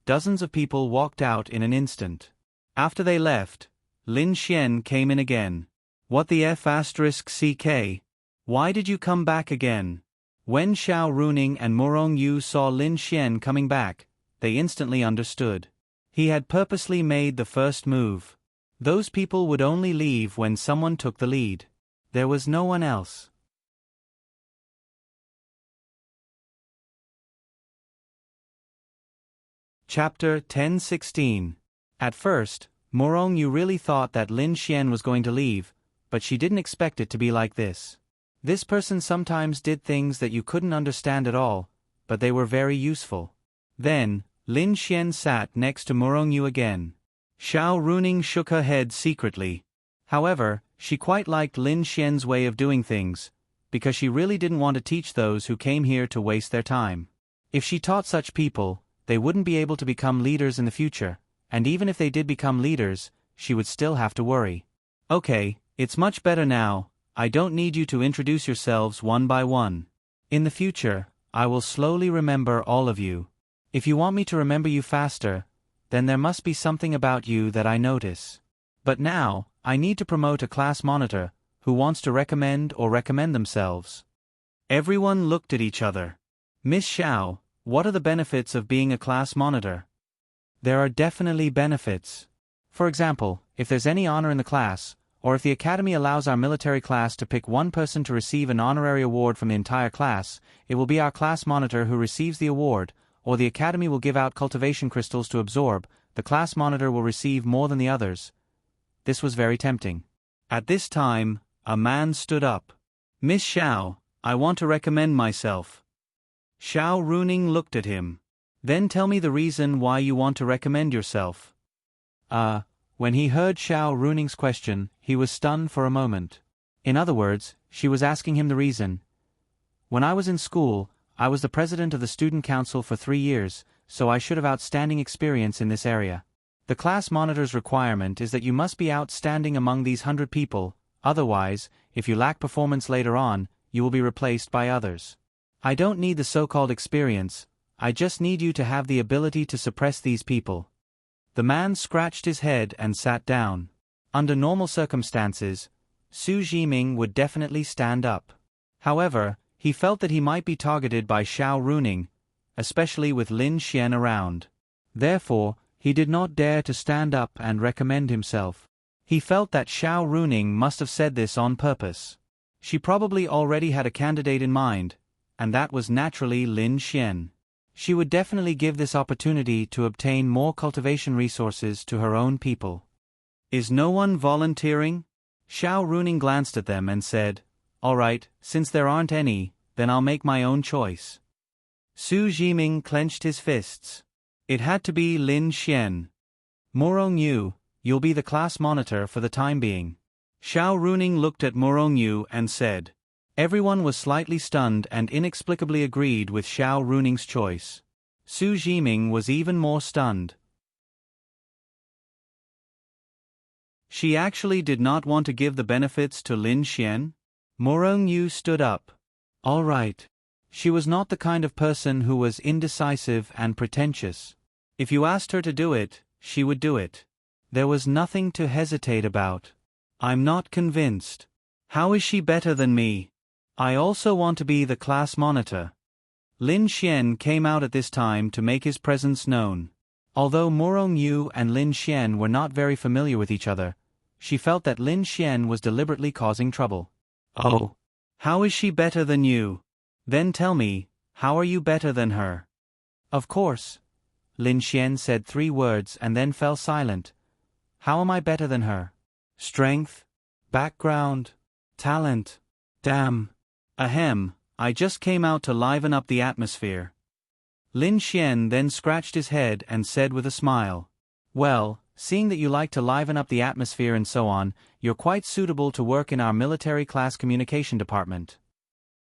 dozens of people walked out in an instant. After they left, Lin Xian came in again. What the F***CK? Why did you come back again? When Xiao Runing and Morongyu saw Lin Xian coming back, they instantly understood. He had purposely made the first move. Those people would only leave when someone took the lead. There was no one else. Chapter 10:16. At first, Morongyu really thought that Lin Xian was going to leave, but she didn't expect it to be like this. This person sometimes did things that you couldn't understand at all, but they were very useful. Then, Lin Xian sat next to Morongyu again. Xiao Runing shook her head secretly. However, she quite liked Lin Xian's way of doing things, because she really didn't want to teach those who came here to waste their time. If she taught such people, they wouldn't be able to become leaders in the future, and even if they did become leaders, she would still have to worry. Okay, it's much better now. I don't need you to introduce yourselves one by one. In the future, I will slowly remember all of you. If you want me to remember you faster, then there must be something about you that I notice. But now, I need to promote a class monitor, who wants to recommend themselves. Everyone looked at each other. Miss Xiao, what are the benefits of being a class monitor? There are definitely benefits. For example, if there's any honor in the class, or if the academy allows our military class to pick one person to receive an honorary award from the entire class, it will be our class monitor who receives the award, or the academy will give out cultivation crystals to absorb, the class monitor will receive more than the others. This was very tempting. At this time, a man stood up. Miss Xiao, I want to recommend myself. Xiao Runing looked at him. Then tell me the reason why you want to recommend yourself. When he heard Xiao Runing's question, he was stunned for a moment. In other words, she was asking him the reason. When I was in school, I was the president of the student council for 3 years, so I should have outstanding experience in this area. The class monitor's requirement is that you must be outstanding among these 100 people, otherwise, if you lack performance later on, you will be replaced by others. I don't need the so-called experience, I just need you to have the ability to suppress these people. The man scratched his head and sat down. Under normal circumstances, Su Jiming would definitely stand up. However, he felt that he might be targeted by Xiao Runing, especially with Lin Xian around. Therefore, he did not dare to stand up and recommend himself. He felt that Xiao Runing must have said this on purpose. She probably already had a candidate in mind, and that was naturally Lin Xian. She would definitely give this opportunity to obtain more cultivation resources to her own people. Is no one volunteering? Xiao Runing glanced at them and said, All right, since there aren't any, then I'll make my own choice. Su Jiming clenched his fists. It had to be Lin Xian. Morongyu, you'll be the class monitor for the time being. Xiao Runing looked at Morongyu and said. Everyone was slightly stunned and inexplicably agreed with Xiao Runing's choice. Su Jiming was even more stunned. She actually did not want to give the benefits to Lin Xian? Morongyu stood up. All right. She was not the kind of person who was indecisive and pretentious. If you asked her to do it, she would do it. There was nothing to hesitate about. I'm not convinced. How is she better than me? I also want to be the class monitor. Lin Xian came out at this time to make his presence known. Although Morong Yu and Lin Xian were not very familiar with each other, she felt that Lin Xian was deliberately causing trouble. Oh. How is she better than you? Then tell me, how are you better than her? Of course. Lin Xian said 3 words and then fell silent. How am I better than her? Strength? Background? Talent? Damn. Ahem, I just came out to liven up the atmosphere. Lin Xian then scratched his head and said with a smile. Well, seeing that you like to liven up the atmosphere and so on, you're quite suitable to work in our military class communication department.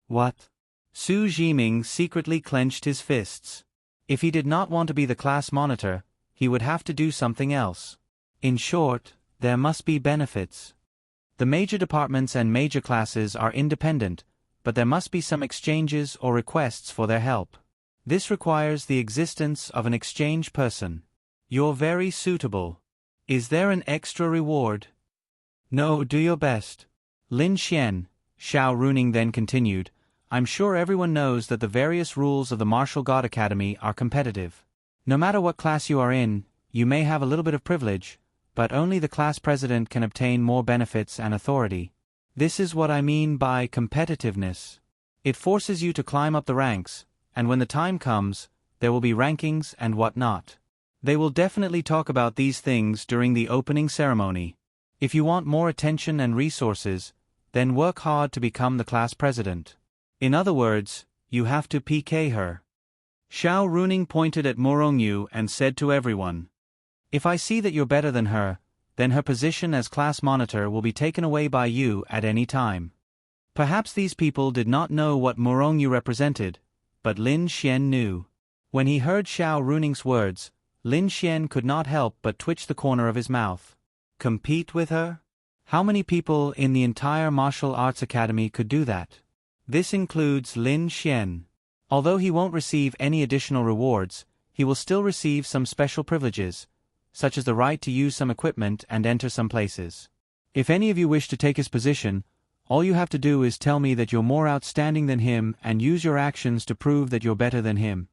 What? Su Zhiming secretly clenched his fists. If he did not want to be the class monitor, he would have to do something else. In short, there must be benefits. The major departments and major classes are independent, but there must be some exchanges or requests for their help. This requires the existence of an exchange person. You're very suitable. Is there an extra reward? No, do your best. Lin Xian, Xiao Runing then continued, I'm sure everyone knows that the various rules of the Martial God Academy are competitive. No matter what class you are in, you may have a little bit of privilege, but only the class president can obtain more benefits and authority. This is what I mean by competitiveness. It forces you to climb up the ranks, and when the time comes, there will be rankings and whatnot. They will definitely talk about these things during the opening ceremony. If you want more attention and resources, then work hard to become the class president. In other words, you have to PK her. Xiao Runing pointed at Morong Yu and said to everyone, if I see that you're better than her, then her position as class monitor will be taken away by you at any time. Perhaps these people did not know what Morong Yu represented, but Lin Xian knew. When he heard Xiao Runing's words, Lin Xian could not help but twitch the corner of his mouth. Compete with her? How many people in the entire martial arts academy could do that? This includes Lin Xian. Although he won't receive any additional rewards, he will still receive some special privileges, such as the right to use some equipment and enter some places. If any of you wish to take his position, all you have to do is tell me that you're more outstanding than him and use your actions to prove that you're better than him.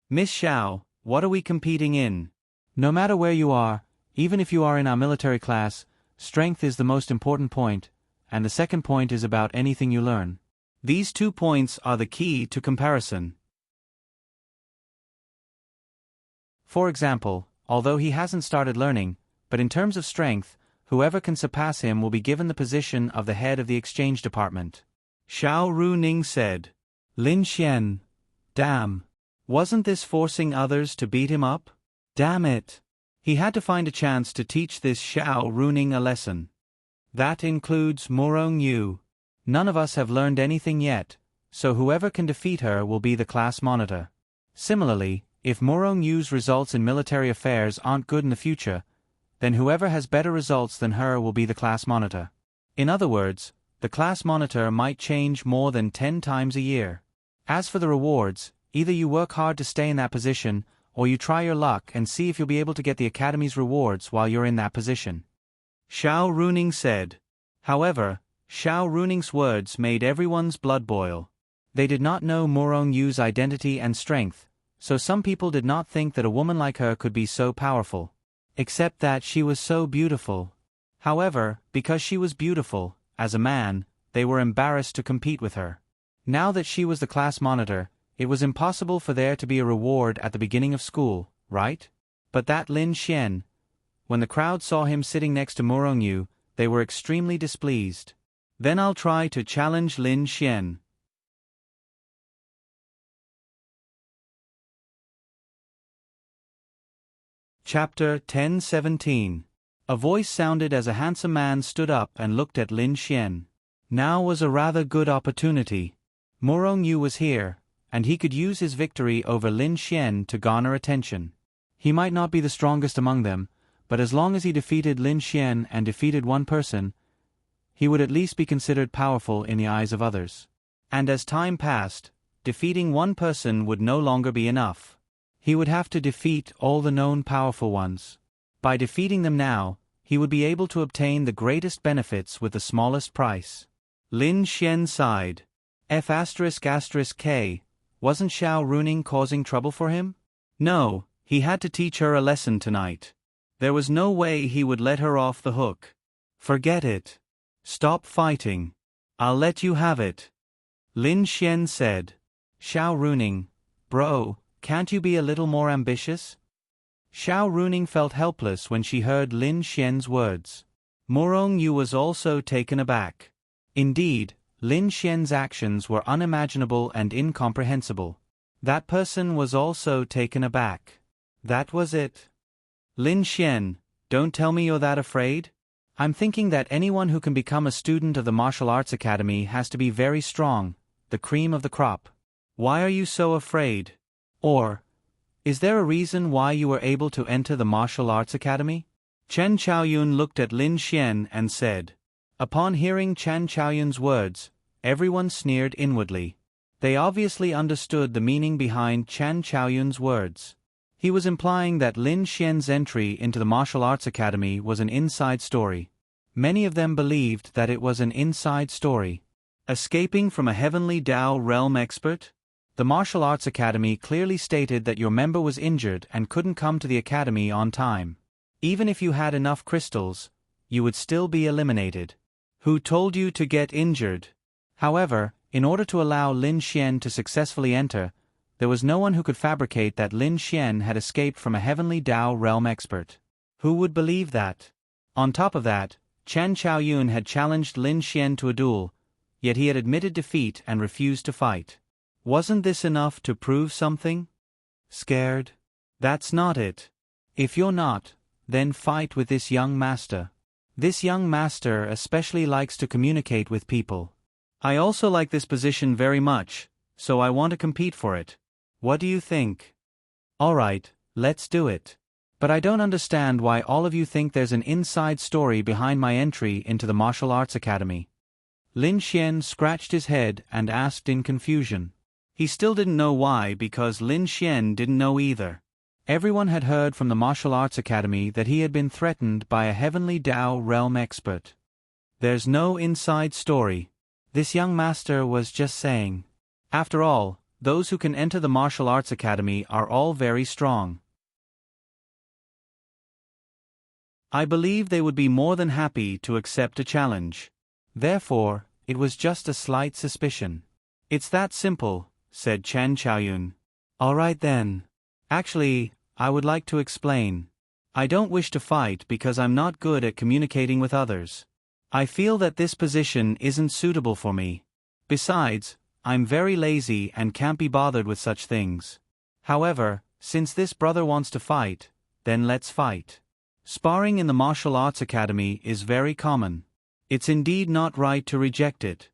Miss Xiao, what are we competing in? No matter where you are, even if you are in our military class, strength is the most important point, and the second point is about anything you learn. These 2 points are the key to comparison. For example, although he hasn't started learning, but in terms of strength, whoever can surpass him will be given the position of the head of the exchange department. Xiao Runing said. Lin Xian. Damn. Wasn't this forcing others to beat him up? Damn it. He had to find a chance to teach this Xiao Runing a lesson. That includes Morong Yu. None of us have learned anything yet, so whoever can defeat her will be the class monitor. Similarly, if Morong Yu's results in military affairs aren't good in the future, then whoever has better results than her will be the class monitor. In other words, the class monitor might change more than 10 times a year. As for the rewards, either you work hard to stay in that position, or you try your luck and see if you'll be able to get the Academy's rewards while you're in that position. Xiao Runing said. However, Xiao Runing's words made everyone's blood boil. They did not know Morong Yu's identity and strength, so some people did not think that a woman like her could be so powerful. Except that she was so beautiful. However, because she was beautiful, as a man, they were embarrassed to compete with her. Now that she was the class monitor, it was impossible for there to be a reward at the beginning of school, right? But that Lin Xian. When the crowd saw him sitting next to Morong Yu, they were extremely displeased. Then I'll try to challenge Lin Xian. Chapter 1017. A voice sounded as a handsome man stood up and looked at Lin Xian. Now was a rather good opportunity. Morong Yu was here, and he could use his victory over Lin Xian to garner attention. He might not be the strongest among them, but as long as he defeated Lin Xian and defeated one person, he would at least be considered powerful in the eyes of others. And as time passed, defeating one person would no longer be enough. He would have to defeat all the known powerful ones. By defeating them now, he would be able to obtain the greatest benefits with the smallest price. Lin Xian sighed. F***K, wasn't Xiao Runing causing trouble for him? No, he had to teach her a lesson tonight. There was no way he would let her off the hook. Forget it. Stop fighting. I'll let you have it. Lin Xian said. Xiao Runing, bro, can't you be a little more ambitious? Xiao Runing felt helpless when she heard Lin Xian's words. Murong Yu was also taken aback. Indeed, Lin Xian's actions were unimaginable and incomprehensible. That person was also taken aback. That was it. Lin Xian, don't tell me you're that afraid? I'm thinking that anyone who can become a student of the martial arts academy has to be very strong, the cream of the crop. Why are you so afraid? Or, is there a reason why you were able to enter the martial arts academy? Chen Chaoyun looked at Lin Xian and said. Upon hearing Chen Chaoyun's words, everyone sneered inwardly. They obviously understood the meaning behind Chen Chaoyun's words. He was implying that Lin Xian's entry into the martial arts academy was an inside story. Many of them believed that it was an inside story. Escaping from a heavenly Dao realm expert? The martial arts academy clearly stated that your member was injured and couldn't come to the academy on time. Even if you had enough crystals, you would still be eliminated. Who told you to get injured? However, in order to allow Lin Xian to successfully enter, there was no one who could fabricate that Lin Xian had escaped from a heavenly Dao realm expert. Who would believe that? On top of that, Chen Chaoyun had challenged Lin Xian to a duel, yet he had admitted defeat and refused to fight. Wasn't this enough to prove something? Scared? That's not it. If you're not, then fight with this young master. This young master especially likes to communicate with people. I also like this position very much, so I want to compete for it. What do you think? Alright, let's do it. But I don't understand why all of you think there's an inside story behind my entry into the martial arts academy. Lin Xian scratched his head and asked in confusion. He still didn't know why because Lin Xian didn't know either. Everyone had heard from the martial arts academy that he had been threatened by a heavenly Dao realm expert. There's no inside story. This young master was just saying. After all, those who can enter the martial arts academy are all very strong. I believe they would be more than happy to accept a challenge. Therefore, it was just a slight suspicion. It's that simple, said Chen Chaoyun. Alright then. Actually, I would like to explain. I don't wish to fight because I'm not good at communicating with others. I feel that this position isn't suitable for me. Besides, I'm very lazy and can't be bothered with such things. However, since this brother wants to fight, then let's fight. Sparring in the martial arts academy is very common. It's indeed not right to reject it.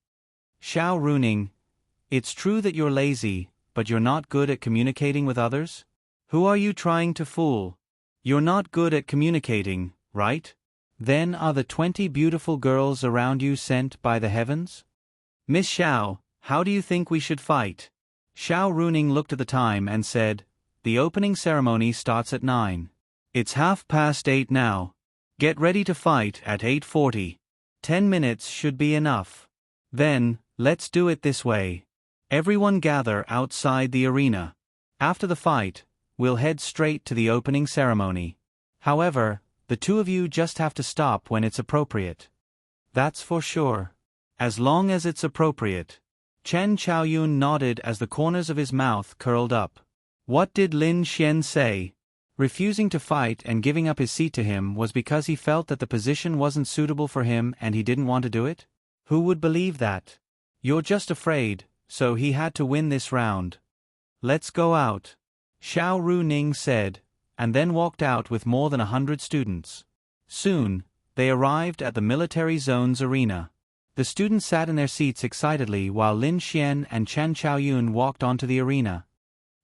Xiao Runing, it's true that you're lazy, but you're not good at communicating with others? Who are you trying to fool? You're not good at communicating, right? Then are the 20 beautiful girls around you sent by the heavens? Miss Xiao, how do you think we should fight? Xiao Runing looked at the time and said, the opening ceremony starts at 9. It's 8:30 now. Get ready to fight at 8:40. 10 minutes should be enough. Then, let's do it this way. Everyone gather outside the arena. After the fight, we'll head straight to the opening ceremony. However, the two of you just have to stop when it's appropriate. That's for sure. As long as it's appropriate. Chen Chaoyun nodded as the corners of his mouth curled up. What did Lin Xian say? Refusing to fight and giving up his seat to him was because he felt that the position wasn't suitable for him and he didn't want to do it? Who would believe that? You're just afraid, so he had to win this round. Let's go out. Xiao Runing said, and then walked out with more than 100 students. Soon, they arrived at the military zone's arena. The students sat in their seats excitedly while Lin Xian and Chen Chaoyun walked onto the arena.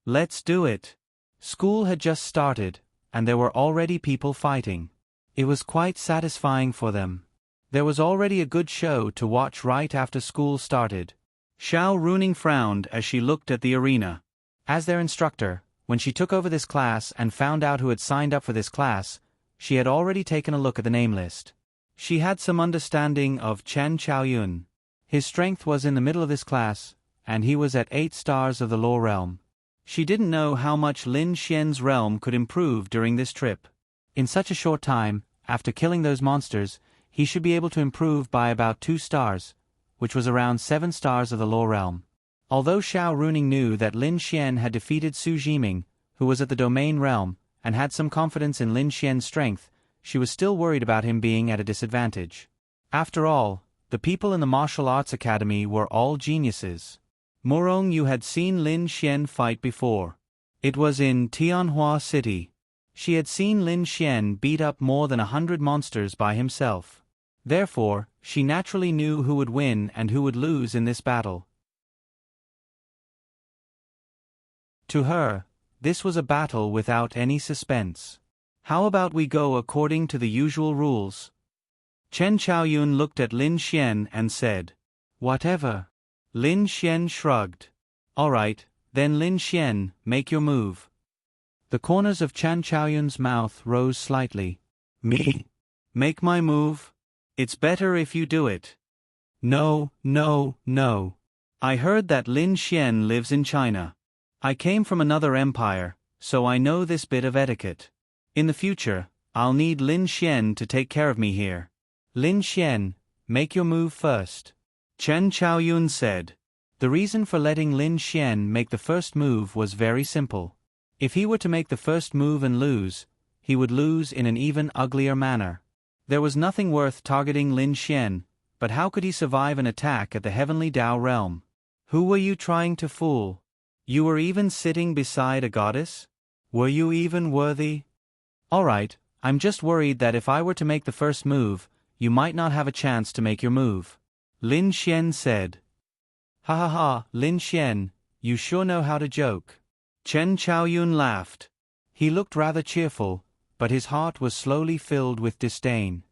Let's do it. School had just started, and there were already people fighting. It was quite satisfying for them. There was already a good show to watch right after school started. Xiao Runing frowned as she looked at the arena. As their instructor, when she took over this class and found out who had signed up for this class, She had already taken a look at the name list. She had some understanding of Chen Chaoyun. His strength was in the middle of this class, and he was at 8 stars of the Law Realm. She didn't know how much Lin Xian's realm could improve during this trip. In such a short time, after killing those monsters, he should be able to improve by about 2 stars, which was around 7 stars of the Law Realm. Although Xiao Runing knew that Lin Xian had defeated Su Jiming, who was at the Domain Realm, and had some confidence in Lin Xian's strength, she was still worried about him being at a disadvantage. After all, the people in the martial arts academy were all geniuses. Murong Yu had seen Lin Xian fight before. It was in Tianhua City. She had seen Lin Xian beat up more than 100 monsters by himself. Therefore, she naturally knew who would win and who would lose in this battle. To her, this was a battle without any suspense. How about we go according to the usual rules? Chen Chaoyun looked at Lin Xian and said, "Whatever." Lin Xian shrugged. "All right, then Lin Xian, make your move." The corners of Chen Chaoyun's mouth rose slightly. "Me? Make my move? It's better if you do it." "No, no, no. I heard that Lin Xian lives in China. I came from another empire, so I know this bit of etiquette. In the future, I'll need Lin Xian to take care of me here. Lin Xian, make your move first." Chen Chaoyun said. The reason for letting Lin Xian make the first move was very simple. If he were to make the first move and lose, he would lose in an even uglier manner. There was nothing worth targeting Lin Xian, but how could he survive an attack at the Heavenly Tao realm? Who were you trying to fool? You were even sitting beside a goddess? Were you even worthy? Alright, I'm just worried that if I were to make the first move, you might not have a chance to make your move. Lin Xian said. Ha ha ha, Lin Xian, you sure know how to joke. Chen Chaoyun laughed. He looked rather cheerful, but his heart was slowly filled with disdain.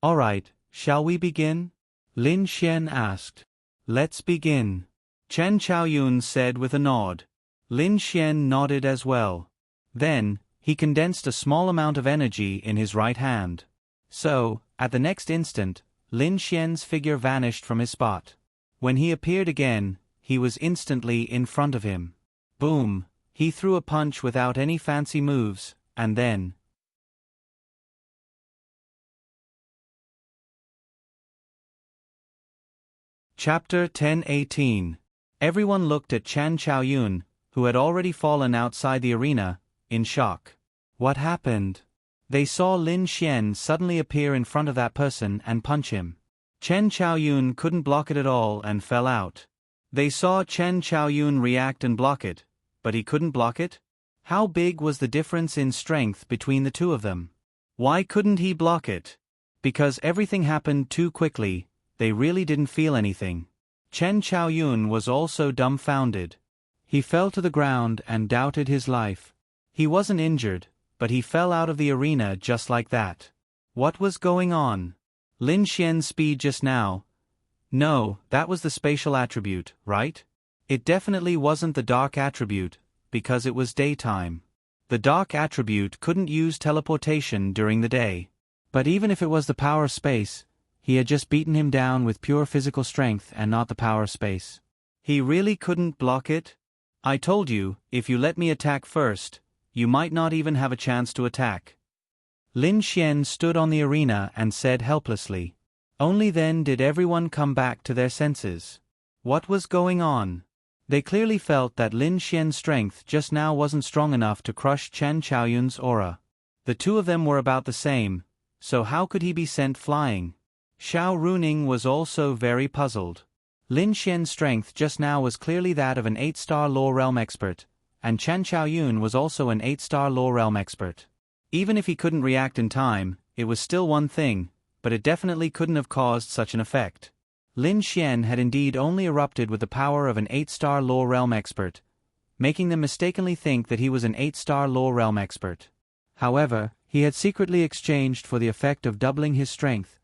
Alright, shall we begin? Lin Xian asked. Let's begin. Chen Chaoyun said with a nod. Lin Xian nodded as well. Then, he condensed a small amount of energy in his right hand. So, at the next instant, Lin Xian's figure vanished from his spot. When he appeared again, he was instantly in front of him. Boom! He threw a punch without any fancy moves, and then... Chapter 10:18. Everyone looked at Chen Chaoyun, who had already fallen outside the arena, in shock. What happened? They saw Lin Xian suddenly appear in front of that person and punch him. Chen Chaoyun couldn't block it at all and fell out. They saw Chen Chaoyun react and block it, but he couldn't block it? How big was the difference in strength between the two of them? Why couldn't he block it? Because everything happened too quickly, they really didn't feel anything. Chen Chaoyun was also dumbfounded. He fell to the ground and doubted his life. He wasn't injured, but he fell out of the arena just like that. What was going on? Lin Xian's speed just now. No, that was the spatial attribute, right? It definitely wasn't the dark attribute, because it was daytime. The dark attribute couldn't use teleportation during the day. But even if it was the power of space, he had just beaten him down with pure physical strength and not the power of space. He really couldn't block it? I told you, if you let me attack first, you might not even have a chance to attack. Lin Xian stood on the arena and said helplessly. Only then did everyone come back to their senses. What was going on? They clearly felt that Lin Xian's strength just now wasn't strong enough to crush Chen Chaoyun's aura. The two of them were about the same, so how could he be sent flying? Xiao Runing was also very puzzled. Lin Xian's strength just now was clearly that of an 8-star Law Realm expert, and Chen Chaoyun was also an 8-star Law Realm expert. Even if he couldn't react in time, it was still one thing, but it definitely couldn't have caused such an effect. Lin Xian had indeed only erupted with the power of an 8-star Law Realm expert, making them mistakenly think that he was an 8-star Law Realm expert. However, he had secretly exchanged for the effect of doubling his strength,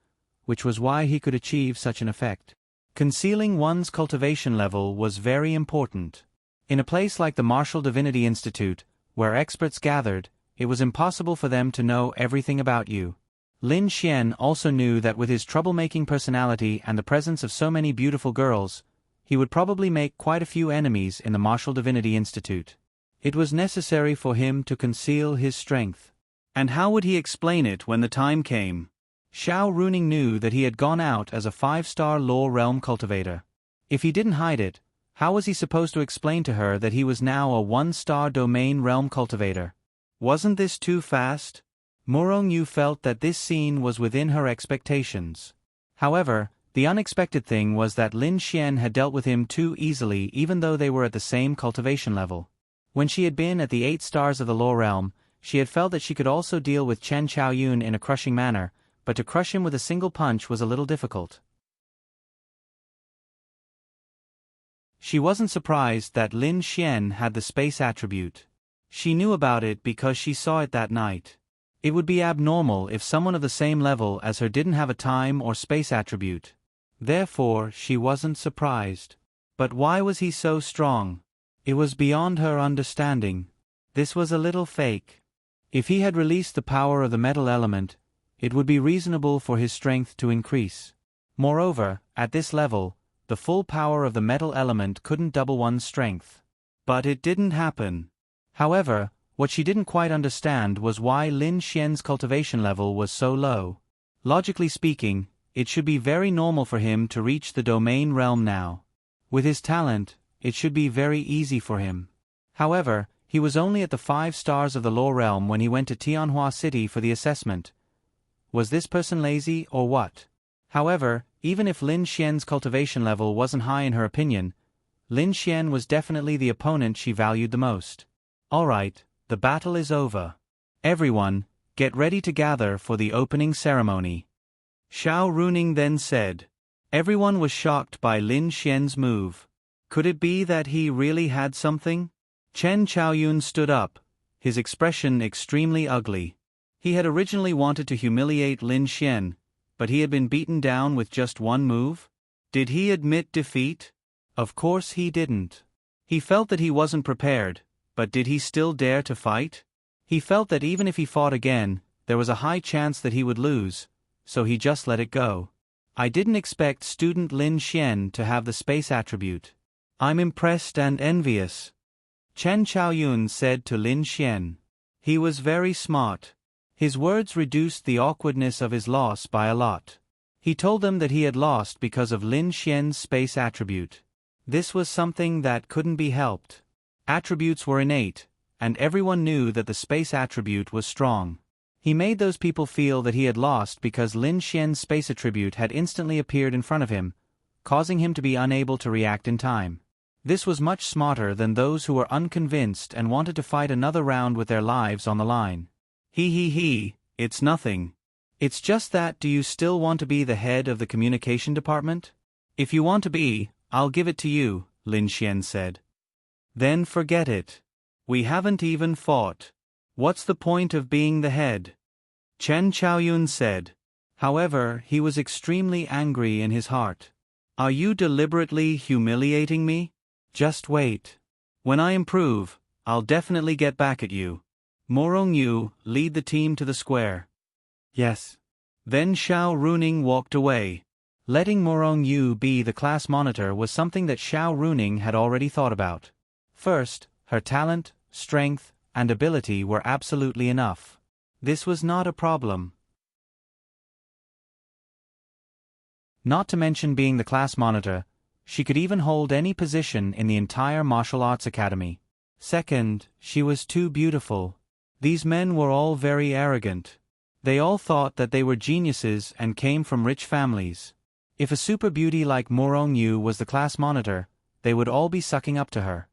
which was why he could achieve such an effect. Concealing one's cultivation level was very important. In a place like the Martial Divinity Institute, where experts gathered, it was impossible for them to know everything about you. Lin Xian also knew that with his troublemaking personality and the presence of so many beautiful girls, he would probably make quite a few enemies in the Martial Divinity Institute. It was necessary for him to conceal his strength. And how would he explain it when the time came? Xiao Runing knew that he had gone out as a 5-star Law Realm cultivator. If he didn't hide it, how was he supposed to explain to her that he was now a 1-star Domain Realm cultivator? Wasn't this too fast? Morong Yu felt that this scene was within her expectations. However, the unexpected thing was that Lin Xian had dealt with him too easily even though they were at the same cultivation level. When she had been at the 8 stars of the Law Realm, she had felt that she could also deal with Chen Chaoyun in a crushing manner, but to crush him with a single punch was a little difficult. She wasn't surprised that Lin Xian had the space attribute. She knew about it because she saw it that night. It would be abnormal if someone of the same level as her didn't have a time or space attribute. Therefore, she wasn't surprised. But why was he so strong? It was beyond her understanding. This was a little fake. If he had released the power of the metal element, it would be reasonable for his strength to increase. Moreover, at this level, the full power of the metal element couldn't double one's strength. But it didn't happen. However, what she didn't quite understand was why Lin Xian's cultivation level was so low. Logically speaking, it should be very normal for him to reach the domain realm now. With his talent, it should be very easy for him. However, he was only at the 5 stars of the Law Realm when he went to Tianhua City for the assessment. Was this person lazy or what? However, even if Lin Xian's cultivation level wasn't high in her opinion, Lin Xian was definitely the opponent she valued the most. Alright, the battle is over. Everyone, get ready to gather for the opening ceremony. Xiao Runing then said. Everyone was shocked by Lin Xian's move. Could it be that he really had something? Chen Chaoyun stood up, his expression extremely ugly. He had originally wanted to humiliate Lin Xian, but he had been beaten down with just one move? Did he admit defeat? Of course he didn't. He felt that he wasn't prepared, but did he still dare to fight? He felt that even if he fought again, there was a high chance that he would lose, so he just let it go. I didn't expect student Lin Xian to have the space attribute. I'm impressed and envious. Chen Chaoyun said to Lin Xian. He was very smart. His words reduced the awkwardness of his loss by a lot. He told them that he had lost because of Lin Xian's space attribute. This was something that couldn't be helped. Attributes were innate, and everyone knew that the space attribute was strong. He made those people feel that he had lost because Lin Xian's space attribute had instantly appeared in front of him, causing him to be unable to react in time. This was much smarter than those who were unconvinced and wanted to fight another round with their lives on the line. He, it's nothing. It's just that do you still want to be the head of the communication department? If you want to be, I'll give it to you, Lin Xian said. Then forget it. We haven't even fought. What's the point of being the head? Chen Chaoyun said. However, he was extremely angry in his heart. Are you deliberately humiliating me? Just wait. When I improve, I'll definitely get back at you. Morong Yu, lead the team to the square. Yes. Then Xiao Runing walked away. Letting Morong Yu be the class monitor was something that Xiao Runing had already thought about. First, her talent, strength, and ability were absolutely enough. This was not a problem. Not to mention being the class monitor, she could even hold any position in the entire martial arts academy. Second, she was too beautiful. These men were all very arrogant. They all thought that they were geniuses and came from rich families. If a super beauty like Morong Yu was the class monitor, they would all be sucking up to her.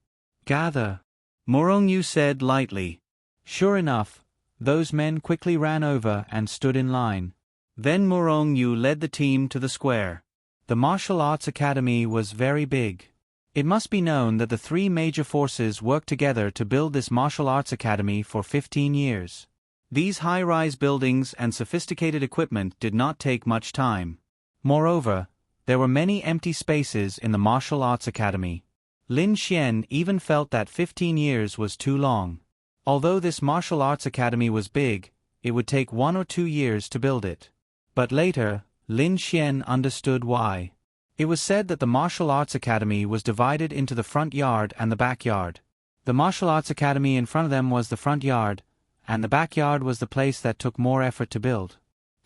Gather, Morong Yu said lightly. Sure enough, those men quickly ran over and stood in line. Then Morong Yu led the team to the square. The martial arts academy was very big. It must be known that the 3 major forces worked together to build this martial arts academy for 15 years. These high-rise buildings and sophisticated equipment did not take much time. Moreover, there were many empty spaces in the martial arts academy. Lin Xian even felt that 15 years was too long. Although this martial arts academy was big, it would take 1 or 2 years to build it. But later, Lin Xian understood why. It was said that the martial arts academy was divided into the front yard and the backyard. The martial arts academy in front of them was the front yard, and the backyard was the place that took more effort to build.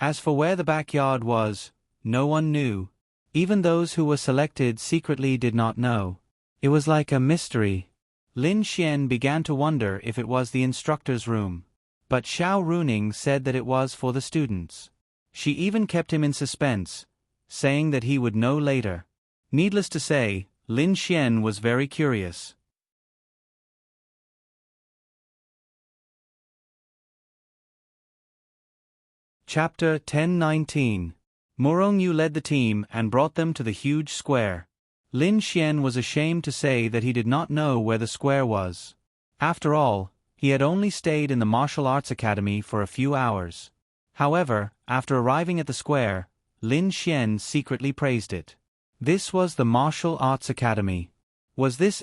As for where the backyard was, no one knew. Even those who were selected secretly did not know. It was like a mystery. Lin Xian began to wonder if it was the instructor's room. But Xiao Runing said that it was for the students. She even kept him in suspense, saying that he would know later. Needless to say, Lin Xian was very curious. Chapter 1019. Morongyu led the team and brought them to the huge square. Lin Xian was ashamed to say that he did not know where the square was. After all, he had only stayed in the martial arts academy for a few hours. However, after arriving at the square, Lin Xian secretly praised it. This was the martial arts academy. Was this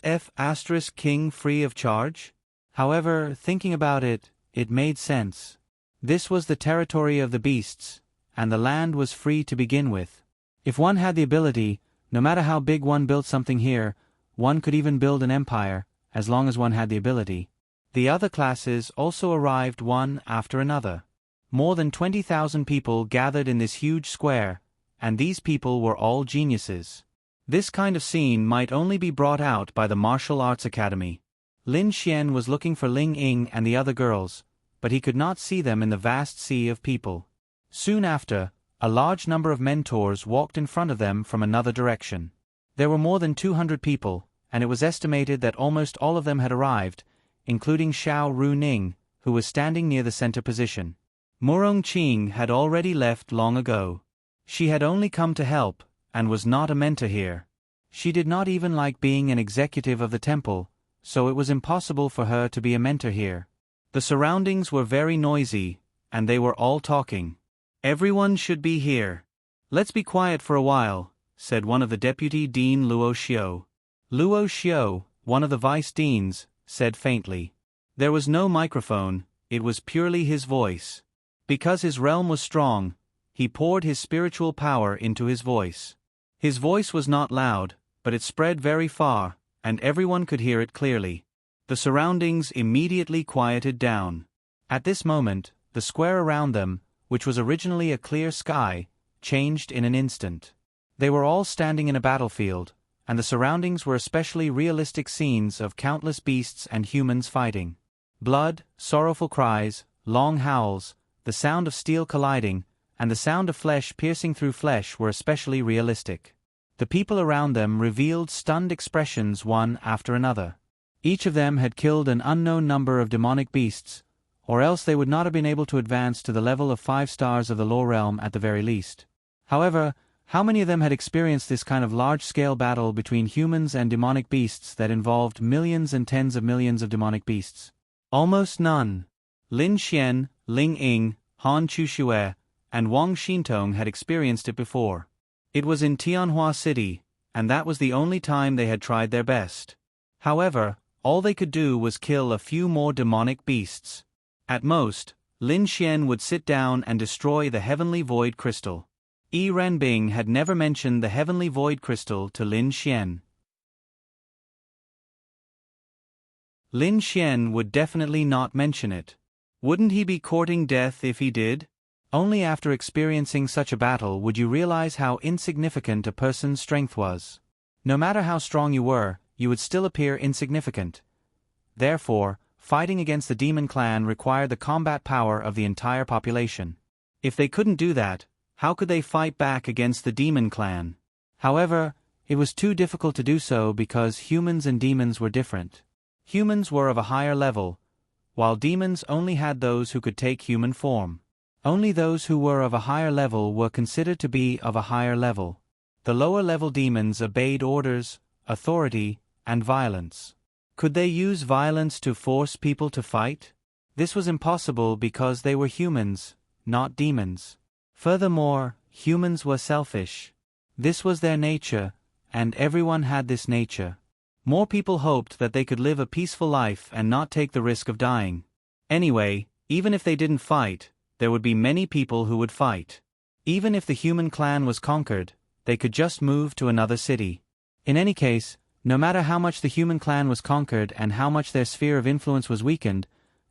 King free of charge? However, thinking about it, it made sense. This was the territory of the beasts, and the land was free to begin with. If one had the ability, no matter how big one built something here, one could even build an empire, as long as one had the ability. The other classes also arrived one after another. More than 20,000 people gathered in this huge square, and these people were all geniuses. This kind of scene might only be brought out by the martial arts academy. Lin Xian was looking for Ling Ying and the other girls, but he could not see them in the vast sea of people. Soon after, a large number of mentors walked in front of them from another direction. There were more than 200 people, and it was estimated that almost all of them had arrived, including Xiao Runing, who was standing near the center position. Murong Qing had already left long ago. She had only come to help, and was not a mentor here. She did not even like being an executive of the temple, so it was impossible for her to be a mentor here. The surroundings were very noisy, and they were all talking. Everyone should be here. Let's be quiet for a while, said one of the deputy dean Luo Xiu. Luo Xiu, one of the vice deans, said faintly. There was no microphone, it was purely his voice. Because his realm was strong, he poured his spiritual power into his voice. His voice was not loud, but it spread very far, and everyone could hear it clearly. The surroundings immediately quieted down. At this moment, the square around them, which was originally a clear sky, changed in an instant. They were all standing in a battlefield, and the surroundings were especially realistic scenes of countless beasts and humans fighting. Blood, sorrowful cries, long howls, the sound of steel colliding, and the sound of flesh piercing through flesh were especially realistic. The people around them revealed stunned expressions one after another. Each of them had killed an unknown number of demonic beasts, or else they would not have been able to advance to the level of 5 stars of the lower realm at the very least. However, how many of them had experienced this kind of large-scale battle between humans and demonic beasts that involved millions and tens of millions of demonic beasts? Almost none. Lin Xian, Ling Ying, Han Chuxue, and Wang Xintong had experienced it before. It was in Tianhua City, and that was the only time they had tried their best. However, all they could do was kill a few more demonic beasts. At most, Lin Xian would sit down and destroy the Heavenly Void Crystal. Yi Renbing had never mentioned the Heavenly Void Crystal to Lin Xian. Lin Xian would definitely not mention it. Wouldn't he be courting death if he did? Only after experiencing such a battle would you realize how insignificant a person's strength was. No matter how strong you were, you would still appear insignificant. Therefore, fighting against the demon clan required the combat power of the entire population. If they couldn't do that, how could they fight back against the demon clan? However, it was too difficult to do so because humans and demons were different. Humans were of a higher level, while demons only had those who could take human form. Only those who were of a higher level were considered to be of a higher level. The lower-level demons obeyed orders, authority, and violence. Could they use violence to force people to fight? This was impossible because they were humans, not demons. Furthermore, humans were selfish. This was their nature, and everyone had this nature. More people hoped that they could live a peaceful life and not take the risk of dying. Anyway, even if they didn't fight, there would be many people who would fight. Even if the human clan was conquered, they could just move to another city. In any case, no matter how much the human clan was conquered and how much their sphere of influence was weakened,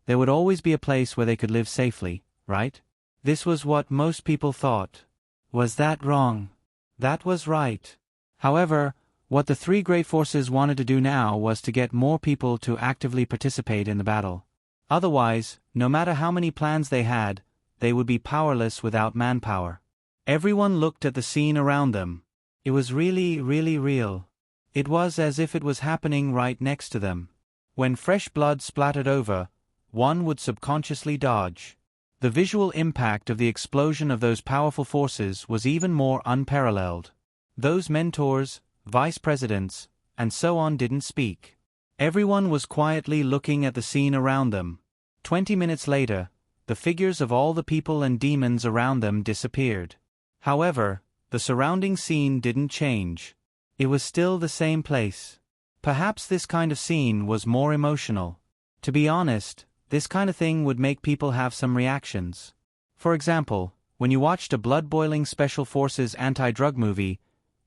there would always be a place where they could live safely, right? This was what most people thought. Was that wrong? That was right. However, what the three great forces wanted to do now was to get more people to actively participate in the battle. Otherwise, no matter how many plans they had, they would be powerless without manpower. Everyone looked at the scene around them. It was really, really real. It was as if it was happening right next to them. When fresh blood splattered over, one would subconsciously dodge. The visual impact of the explosion of those powerful forces was even more unparalleled. Those mentors, vice presidents, and so on didn't speak. Everyone was quietly looking at the scene around them. 20 minutes later, the figures of all the people and demons around them disappeared. However, the surrounding scene didn't change. It was still the same place. Perhaps this kind of scene was more emotional. To be honest, this kind of thing would make people have some reactions. For example, when you watched a blood-boiling Special Forces anti-drug movie,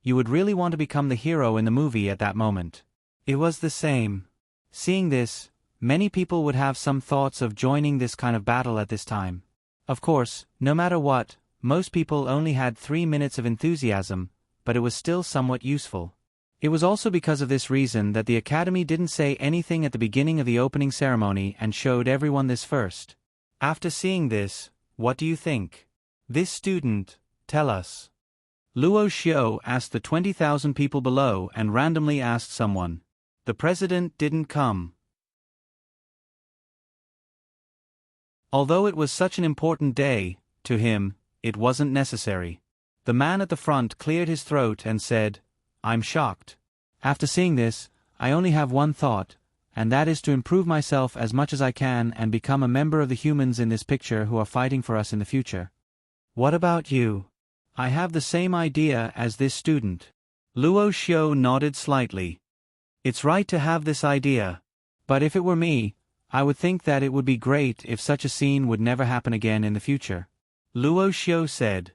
you would really want to become the hero in the movie at that moment. It was the same. Seeing this, many people would have some thoughts of joining this kind of battle at this time. Of course, no matter what, most people only had 3 minutes of enthusiasm, but it was still somewhat useful. It was also because of this reason that the Academy didn't say anything at the beginning of the opening ceremony and showed everyone this first. After seeing this, what do you think? This student, tell us. Luo Xiao asked the 20,000 people below and randomly asked someone. The president didn't come. Although it was such an important day, to him, it wasn't necessary. The man at the front cleared his throat and said, I'm shocked. After seeing this, I only have one thought, and that is to improve myself as much as I can and become a member of the humans in this picture who are fighting for us in the future. What about you? I have the same idea as this student. Luo Xiao nodded slightly. It's right to have this idea. But if it were me, I would think that it would be great if such a scene would never happen again in the future. Luo Xiao said.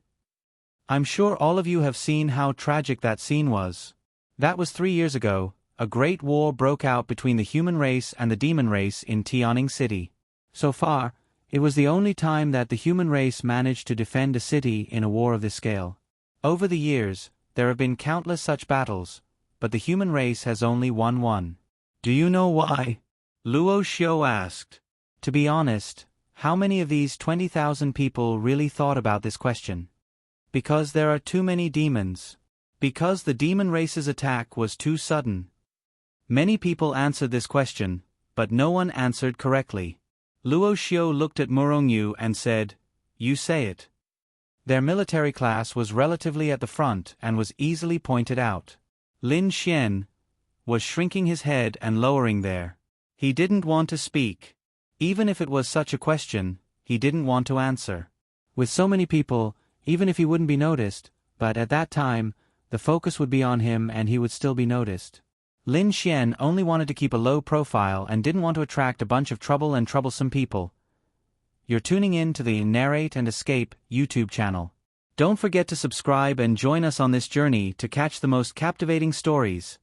I'm sure all of you have seen how tragic that scene was. That was 3 years ago. A great war broke out between the human race and the demon race in Tianning City. So far, it was the only time that the human race managed to defend a city in a war of this scale. Over the years, there have been countless such battles, but the human race has only won one. Do you know why? Luo Xiao asked. To be honest, how many of these 20,000 people really thought about this question? Because there are too many demons. Because the demon race's attack was too sudden. Many people answered this question, but no one answered correctly. Luo Xiao looked at Murongyu and said, You say it. Their military class was relatively at the front and was easily pointed out. Lin Xian was shrinking his head and lowering there. He didn't want to speak. Even if it was such a question, he didn't want to answer. With so many people, even if he wouldn't be noticed, but at that time, the focus would be on him and he would still be noticed. Lin Xian only wanted to keep a low profile and didn't want to attract a bunch of trouble and troublesome people. You're tuning in to the Narrate and Escape YouTube channel. Don't forget to subscribe and join us on this journey to catch the most captivating stories.